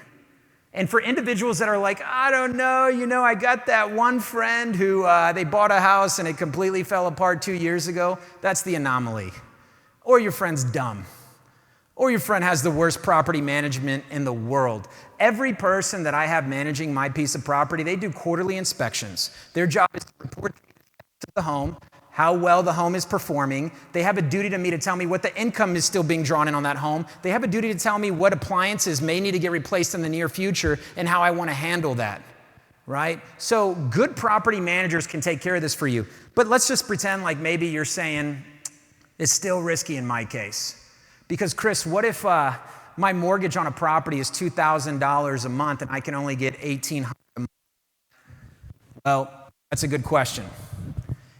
And for individuals that are like, I don't know, I got that one friend who they bought a house and it completely fell apart 2 years ago, that's the anomaly. Or your friend's dumb. Or your friend has the worst property management in the world. Every person that I have managing my piece of property, they do quarterly inspections. Their job is to report to the home how well the home is performing. They have a duty to me to tell me what the income is still being drawn in on that home. They have a duty to tell me what appliances may need to get replaced in the near future and how I want to handle that, right? So good property managers can take care of this for you. But let's just pretend like maybe you're saying it's still risky in my case. Because Chris, what if my mortgage on a property is $2,000 a month and I can only get $1,800 a month? Well, that's a good question.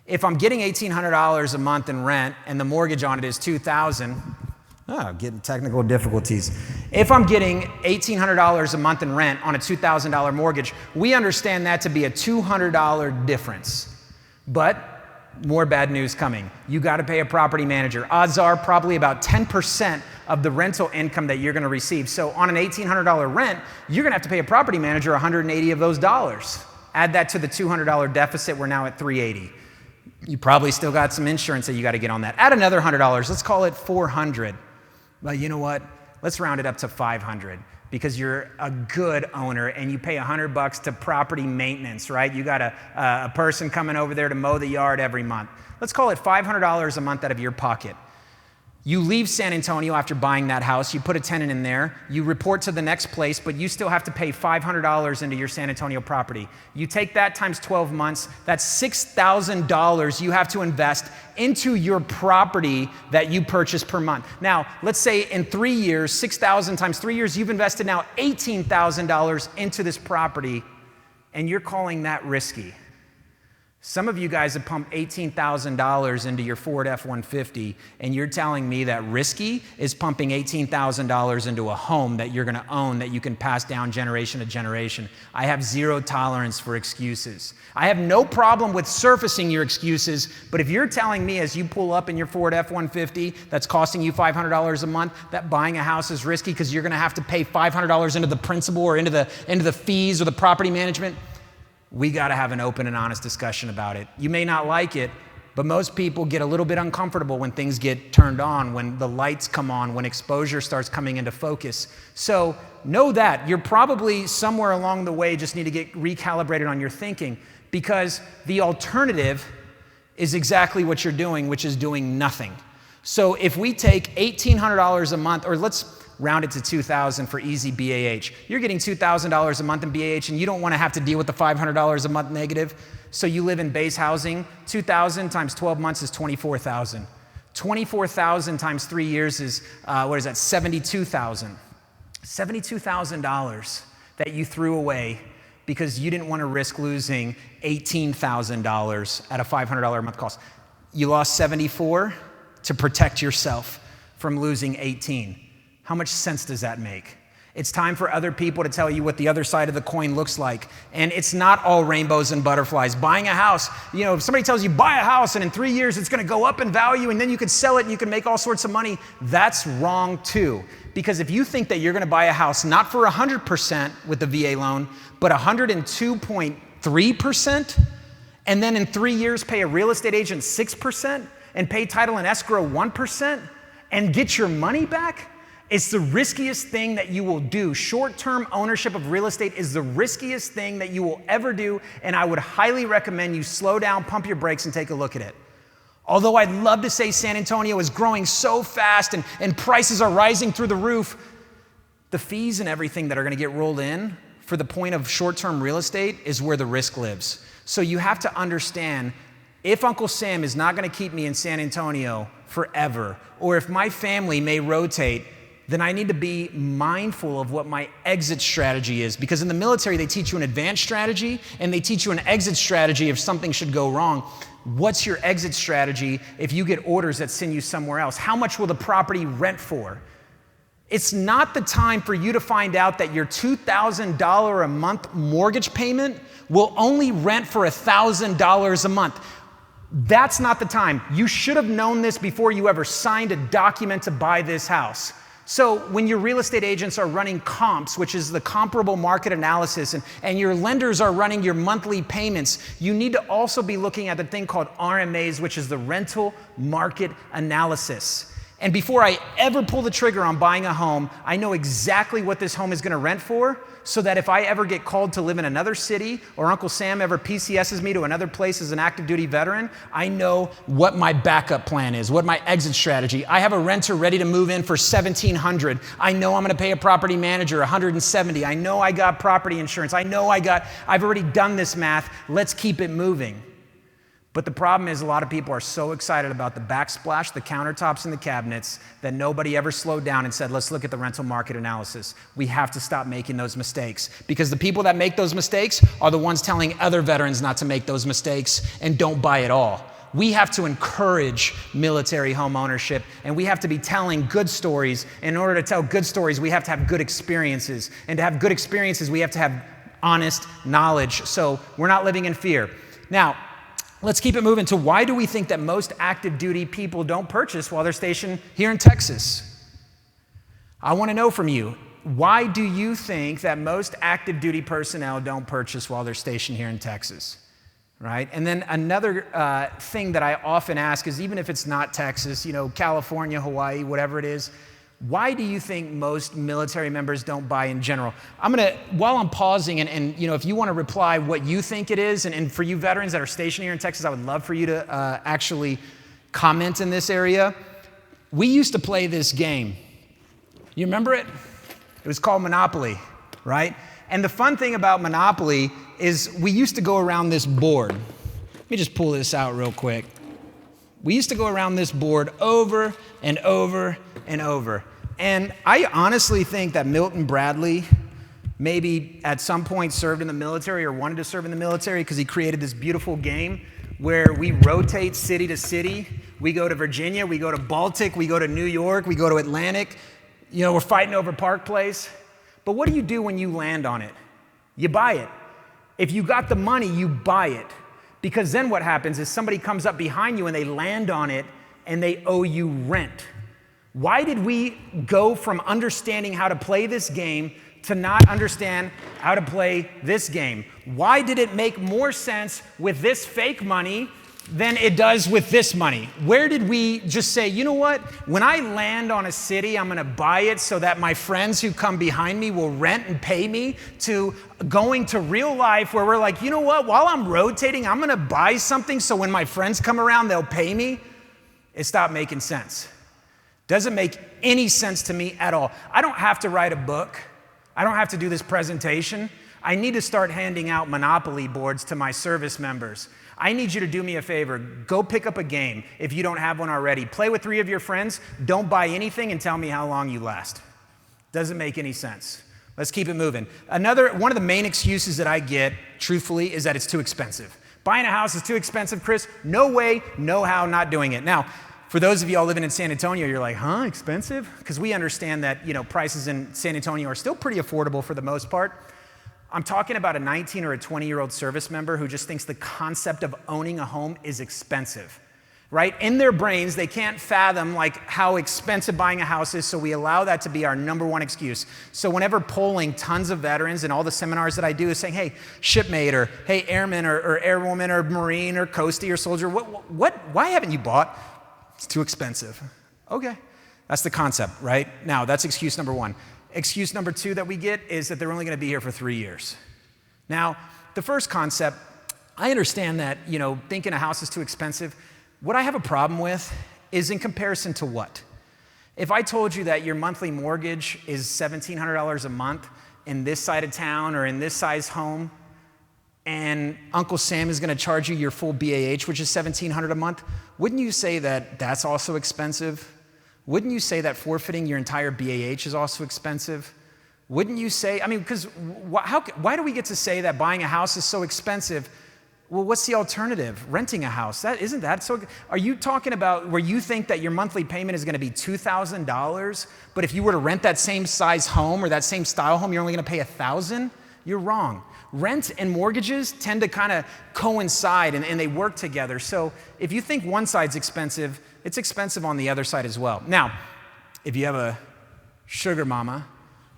If I'm getting $1,800 a month in rent and the mortgage on it is $2,000, getting technical difficulties. If I'm getting $1,800 a month in rent on a $2,000 mortgage, we understand that to be a $200 difference. But more bad news coming. You got to pay a property manager. Odds are probably about 10% of the rental income that you're going to receive. So on an $1,800 rent, you're going to have to pay a property manager $180 of those dollars. Add that to the $200 deficit, we're now at $380. You probably still got some insurance that you got to get on that. Add another $100. Let's call it $400. But you know what? Let's round it up to $500 because you're a good owner and you pay $100 to property maintenance, right? You got a person coming over there to mow the yard every month. Let's call it $500 a month out of your pocket. You leave San Antonio after buying that house, you put a tenant in there, you report to the next place, but you still have to pay $500 into your San Antonio property. You take that times 12 months, that's $6,000 you have to invest into your property that you purchase per month. Now, let's say in 3 years, 6,000 times 3 years, you've invested now $18,000 into this property, and you're calling that risky. Some of you guys have pumped $18,000 into your Ford F-150, and you're telling me that risky is pumping $18,000 into a home that you're going to own that you can pass down generation to generation. I have zero tolerance for excuses. I have no problem with surfacing your excuses, but if you're telling me as you pull up in your Ford F-150 that's costing you $500 a month that buying a house is risky because you're going to have to pay $500 into the principal or into the fees or the property management, we got to have an open and honest discussion about it. You may not like it, but most people get a little bit uncomfortable when things get turned on, when the lights come on, when exposure starts coming into focus. So know that you're probably somewhere along the way just need to get recalibrated on your thinking, because the alternative is exactly what you're doing, which is doing nothing. So if we take $1,800 a month, or let's round it to $2,000 for easy BAH. You're getting $2,000 a month in BAH, and you don't want to have to deal with the $500 a month negative. So you live in base housing. $2,000 times 12 months is $24,000. $24,000 times 3 years is, what is that, $72,000. $72,000 that you threw away because you didn't want to risk losing $18,000 at a $500 a month cost. You lost $74,000 to protect yourself from losing $18,000. How much sense does that make? It's time for other people to tell you what the other side of the coin looks like. And it's not all rainbows and butterflies. Buying a house, if somebody tells you buy a house and in 3 years it's going to go up in value and then you can sell it and you can make all sorts of money, that's wrong too. Because if you think that you're going to buy a house not for 100% with the VA loan, but 102.3%, and then in 3 years pay a real estate agent 6% and pay title and escrow 1% and get your money back, it's the riskiest thing that you will do. Short-term ownership of real estate is the riskiest thing that you will ever do, and I would highly recommend you slow down, pump your brakes, and take a look at it. Although I'd love to say San Antonio is growing so fast and prices are rising through the roof, the fees and everything that are going to get rolled in for the point of short-term real estate is where the risk lives. So you have to understand, if Uncle Sam is not going to keep me in San Antonio forever, or if my family may rotate, then I need to be mindful of what my exit strategy is. Because in the military, they teach you an advanced strategy and they teach you an exit strategy if something should go wrong. What's your exit strategy if you get orders that send you somewhere else? How much will the property rent for? It's not the time for you to find out that your $2,000 a month mortgage payment will only rent for $1,000 a month. That's not the time. You should have known this before you ever signed a document to buy this house. So when your real estate agents are running comps, which is the comparable market analysis, and your lenders are running your monthly payments, you need to also be looking at the thing called RMAs, which is the rental market analysis. And before I ever pull the trigger on buying a home, I know exactly what this home is going to rent for, so that if I ever get called to live in another city, or Uncle Sam ever PCSs me to another place as an active duty veteran, I know what my backup plan is, what my exit strategy. I have a renter ready to move in for $1,700. I know I'm going to pay a property manager $170. I know I got property insurance. I've already done this math. Let's keep it moving. But the problem is a lot of people are so excited about the backsplash, the countertops, and the cabinets that nobody ever slowed down and said, let's look at the rental market analysis. We have to stop making those mistakes, because the people that make those mistakes are the ones telling other veterans not to make those mistakes and don't buy at all. We have to encourage military home ownership, and we have to be telling good stories. In order to tell good stories, we have to have good experiences. And to have good experiences, we have to have honest knowledge. So we're not living in fear. Now, let's keep it moving to why do we think that most active duty people don't purchase while they're stationed here in Texas? I want to know from you, why do you think that most active duty personnel don't purchase while they're stationed here in Texas? Right? And then another thing that I often ask is, even if it's not Texas, California, Hawaii, whatever it is, why do you think most military members don't buy in general? While I'm pausing, and if you want to reply what you think it is, and for you veterans that are stationed here in Texas, I would love for you to actually comment in this area. We used to play this game. You remember it? It was called Monopoly, right? And the fun thing about Monopoly is we used to go around this board. Let me just pull this out real quick. We used to go around this board over and over and over. And I honestly think that Milton Bradley maybe at some point served in the military or wanted to serve in the military because he created this beautiful game where we rotate city to city. We go to Virginia, we go to Baltic, we go to New York, we go to Atlantic. You know, we're fighting over Park Place. But what do you do when you land on it? You buy it. If you got the money, you buy it. Because then what happens is somebody comes up behind you and they land on it and they owe you rent. Why did we go from understanding how to play this game to not understand how to play this game? Why did it make more sense with this fake money than it does with this money? Where did we just say, you know what? When I land on a city, I'm gonna buy it so that my friends who come behind me will rent and pay me, to going to real life where we're like, you know what? While I'm rotating, I'm gonna buy something so when my friends come around, they'll pay me. It stopped making sense. Doesn't make any sense to me at all. I don't have to write a book. I don't have to do this presentation. I need to start handing out Monopoly boards to my service members. I need you to do me a favor. Go pick up a game if you don't have one already. Play with 3 of your friends. Don't buy anything and tell me how long you last. Doesn't make any sense. Let's keep it moving. One of the main excuses that I get, truthfully, is that it's too expensive. Buying a house is too expensive, Chris. No way, no how, not doing it. Now, for those of y'all living in San Antonio, you're like, huh, expensive? Because we understand that, you know, prices in San Antonio are still pretty affordable for the most part. I'm talking about a 19 or a 20-year-old service member who just thinks the concept of owning a home is expensive, right? In their brains, they can't fathom like how expensive buying a house is, so we allow that to be our number one excuse. So whenever polling tons of veterans and all the seminars that I do is saying, hey, shipmate, or hey, airman, or airwoman, or Marine, or coastie, or soldier, why haven't you bought? It's too expensive. Okay, that's the concept, right? Now, that's excuse number one. Excuse number two that we get is that they're only gonna be here for 3 years. Now, the first concept, I understand that, you know, thinking a house is too expensive. What I have a problem with is in comparison to what? If I told you that your monthly mortgage is $1,700 a month in this side of town or in this size home, and Uncle Sam is gonna charge you your full BAH, which is $1,700 a month, wouldn't you say that that's also expensive? Wouldn't you say that forfeiting your entire BAH is also expensive? Wouldn't you say, I mean, because why do we get to say that buying a house is so expensive? Well, what's the alternative? Renting a house. Isn't that so? Are you talking about where you think that your monthly payment is gonna be $2,000, but if you were to rent that same size home or that same style home, you're only gonna pay $1,000? You're wrong. Rent and mortgages tend to kind of coincide and they work together. So if you think one side's expensive, it's expensive on the other side as well. Now, if you have a sugar mama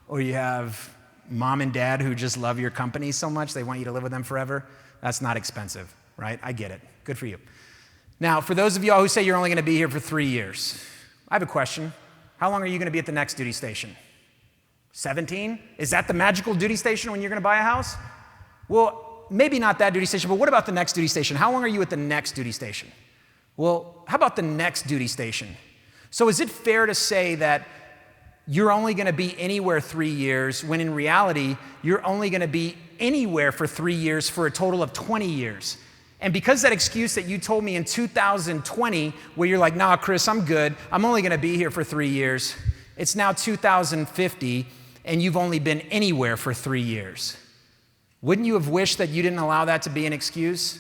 or you have mom and dad who just love your company so much, they want you to live with them forever, that's not expensive, right? I get it. Good for you. Now, for those of y'all who say you're only gonna be here for 3 years, I have a question. How long are you gonna be at the next duty station? 17? Is that the magical duty station when you're gonna buy a house? Well, maybe not that duty station, but what about the next duty station? How long are you at the next duty station? Well, how about the next duty station? So is it fair to say that you're only gonna be anywhere 3 years when in reality, you're only gonna be anywhere for 3 years for a total of 20 years? And because that excuse that you told me in 2020, where you're like, nah, Chris, I'm good, I'm only gonna be here for 3 years, it's now 2050, and you've only been anywhere for 3 years. Wouldn't you have wished that you didn't allow that to be an excuse?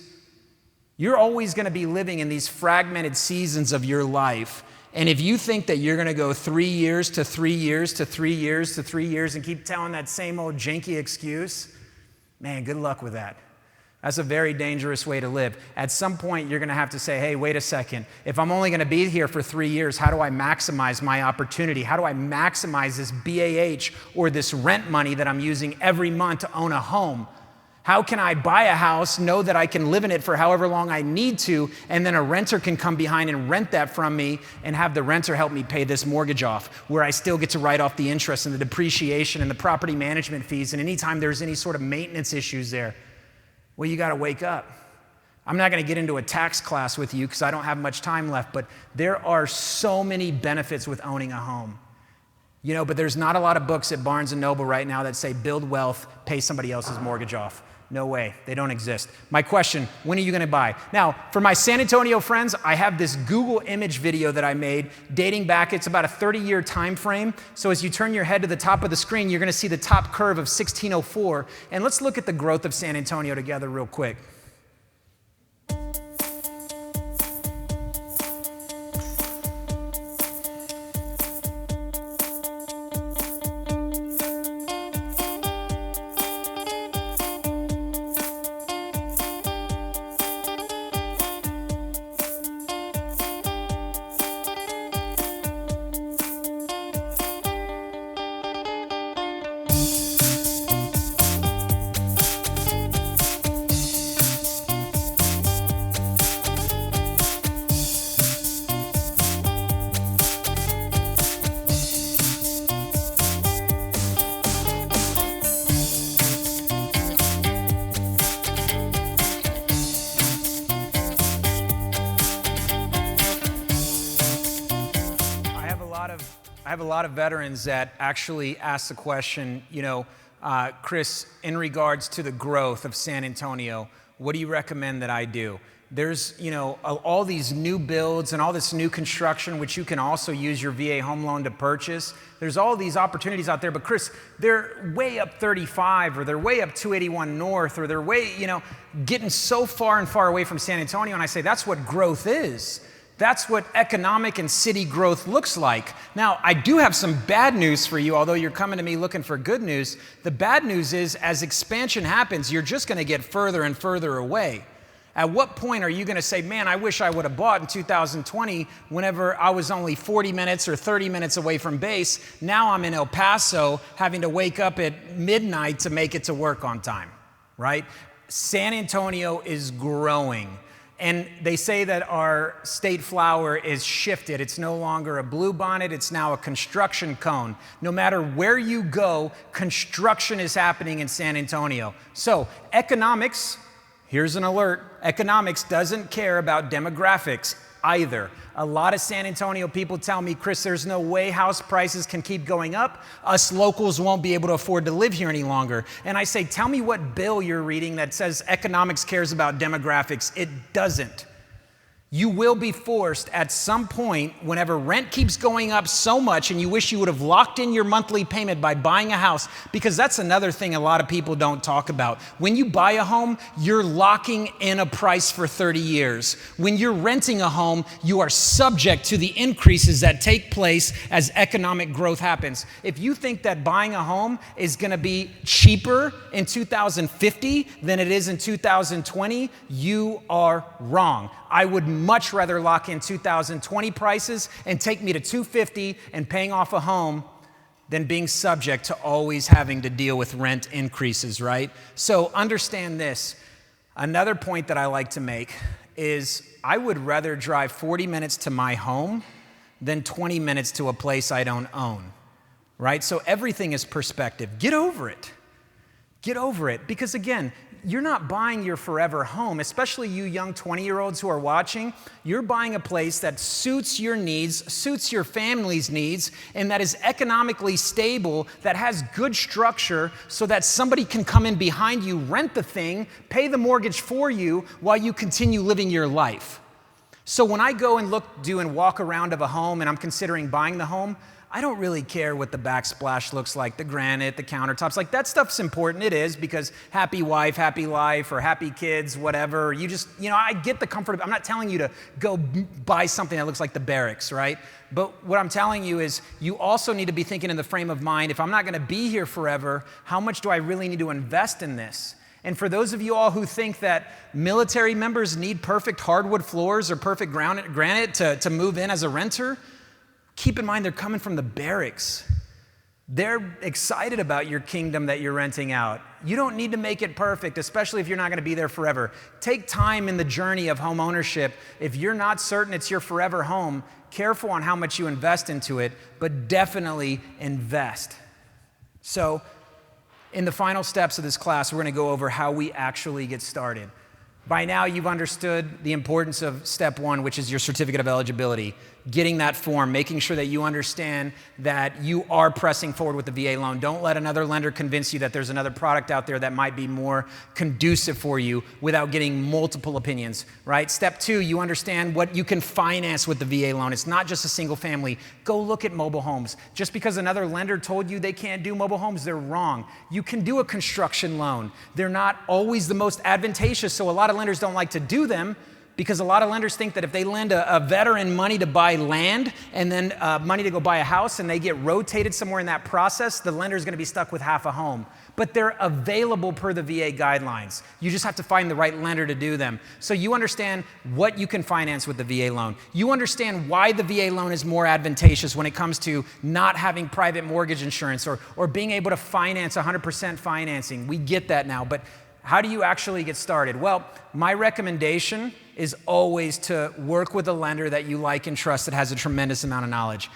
You're always gonna be living in these fragmented seasons of your life. And if you think that you're gonna go 3 years to 3 years to 3 years to 3 years and keep telling that same old janky excuse, man, good luck with that. That's a very dangerous way to live. At some point, you're gonna have to say, hey, wait a second. If I'm only gonna be here for 3 years, how do I maximize my opportunity? How do I maximize this BAH or this rent money that I'm using every month to own a home? How can I buy a house, know that I can live in it for however long I need to, and then a renter can come behind and rent that from me and have the renter help me pay this mortgage off, where I still get to write off the interest and the depreciation and the property management fees, and anytime there's any sort of maintenance issues there, well, you gotta wake up. I'm not gonna get into a tax class with you because I don't have much time left, but there are so many benefits with owning a home. You know, but there's not a lot of books at Barnes & Noble right now that say build wealth, pay somebody else's mortgage off. No way, they don't exist. My question, when are you gonna buy? Now, for my San Antonio friends, I have this Google image video that I made dating back, it's about a 30-year time frame. So as you turn your head to the top of the screen, you're gonna see the top curve of 1604. And let's look at the growth of San Antonio together real quick. I have a lot of veterans that actually ask the question, Chris, in regards to the growth of San Antonio, what do you recommend that I do? There's, all these new builds and all this new construction, which you can also use your VA home loan to purchase. There's all these opportunities out there, but Chris, they're way up 35, or they're way up 281 North, or they're way, getting so far and far away from San Antonio. And I say, that's what growth is. That's what economic and city growth looks like. Now, I do have some bad news for you, although you're coming to me looking for good news. The bad news is, as expansion happens, you're just gonna get further and further away. At what point are you gonna say, man, I wish I would have bought in 2020 whenever I was only 40 minutes or 30 minutes away from base. Now I'm in El Paso having to wake up at midnight to make it to work on time, right? San Antonio is growing. And they say that our state flower is shifted. It's no longer a bluebonnet, it's now a construction cone. No matter where you go, construction is happening in San Antonio. So economics, here's an alert, economics doesn't care about demographics either. A lot of San Antonio people tell me, Chris, there's no way house prices can keep going up. Us locals won't be able to afford to live here any longer. And I say, tell me what bill you're reading that says economics cares about demographics. It doesn't. You will be forced at some point, whenever rent keeps going up so much and you wish you would have locked in your monthly payment by buying a house, because that's another thing a lot of people don't talk about. When you buy a home, you're locking in a price for 30 years. When you're renting a home, you are subject to the increases that take place as economic growth happens. If you think that buying a home is gonna be cheaper in 2050 than it is in 2020, you are wrong. I would much rather lock in 2020 prices and take me to 250 and paying off a home than being subject to always having to deal with rent increases, right? So understand this. Another point that I like to make is I would rather drive 40 minutes to my home than 20 minutes to a place I don't own, right? So everything is perspective. Get over it. Get over it. Because again, you're not buying your forever home, especially you young 20-year-olds who are watching. You're buying a place that suits your needs, suits your family's needs, and that is economically stable, that has good structure so that somebody can come in behind you, rent the thing, pay the mortgage for you while you continue living your life. So when I go and do and walk around of a home and I'm considering buying the home, I don't really care what the backsplash looks like, the granite, the countertops. Like, that stuff's important. It is, because happy wife, happy life, or happy kids, whatever. You just, I get the comfort of, I'm not telling you to go buy something that looks like the barracks, right? But what I'm telling you is you also need to be thinking in the frame of mind, if I'm not gonna be here forever, how much do I really need to invest in this? And for those of you all who think that military members need perfect hardwood floors or perfect granite to move in as a renter, keep in mind they're coming from the barracks. They're excited about your kingdom that you're renting out. You don't need to make it perfect, especially if you're not gonna be there forever. Take time in the journey of home ownership. If you're not certain it's your forever home, careful on how much you invest into it, but definitely invest. So, in the final steps of this class, we're gonna go over how we actually get started. By now, you've understood the importance of step one, which is your certificate of eligibility. getting that form, making sure that you understand that you are pressing forward with the VA loan. Don't let another lender convince you that there's another product out there that might be more conducive for you without getting multiple opinions, right? Step 2, you understand what you can finance with the VA loan. It's not just a single family. Go look at mobile homes. Just because another lender told you they can't do mobile homes, they're wrong. You can do a construction loan. They're not always the most advantageous, so a lot of lenders don't like to do them, because a lot of lenders think that if they lend a veteran money to buy land and then money to go buy a house and they get rotated somewhere in that process, the lender's gonna be stuck with half a home. But they're available per the VA guidelines. You just have to find the right lender to do them. So you understand what you can finance with the VA loan. You understand why the VA loan is more advantageous when it comes to not having private mortgage insurance or being able to finance 100% financing. We get that now, but how do you actually get started? Well, my recommendation is always to work with a lender that you like and trust that has a tremendous amount of knowledge.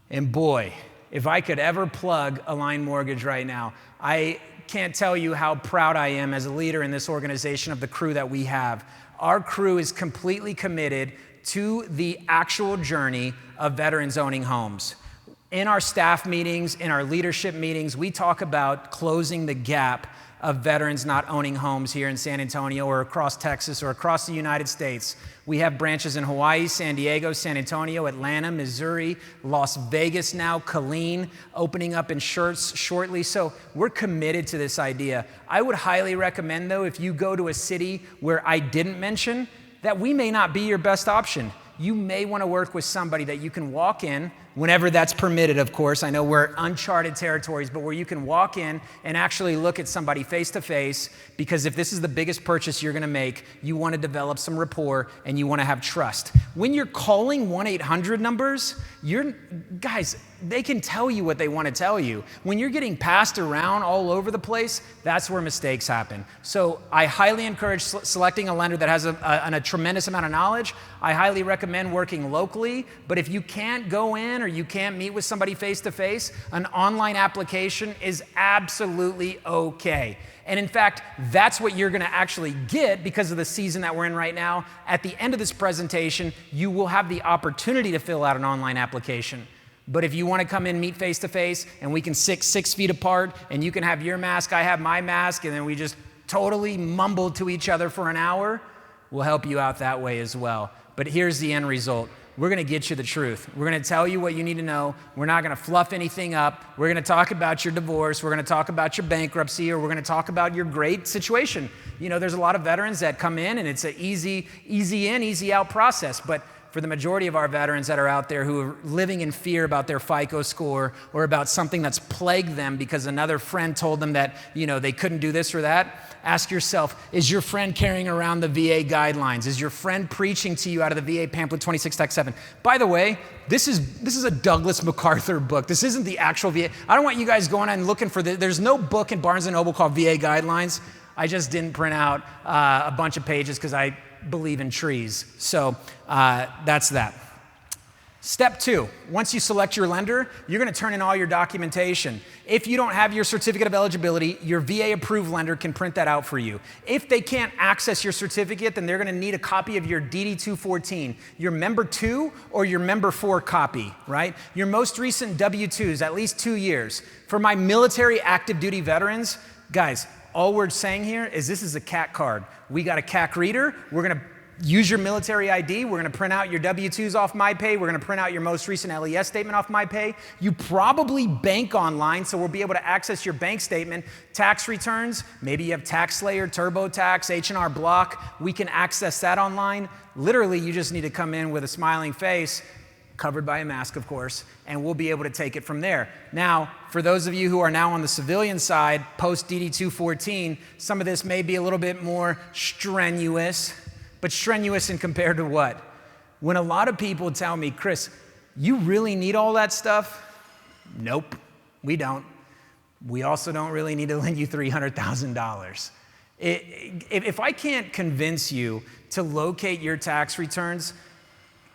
And boy, if I could ever plug Align Mortgage right now, I can't tell you how proud I am as a leader in this organization of the crew that we have. Our crew is completely committed to the actual journey of veterans owning homes. In our staff meetings, in our leadership meetings, we talk about closing the gap of veterans not owning homes here in San Antonio or across Texas or across the United States. We have branches in Hawaii, San Diego, San Antonio, Atlanta, Missouri, Las Vegas now, Killeen, opening up in Schertz shortly. So we're committed to this idea. I would highly recommend, though, if you go to a city where I didn't mention, that we may not be your best option. You may want to work with somebody that you can walk in, whenever that's permitted, of course. I know we're uncharted territories, but where you can walk in and actually look at somebody face to face, because if this is the biggest purchase you're gonna make, you wanna develop some rapport and you wanna have trust. When you're calling 1-800 numbers, guys, they can tell you what they wanna tell you. When you're getting passed around all over the place, that's where mistakes happen. So I highly encourage selecting a lender that has a tremendous amount of knowledge. I highly recommend working locally, but if you can't go in or you can't meet with somebody face to face, an online application is absolutely okay. And in fact, that's what you're gonna actually get because of the season that we're in right now. At the end of this presentation, you will have the opportunity to fill out an online application. But if you wanna come in, meet face to face, and we can sit 6 feet apart, and you can have your mask, I have my mask, and then we just totally mumble to each other for an hour, we'll help you out that way as well. But here's the end result. We're gonna get you the truth. We're gonna tell you what you need to know. We're not gonna fluff anything up. We're gonna talk about your divorce. We're gonna talk about your bankruptcy, or we're gonna talk about your great situation. You know, there's a lot of veterans that come in and it's an easy in, easy out process. But for the majority of our veterans that are out there who are living in fear about their FICO score or about something that's plagued them because another friend told them that, you know, they couldn't do this or that, ask yourself, is your friend carrying around the VA guidelines? Is your friend preaching to you out of the VA pamphlet 26-7? By the way, this is a Douglas MacArthur book. This isn't the actual VA. I don't want you guys going and looking for there's no book in Barnes & Noble called VA Guidelines. I just didn't print out a bunch of pages because I believe in trees. So that's that. Step 2, once you select your lender, you're gonna turn in all your documentation. If you don't have your certificate of eligibility, your VA-approved lender can print that out for you. If they can't access your certificate, then they're gonna need a copy of your DD-214, your member 2 or your member 4 copy, right? Your most recent W-2s, at least 2 years. For my military active duty veterans, guys, all we're saying here is this is a CAC card. We got a CAC reader. We're gonna use your military ID. We're gonna print out your W-2s off MyPay. We're gonna print out your most recent LES statement off MyPay. You probably bank online, so we'll be able to access your bank statement, tax returns. Maybe you have TaxSlayer, TurboTax, H&R Block. We can access that online. Literally, you just need to come in with a smiling face, covered by a mask, of course, and we'll be able to take it from there. Now, for those of you who are now on the civilian side, post DD-214, some of this may be a little bit more strenuous, but strenuous in compared to what? When a lot of people tell me, Chris, you really need all that stuff? Nope, we don't. We also don't really need to lend you $300,000. If I can't convince you to locate your tax returns,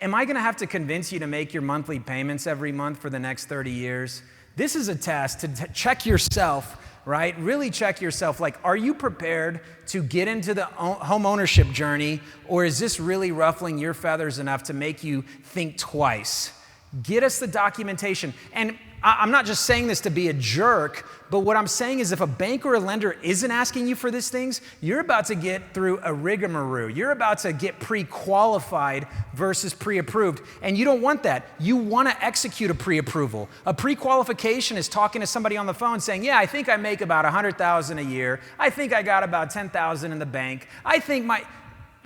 am I gonna have to convince you to make your monthly payments every month for the next 30 years? This is a test to check yourself, right? Really check yourself. Like, are you prepared to get into the home ownership journey, or is this really ruffling your feathers enough to make you think twice? Get us the documentation. And I'm not just saying this to be a jerk, but what I'm saying is if a bank or a lender isn't asking you for these things, you're about to get through a rigmarole. You're about to get pre-qualified versus pre-approved. And you don't want that. You want to execute a pre-approval. A pre-qualification is talking to somebody on the phone saying, yeah, I think I make about $100,000 a year. I think I got about $10,000 in the bank. I think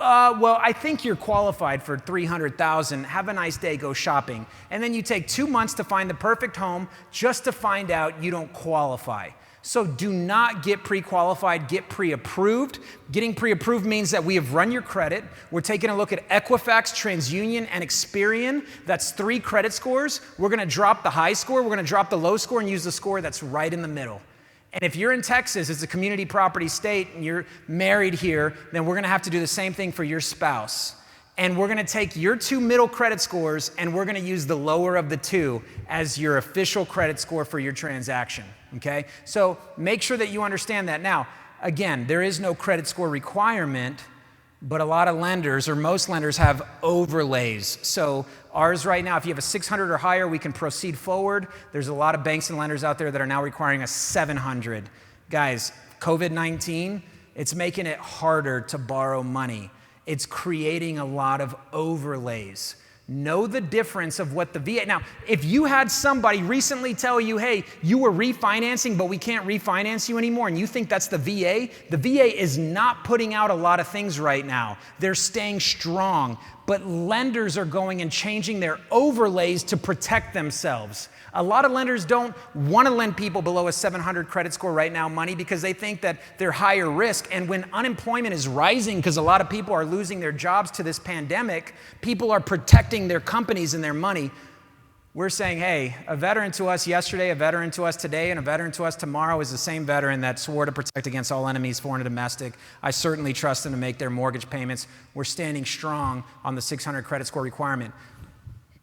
I think you're qualified for $300,000. Have a nice day, go shopping. And then you take 2 months to find the perfect home just to find out you don't qualify. So do not get pre-qualified, get pre-approved. Getting pre-approved means that we have run your credit. We're taking a look at Equifax, TransUnion, and Experian. That's 3 credit scores. We're gonna drop the high score, we're gonna drop the low score and use the score that's right in the middle. And if you're in Texas, it's a community property state, and you're married here, then we're gonna have to do the same thing for your spouse. And we're gonna take your 2 middle credit scores, and we're gonna use the lower of the 2 as your official credit score for your transaction, okay? So make sure that you understand that. Now, again, there is no credit score requirement, but a lot of lenders, or most lenders, have overlays. So ours right now, if you have a 600 or higher, we can proceed forward. There's a lot of banks and lenders out there that are now requiring a 700. Guys, COVID-19, it's making it harder to borrow money. It's creating a lot of overlays. Know the difference of what the VA, now, if you had somebody recently tell you, hey, you were refinancing, but we can't refinance you anymore, and you think that's the VA is not putting out a lot of things right now. They're staying strong, but lenders are going and changing their overlays to protect themselves. A lot of lenders don't want to lend people below a 700 credit score right now money because they think that they're higher risk. And when unemployment is rising because a lot of people are losing their jobs to this pandemic, people are protecting their companies and their money. We're saying, hey, a veteran to us yesterday, a veteran to us today, and a veteran to us tomorrow is the same veteran that swore to protect against all enemies, foreign and domestic. I certainly trust them to make their mortgage payments. We're standing strong on the 600 credit score requirement.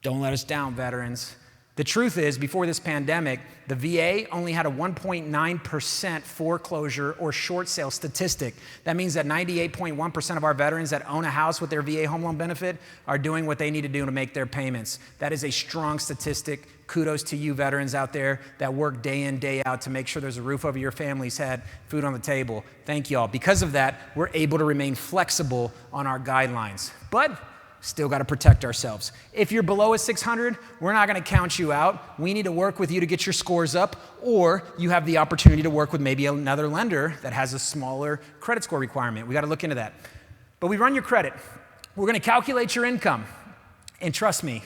Don't let us down, veterans. The truth is, before this pandemic, the VA only had a 1.9% foreclosure or short sale statistic. That means that 98.1% of our veterans that own a house with their VA home loan benefit are doing what they need to do to make their payments. That is a strong statistic. Kudos to you veterans out there that work day in, day out to make sure there's a roof over your family's head, food on the table. Thank you all. Because of that, we're able to remain flexible on our guidelines. But still got to protect ourselves. If you're below a 600, we're not going to count you out. We need to work with you to get your scores up, or you have the opportunity to work with maybe another lender that has a smaller credit score requirement. We got to look into that. But we run your credit. We're going to calculate your income. And trust me,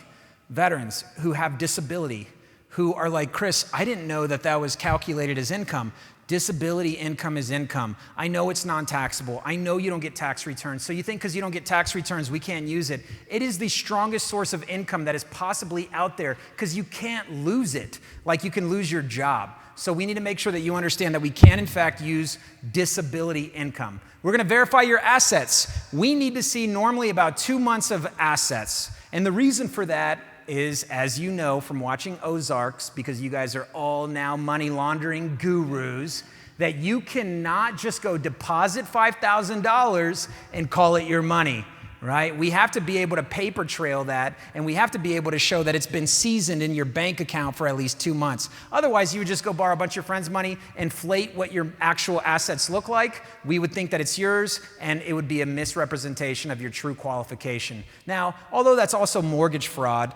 veterans who have disability, who are like, Chris, I didn't know that that was calculated as income. Disability income is income. I know it's non-taxable. I know you don't get tax returns. So you think because you don't get tax returns, we can't use it. It is the strongest source of income that is possibly out there because you can't lose it like you can lose your job. So we need to make sure that you understand that we can, in fact, use disability income. We're going to verify your assets. We need to see normally about 2 months of assets. And the reason for that is, as you know from watching Ozarks, because you guys are all now money laundering gurus, that you cannot just go deposit $5,000 and call it your money, right? We have to be able to paper trail that, and we have to be able to show that it's been seasoned in your bank account for at least 2 months. Otherwise, you would just go borrow a bunch of your friends' money, inflate what your actual assets look like. We would think that it's yours, and it would be a misrepresentation of your true qualification. Now, although that's also mortgage fraud,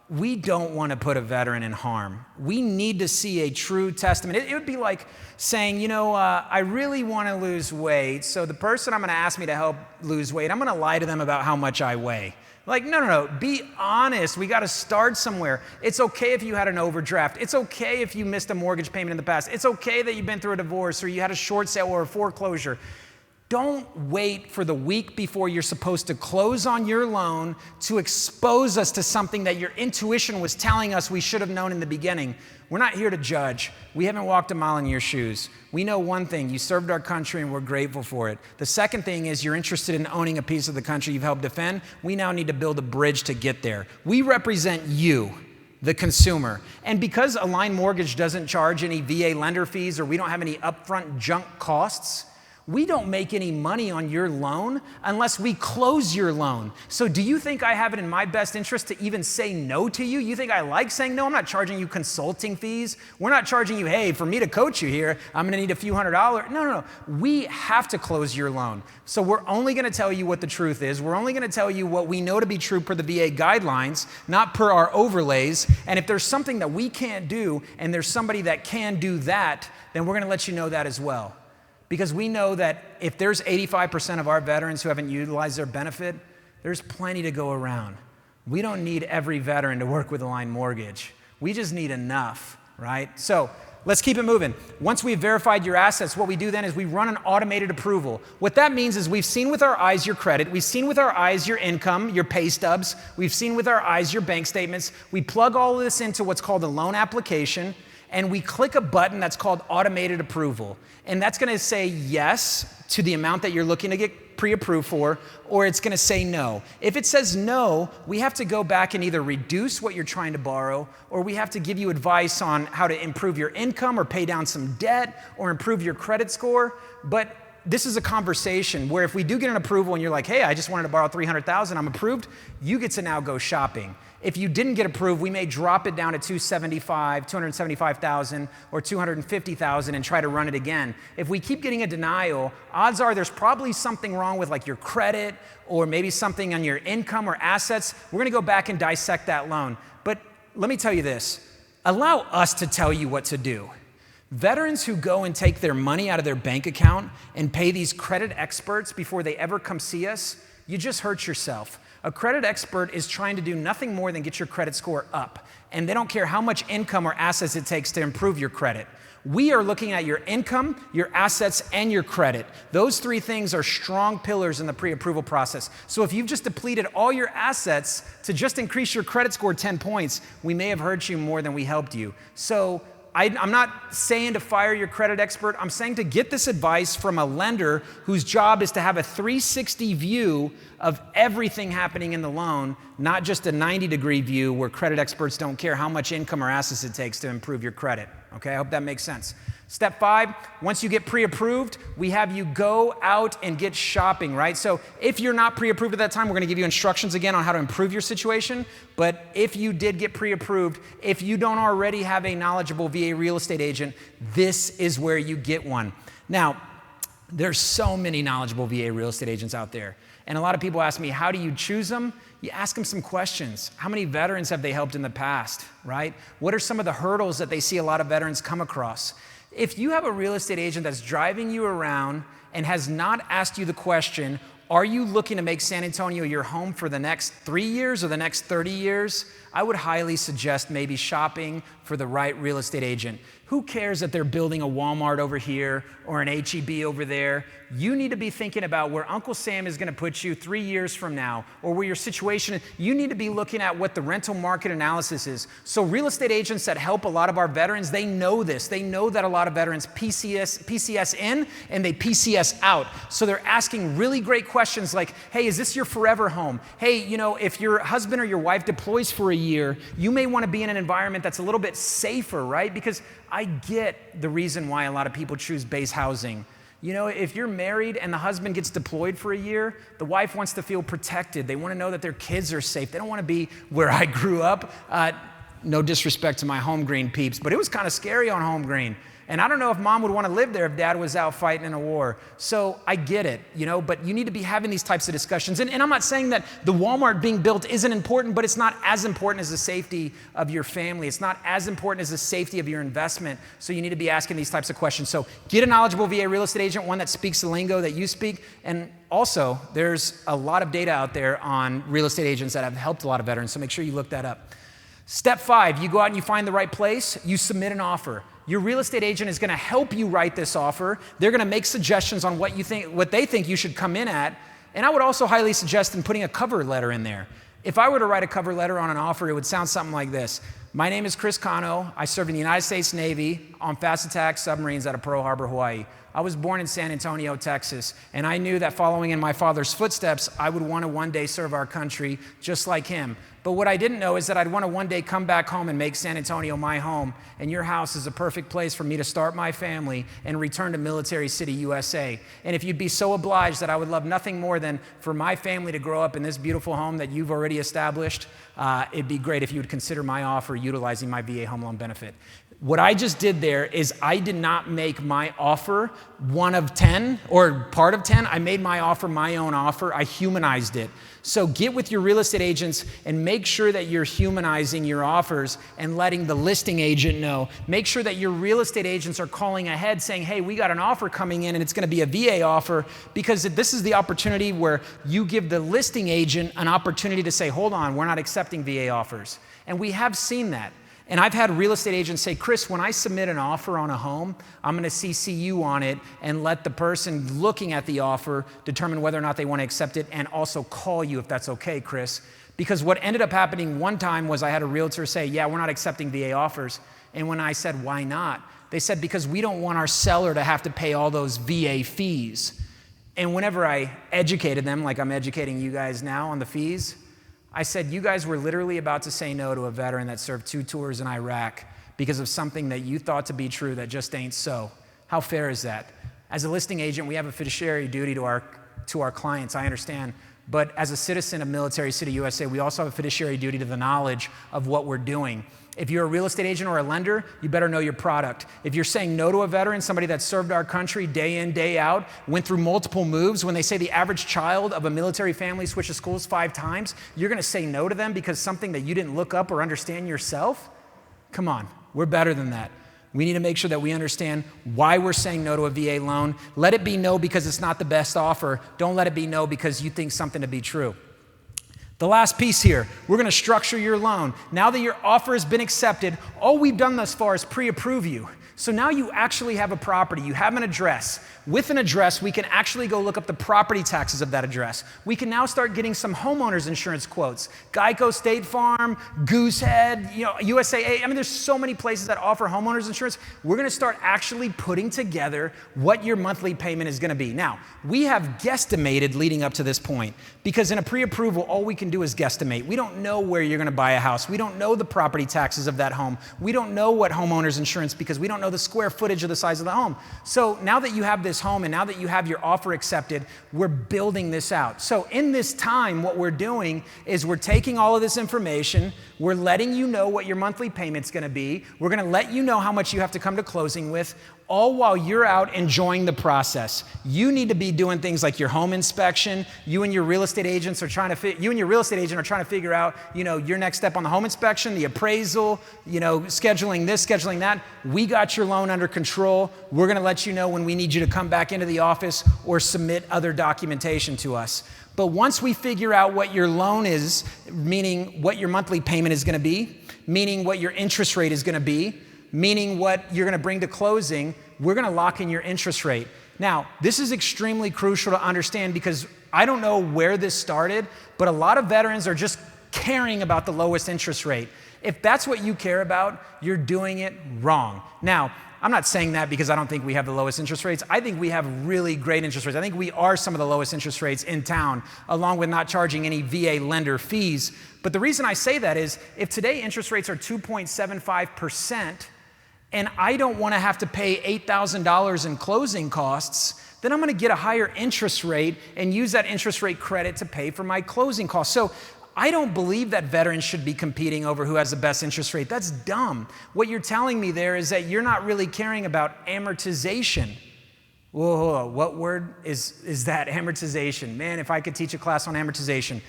we don't want to put a veteran in harm. We need to see a true testament. It would be like saying, you know, I really want to lose weight, so the person I'm going to ask me to help lose weight, I'm going to lie to them about how much I weigh. Like, no, be honest. We got to start somewhere. It's okay if you had an overdraft. It's okay if you missed a mortgage payment in the past. It's okay that you've been through a divorce or you had a short sale or a foreclosure. Don't wait for the week before you're supposed to close on your loan to expose us to something that your intuition was telling us we should have known in the beginning. We're not here to judge. We haven't walked a mile in your shoes. We know one thing: you served our country and we're grateful for it. The second thing is you're interested in owning a piece of the country you've helped defend. We now need to build a bridge to get there. We represent you. the consumer. And because Align Mortgage doesn't charge any VA lender fees or we don't have any upfront junk costs, we don't make any money on your loan unless we close your loan. So do you think I have it in my best interest to even say no to you? You think I like saying no? I'm not charging you consulting fees. We're not charging you, hey, for me to coach you here, I'm gonna need a few $100s. No. We have to close your loan. So we're only gonna tell you what the truth is. We're only gonna tell you what we know to be true per the VA guidelines, not per our overlays. And if there's something that we can't do and there's somebody that can do that, then we're gonna let you know that as well. Because we know that if there's 85% of our veterans who haven't utilized their benefit, there's plenty to go around. We don't need every veteran to work with Align Mortgage. We just need enough, right? So let's keep it moving. Once we've verified your assets, what we do then is we run an automated approval. What that means is we've seen with our eyes your credit, we've seen with our eyes your income, your pay stubs, we've seen with our eyes your bank statements. We plug all of this into what's called a loan application, and we click a button that's called automated approval. And that's gonna say yes to the amount that you're looking to get pre-approved for, or it's gonna say no. If it says no, we have to go back and either reduce what you're trying to borrow, or we have to give you advice on how to improve your income or pay down some debt or improve your credit score. But this is a conversation where if we do get an approval and you're like, hey, I just wanted to borrow $300,000, I'm approved, you get to now go shopping. If you didn't get approved, we may drop it down to $275,000 or $250,000 and try to run it again. If we keep getting a denial, odds are there's probably something wrong with like your credit or maybe something on your income or assets. We're gonna go back and dissect that loan. But let me tell you this, allow us to tell you what to do. Veterans who go and take their money out of their bank account and pay these credit experts before they ever come see us, you just hurt yourself. A credit expert is trying to do nothing more than get your credit score up. And they don't care how much income or assets it takes to improve your credit. We are looking at your income, your assets, and your credit. Those three things are strong pillars in the pre-approval process. So if you've just depleted all your assets to just increase your credit score 10 points, we may have hurt you more than we helped you. So I'm not saying to fire your credit expert. I'm saying to get this advice from a lender whose job is to have a 360 view of everything happening in the loan, not just a 90-degree view where credit experts don't care how much income or assets it takes to improve your credit. Okay, I hope that makes sense. Step 5, once you get pre-approved, we have you go out and get shopping, right? So if you're not pre-approved at that time, we're gonna give you instructions again on how to improve your situation. But if you did get pre-approved, if you don't already have a knowledgeable VA real estate agent, this is where you get one. Now, there's so many knowledgeable VA real estate agents out there. And a lot of people ask me, how do you choose them? You ask them some questions. How many veterans have they helped in the past, right? What are some of the hurdles that they see a lot of veterans come across? If you have a real estate agent that's driving you around and has not asked you the question, are you looking to make San Antonio your home for the next 3 years or the next 30 years? I would highly suggest maybe shopping for the right real estate agent. Who cares that they're building a Walmart over here or an H-E-B over there? You need to be thinking about where Uncle Sam is gonna put you 3 years from now, or where your situation is. You need to be looking at what the rental market analysis is. So real estate agents that help a lot of our veterans, they know this. They know that a lot of veterans PCS in and they PCS out. So they're asking really great questions like, hey, is this your forever home? Hey, you know, if your husband or your wife deploys for a year, you may wanna be in an environment that's a little bit safer, right? Because I get the reason why a lot of people choose base housing. You know, if you're married and the husband gets deployed for a year, the wife wants to feel protected. They want to know that their kids are safe. They don't want to be where I grew up. No disrespect to my Home Green peeps, but it was kind of scary on Home Green. And I don't know if mom would want to live there if dad was out fighting in a war. So I get it, you know, but you need to be having these types of discussions. And I'm not saying that the Walmart being built isn't important, but it's not as important as the safety of your family. It's not as important as the safety of your investment. So you need to be asking these types of questions. So get a knowledgeable VA real estate agent, one that speaks the lingo that you speak. And also, there's a lot of data out there on real estate agents that have helped a lot of veterans. So make sure you look that up. Step 5, you go out and you find the right place, you submit an offer. Your real estate agent is gonna help you write this offer. They're gonna make suggestions on what they think you should come in at. And I would also highly suggest in putting a cover letter in there. If I were to write a cover letter on an offer, it would sound something like this. My name is Chris Cano. I served in the United States Navy on fast attack submarines out of Pearl Harbor, Hawaii. I was born in San Antonio, Texas, and I knew that following in my father's footsteps, I would want to one day serve our country just like him. But what I didn't know is that I'd want to one day come back home and make San Antonio my home, and your house is a perfect place for me to start my family and return to Military City, USA. And if you'd be so obliged that I would love nothing more than for my family to grow up in this beautiful home that you've already established, it'd be great if you would consider my offer utilizing my VA home loan benefit. What I just did there is I did not make my offer one of 10 or part of 10. I made my offer my own offer. I humanized it. So get with your real estate agents and make sure that you're humanizing your offers and letting the listing agent know. Make sure that your real estate agents are calling ahead saying, hey, we got an offer coming in and it's going to be a VA offer, because this is the opportunity where you give the listing agent an opportunity to say, hold on, we're not accepting VA offers. And we have seen that. And I've had real estate agents say, Chris, when I submit an offer on a home, I'm going to CC you on it and let the person looking at the offer determine whether or not they want to accept it, and also call you if that's okay, Chris. Because what ended up happening one time was I had a realtor say, yeah, we're not accepting VA offers. And when I said, why not? They said, because we don't want our seller to have to pay all those VA fees. And whenever I educated them, like I'm educating you guys now on the fees, I said, you guys were literally about to say no to a veteran that served 2 tours in Iraq because of something that you thought to be true that just ain't so. How fair is that? As a listing agent, we have a fiduciary duty to our clients, I understand. But as a citizen of Military City, USA, we also have a fiduciary duty to the knowledge of what we're doing. If you're a real estate agent or a lender, you better know your product. If you're saying no to a veteran, somebody that served our country day in, day out, went through multiple moves, when they say the average child of a military family switches schools 5 times, you're going to say no to them because something that you didn't look up or understand yourself? Come on, we're better than that. We need to make sure that we understand why we're saying no to a VA loan. Let it be no because it's not the best offer. Don't let it be no because you think something to be true. The last piece here, we're going to structure your loan. Now that your offer has been accepted, all we've done thus far is pre-approve you. So now you actually have a property, you have an address. With an address, we can actually go look up the property taxes of that address. We can now start getting some homeowners insurance quotes. Geico, State Farm, Goosehead, USAA. I mean, there's so many places that offer homeowners insurance. We're gonna start actually putting together what your monthly payment is gonna be. Now, we have guesstimated leading up to this point, because in a pre-approval, all we can do is guesstimate. We don't know where you're gonna buy a house. We don't know the property taxes of that home. We don't know what homeowners insurance, because we don't know the square footage of the size of the home. So now that you have this home and now that you have your offer accepted, we're building this out. So in this time, what we're doing is we're taking all of this information, we're letting you know what your monthly payment's gonna be, we're gonna let you know how much you have to come to closing with, all while you're out enjoying the process. You need to be doing things like your home inspection. You and your real estate agents are trying to figure out, your next step on the home inspection, the appraisal, scheduling this, scheduling that. We got your loan under control. We're going to let you know when we need you to come back into the office or submit other documentation to us. But once we figure out what your loan is, meaning what your monthly payment is going to be, meaning what your interest rate is going to be, meaning what you're going to bring to closing, we're going to lock in your interest rate. Now, this is extremely crucial to understand, because I don't know where this started, but a lot of veterans are just caring about the lowest interest rate. If that's what you care about, you're doing it wrong. Now, I'm not saying that because I don't think we have the lowest interest rates. I think we have really great interest rates. I think we are some of the lowest interest rates in town, along with not charging any VA lender fees. But the reason I say that is, if today interest rates are 2.75%, and I don't want to have to pay $8,000 in closing costs, then I'm going to get a higher interest rate and use that interest rate credit to pay for my closing costs. So I don't believe that veterans should be competing over who has the best interest rate. That's dumb. What you're telling me there is that you're not really caring about amortization. Whoa, what word is that, amortization? Man, if I could teach a class on amortization.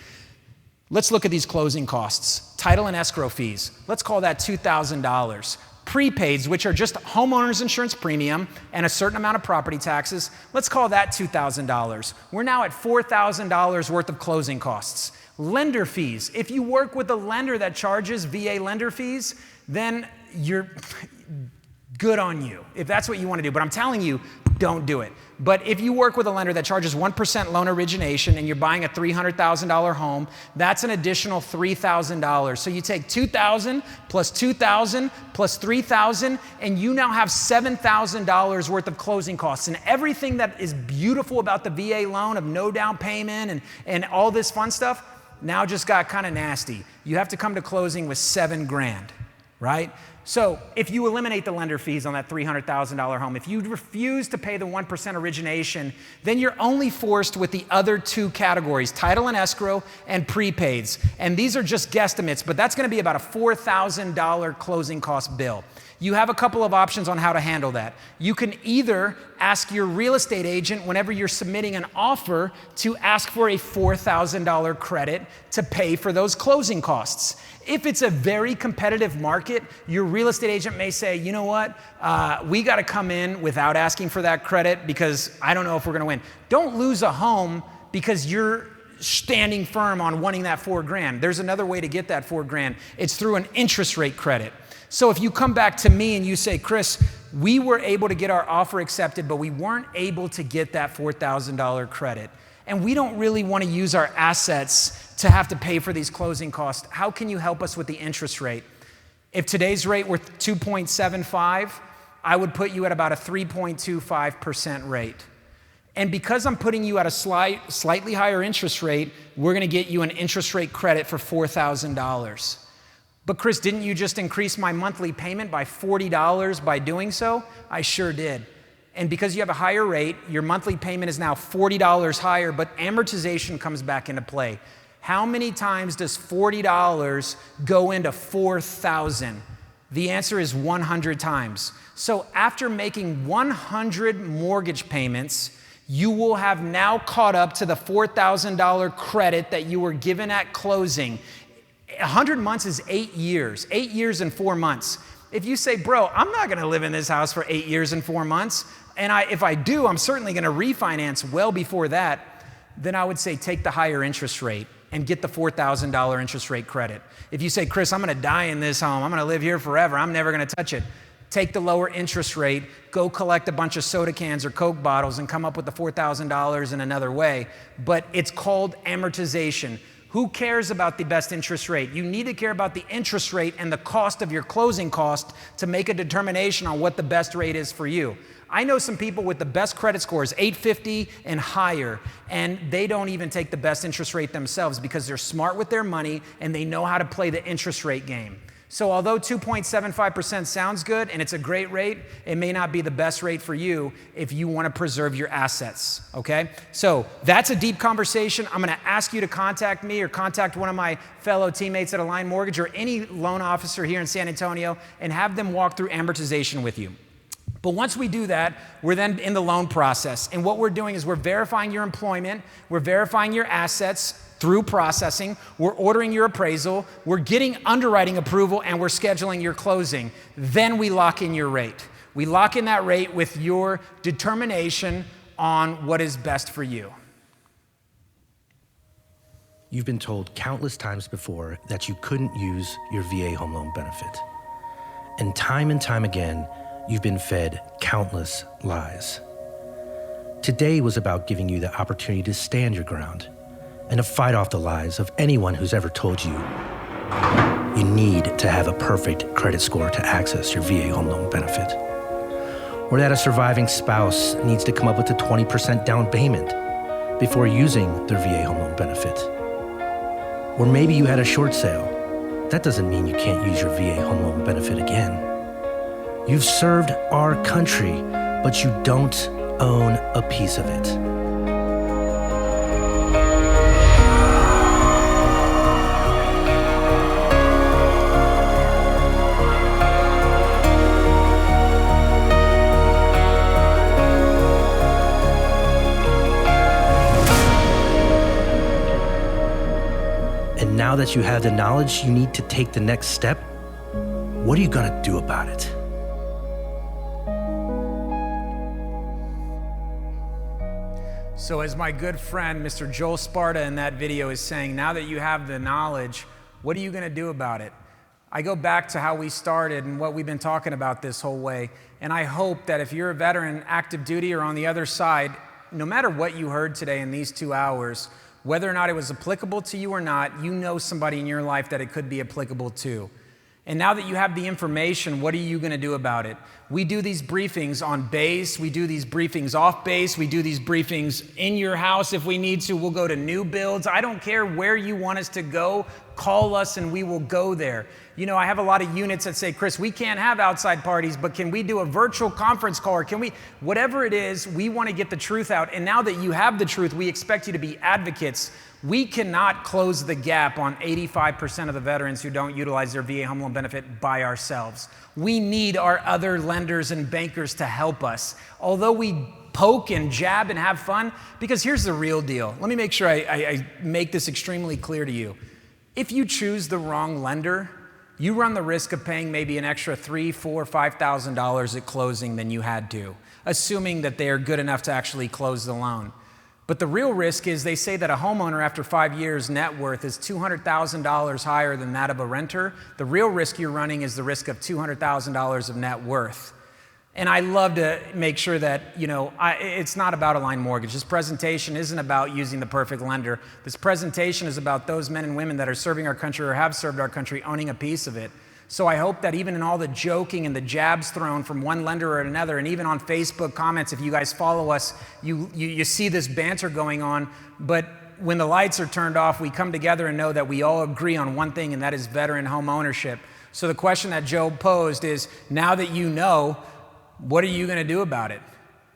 Let's look at these closing costs. Title and escrow fees. Let's call that $2,000. Prepaids, which are just homeowners insurance premium and a certain amount of property taxes, let's call that $2,000. We're now at $4,000 worth of closing costs. Lender fees. If you work with a lender that charges VA lender fees, then good on you if that's what you want to do. But I'm telling you, don't do it. But if you work with a lender that charges 1% loan origination and you're buying a $300,000 home, that's an additional $3,000. So you take $2,000 plus $2,000 plus $3,000, and you now have $7,000 worth of closing costs. And everything that is beautiful about the VA loan of no down payment and all this fun stuff now just got kind of nasty. You have to come to closing with $7,000, right? So if you eliminate the lender fees on that $300,000 home, if you refuse to pay the 1% origination, then you're only forced with the other two categories, title and escrow and prepaids. And these are just guesstimates, but that's gonna be about a $4,000 closing cost bill. You have a couple of options on how to handle that. You can either ask your real estate agent whenever you're submitting an offer to ask for a $4,000 credit to pay for those closing costs. If it's a very competitive market, your real estate agent may say, you know what, we got to come in without asking for that credit because I don't know if we're going to win. Don't lose a home because you're standing firm on wanting that $4,000. There's another way to get that $4,000. It's through an interest rate credit. So if you come back to me and you say, Chris, we were able to get our offer accepted, but we weren't able to get that $4,000 credit, and we don't really want to use our assets to have to pay for these closing costs. How can you help us with the interest rate? If today's rate were 2.75, I would put you at about a 3.25% rate. And because I'm putting you at a slightly higher interest rate, we're going to get you an interest rate credit for $4,000. But Chris, didn't you just increase my monthly payment by $40 by doing so? I sure did. And because you have a higher rate, your monthly payment is now $40 higher, but amortization comes back into play. How many times does $40 go into $4,000? The answer is 100 times. So after making 100 mortgage payments, you will have now caught up to the $4,000 credit that you were given at closing. 100 months is 8 years, 8 years and 4 months. If you say, bro, I'm not gonna live in this house for 8 years and 4 months, and if I do, I'm certainly gonna refinance well before that, then I would say take the higher interest rate and get the $4,000 interest rate credit. If you say, Chris, I'm gonna die in this home, I'm gonna live here forever, I'm never gonna touch it, take the lower interest rate, go collect a bunch of soda cans or Coke bottles and come up with the $4,000 in another way. But it's called amortization. Who cares about the best interest rate? You need to care about the interest rate and the cost of your closing cost to make a determination on what the best rate is for you. I know some people with the best credit scores, 850 and higher, and they don't even take the best interest rate themselves because they're smart with their money and they know how to play the interest rate game. So although 2.75% sounds good and it's a great rate, it may not be the best rate for you if you want to preserve your assets, okay? So that's a deep conversation. I'm going to ask you to contact me or contact one of my fellow teammates at Align Mortgage or any loan officer here in San Antonio and have them walk through amortization with you. But once we do that, we're then in the loan process. And what we're doing is we're verifying your employment, we're verifying your assets through processing, we're ordering your appraisal, we're getting underwriting approval, and we're scheduling your closing. Then we lock in your rate. We lock in that rate with your determination on what is best for you. You've been told countless times before that you couldn't use your VA home loan benefit. And time again, you've been fed countless lies. Today was about giving you the opportunity to stand your ground and to fight off the lies of anyone who's ever told you you need to have a perfect credit score to access your VA home loan benefit, or that a surviving spouse needs to come up with a 20% down payment before using their VA home loan benefit. Or maybe you had a short sale. That doesn't mean you can't use your VA home loan benefit again. You've served our country, but you don't own a piece of it. And now that you have the knowledge you need to take the next step, what are you gonna do about it? So as my good friend, Mr. Joel Sparta in that video is saying, now that you have the knowledge, what are you gonna do about it? I go back to how we started and what we've been talking about this whole way. And I hope that if you're a veteran, active duty, or on the other side, no matter what you heard today in these 2 hours, whether or not it was applicable to you or not, you know somebody in your life that it could be applicable to. And now that you have the information, what are you going to do about it? We do these briefings on base. We do these briefings off base. We do these briefings in your house if we need to. We'll go to new builds. I don't care where you want us to go. Call us and we will go there. You know, I have a lot of units that say, Chris, we can't have outside parties, but can we do a virtual conference call? Or can we, whatever it is, we want to get the truth out. And now that you have the truth, we expect you to be advocates. We cannot close the gap on 85% of the veterans who don't utilize their VA home loan benefit by ourselves. We need our other lenders and bankers to help us. Although we poke and jab and have fun, because here's the real deal. Let me make sure I make this extremely clear to you. If you choose the wrong lender, you run the risk of paying maybe an extra $3,000, $4,000, $5,000 at closing than you had to, assuming that they are good enough to actually close the loan. But the real risk is they say that a homeowner after 5 years net worth is $200,000 higher than that of a renter. The real risk you're running is the risk of $200,000 of net worth. And I love to make sure that, you know, it's not about a line mortgage. This presentation isn't about using the perfect lender. This presentation is about those men and women that are serving our country or have served our country owning a piece of it. So I hope that even in all the joking and the jabs thrown from one lender or another, and even on Facebook comments, if you guys follow us, you see this banter going on. But when the lights are turned off, we come together and know that we all agree on one thing, and that is veteran home ownership. So the question that Joe posed is, now that you know, what are you going to do about it?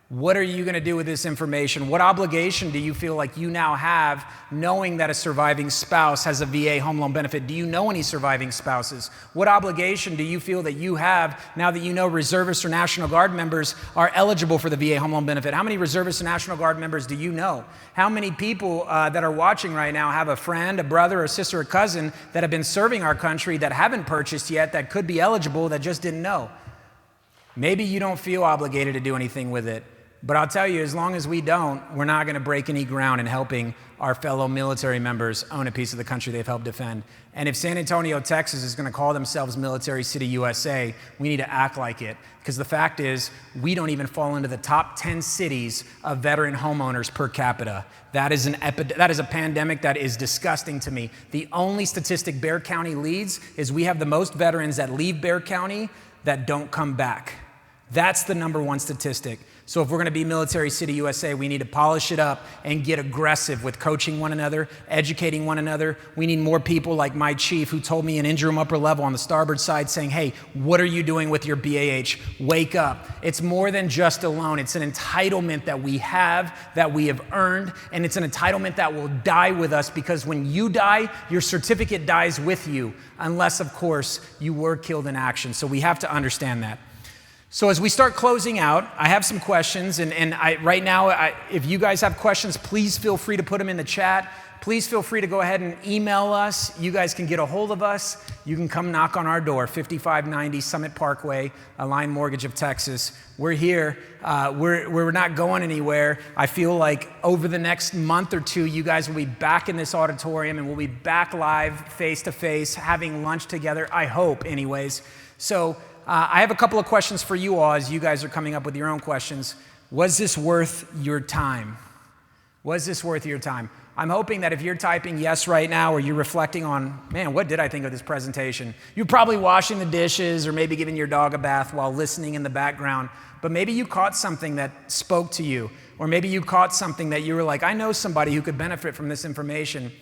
What are you going to do with this information? What obligation do you feel like you now have knowing that a surviving spouse has a VA home loan benefit? Do you know any surviving spouses? What obligation do you feel that you have now that you know reservists or National Guard members are eligible for the VA home loan benefit? How many reservists and National Guard members do you know? How many people that are watching right now have a friend, a brother, a sister, a cousin that have been serving our country that haven't purchased yet, that could be eligible, that just didn't know? Maybe you don't feel obligated to do anything with it. But I'll tell you, as long as we don't, we're not going to break any ground in helping our fellow military members own a piece of the country they've helped defend. And if San Antonio, Texas is going to call themselves Military City USA, we need to act like it. Because the fact is, we don't even fall into the top 10 cities of veteran homeowners per capita. That is a pandemic that is disgusting to me. The only statistic Bexar County leads is we have the most veterans that leave Bexar County that don't come back. That's the number one statistic. So if we're going to be Military City USA, we need to polish it up and get aggressive with coaching one another, educating one another. We need more people like my chief who told me in interim upper level on the starboard side saying, hey, what are you doing with your BAH? Wake up. It's more than just a loan. It's an entitlement that we have earned, and it's an entitlement that will die with us because when you die, your certificate dies with you, unless, of course, you were killed in action. So we have to understand that. So as we start closing out, I have some questions, and right now, if you guys have questions, please feel free to put them in the chat. Please feel free to go ahead and email us. You guys can get a hold of us. You can come knock on our door, 5590 Summit Parkway, Align Mortgage of Texas. We're here. We're not going anywhere. I feel like over the next month or two, you guys will be back in this auditorium, and we'll be back live, face-to-face, having lunch together, I hope anyways. So I have a couple of questions for you all as you guys are coming up with your own questions. Was this worth your time? Was this worth your time? I'm hoping that if you're typing yes right now or you're reflecting on, man, what did I think of this presentation? You're probably washing the dishes or maybe giving your dog a bath while listening in the background, but maybe you caught something that spoke to you, or maybe you caught something that you were like, I know somebody who could benefit from this information.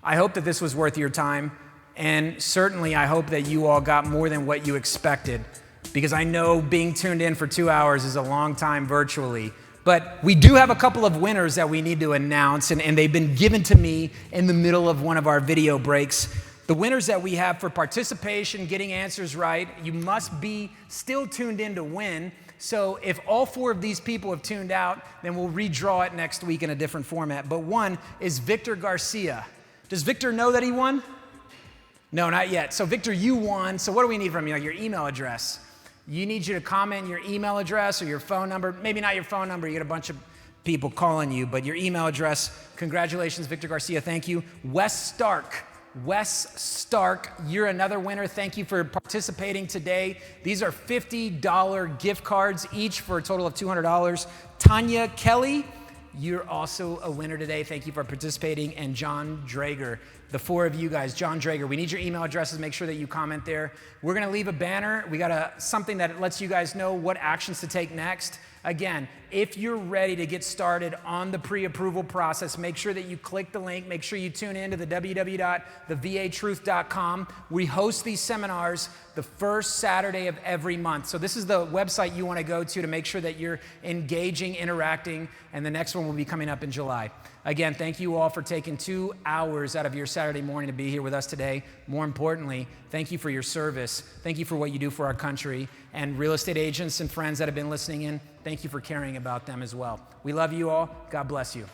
I hope that this was worth your time. And certainly, I hope that you all got more than what you expected, because I know being tuned in for 2 hours is a long time virtually. But we do have a couple of winners that we need to announce, and they've been given to me in the middle of one of our video breaks. The winners that we have for participation, getting answers right, you must be still tuned in to win. So if all 4 of these people have tuned out, then we'll redraw it next week in a different format. But one is Victor Garcia. Does Victor know that he won? No, not yet. So Victor, you won. So what do we need from you? Like your email address. You need you to comment your email address or your phone number. Maybe not your phone number. You get a bunch of people calling you, but your email address. Congratulations, Victor Garcia. Thank you. Wes Stark. Wes Stark, you're another winner. Thank you for participating today. These are $50 gift cards, each for a total of $200. Tanya Kelly, you're also a winner today. Thank you for participating. And John Drager, the four of you guys. John Drager, we need your email addresses. Make sure that you comment there. We're going to leave a banner. We got something that lets you guys know what actions to take next. Again, if you're ready to get started on the pre-approval process, make sure that you click the link. Make sure you tune in to the www.thevatruth.com. We host these seminars the first Saturday of every month. So this is the website you want to go to make sure that you're engaging, interacting, and the next one will be coming up in July. Again, thank you all for taking 2 hours out of your Saturday morning to be here with us today. More importantly, thank you for your service. Thank you for what you do for our country. And real estate agents and friends that have been listening in, thank you for caring about them as well. We love you all. God bless you.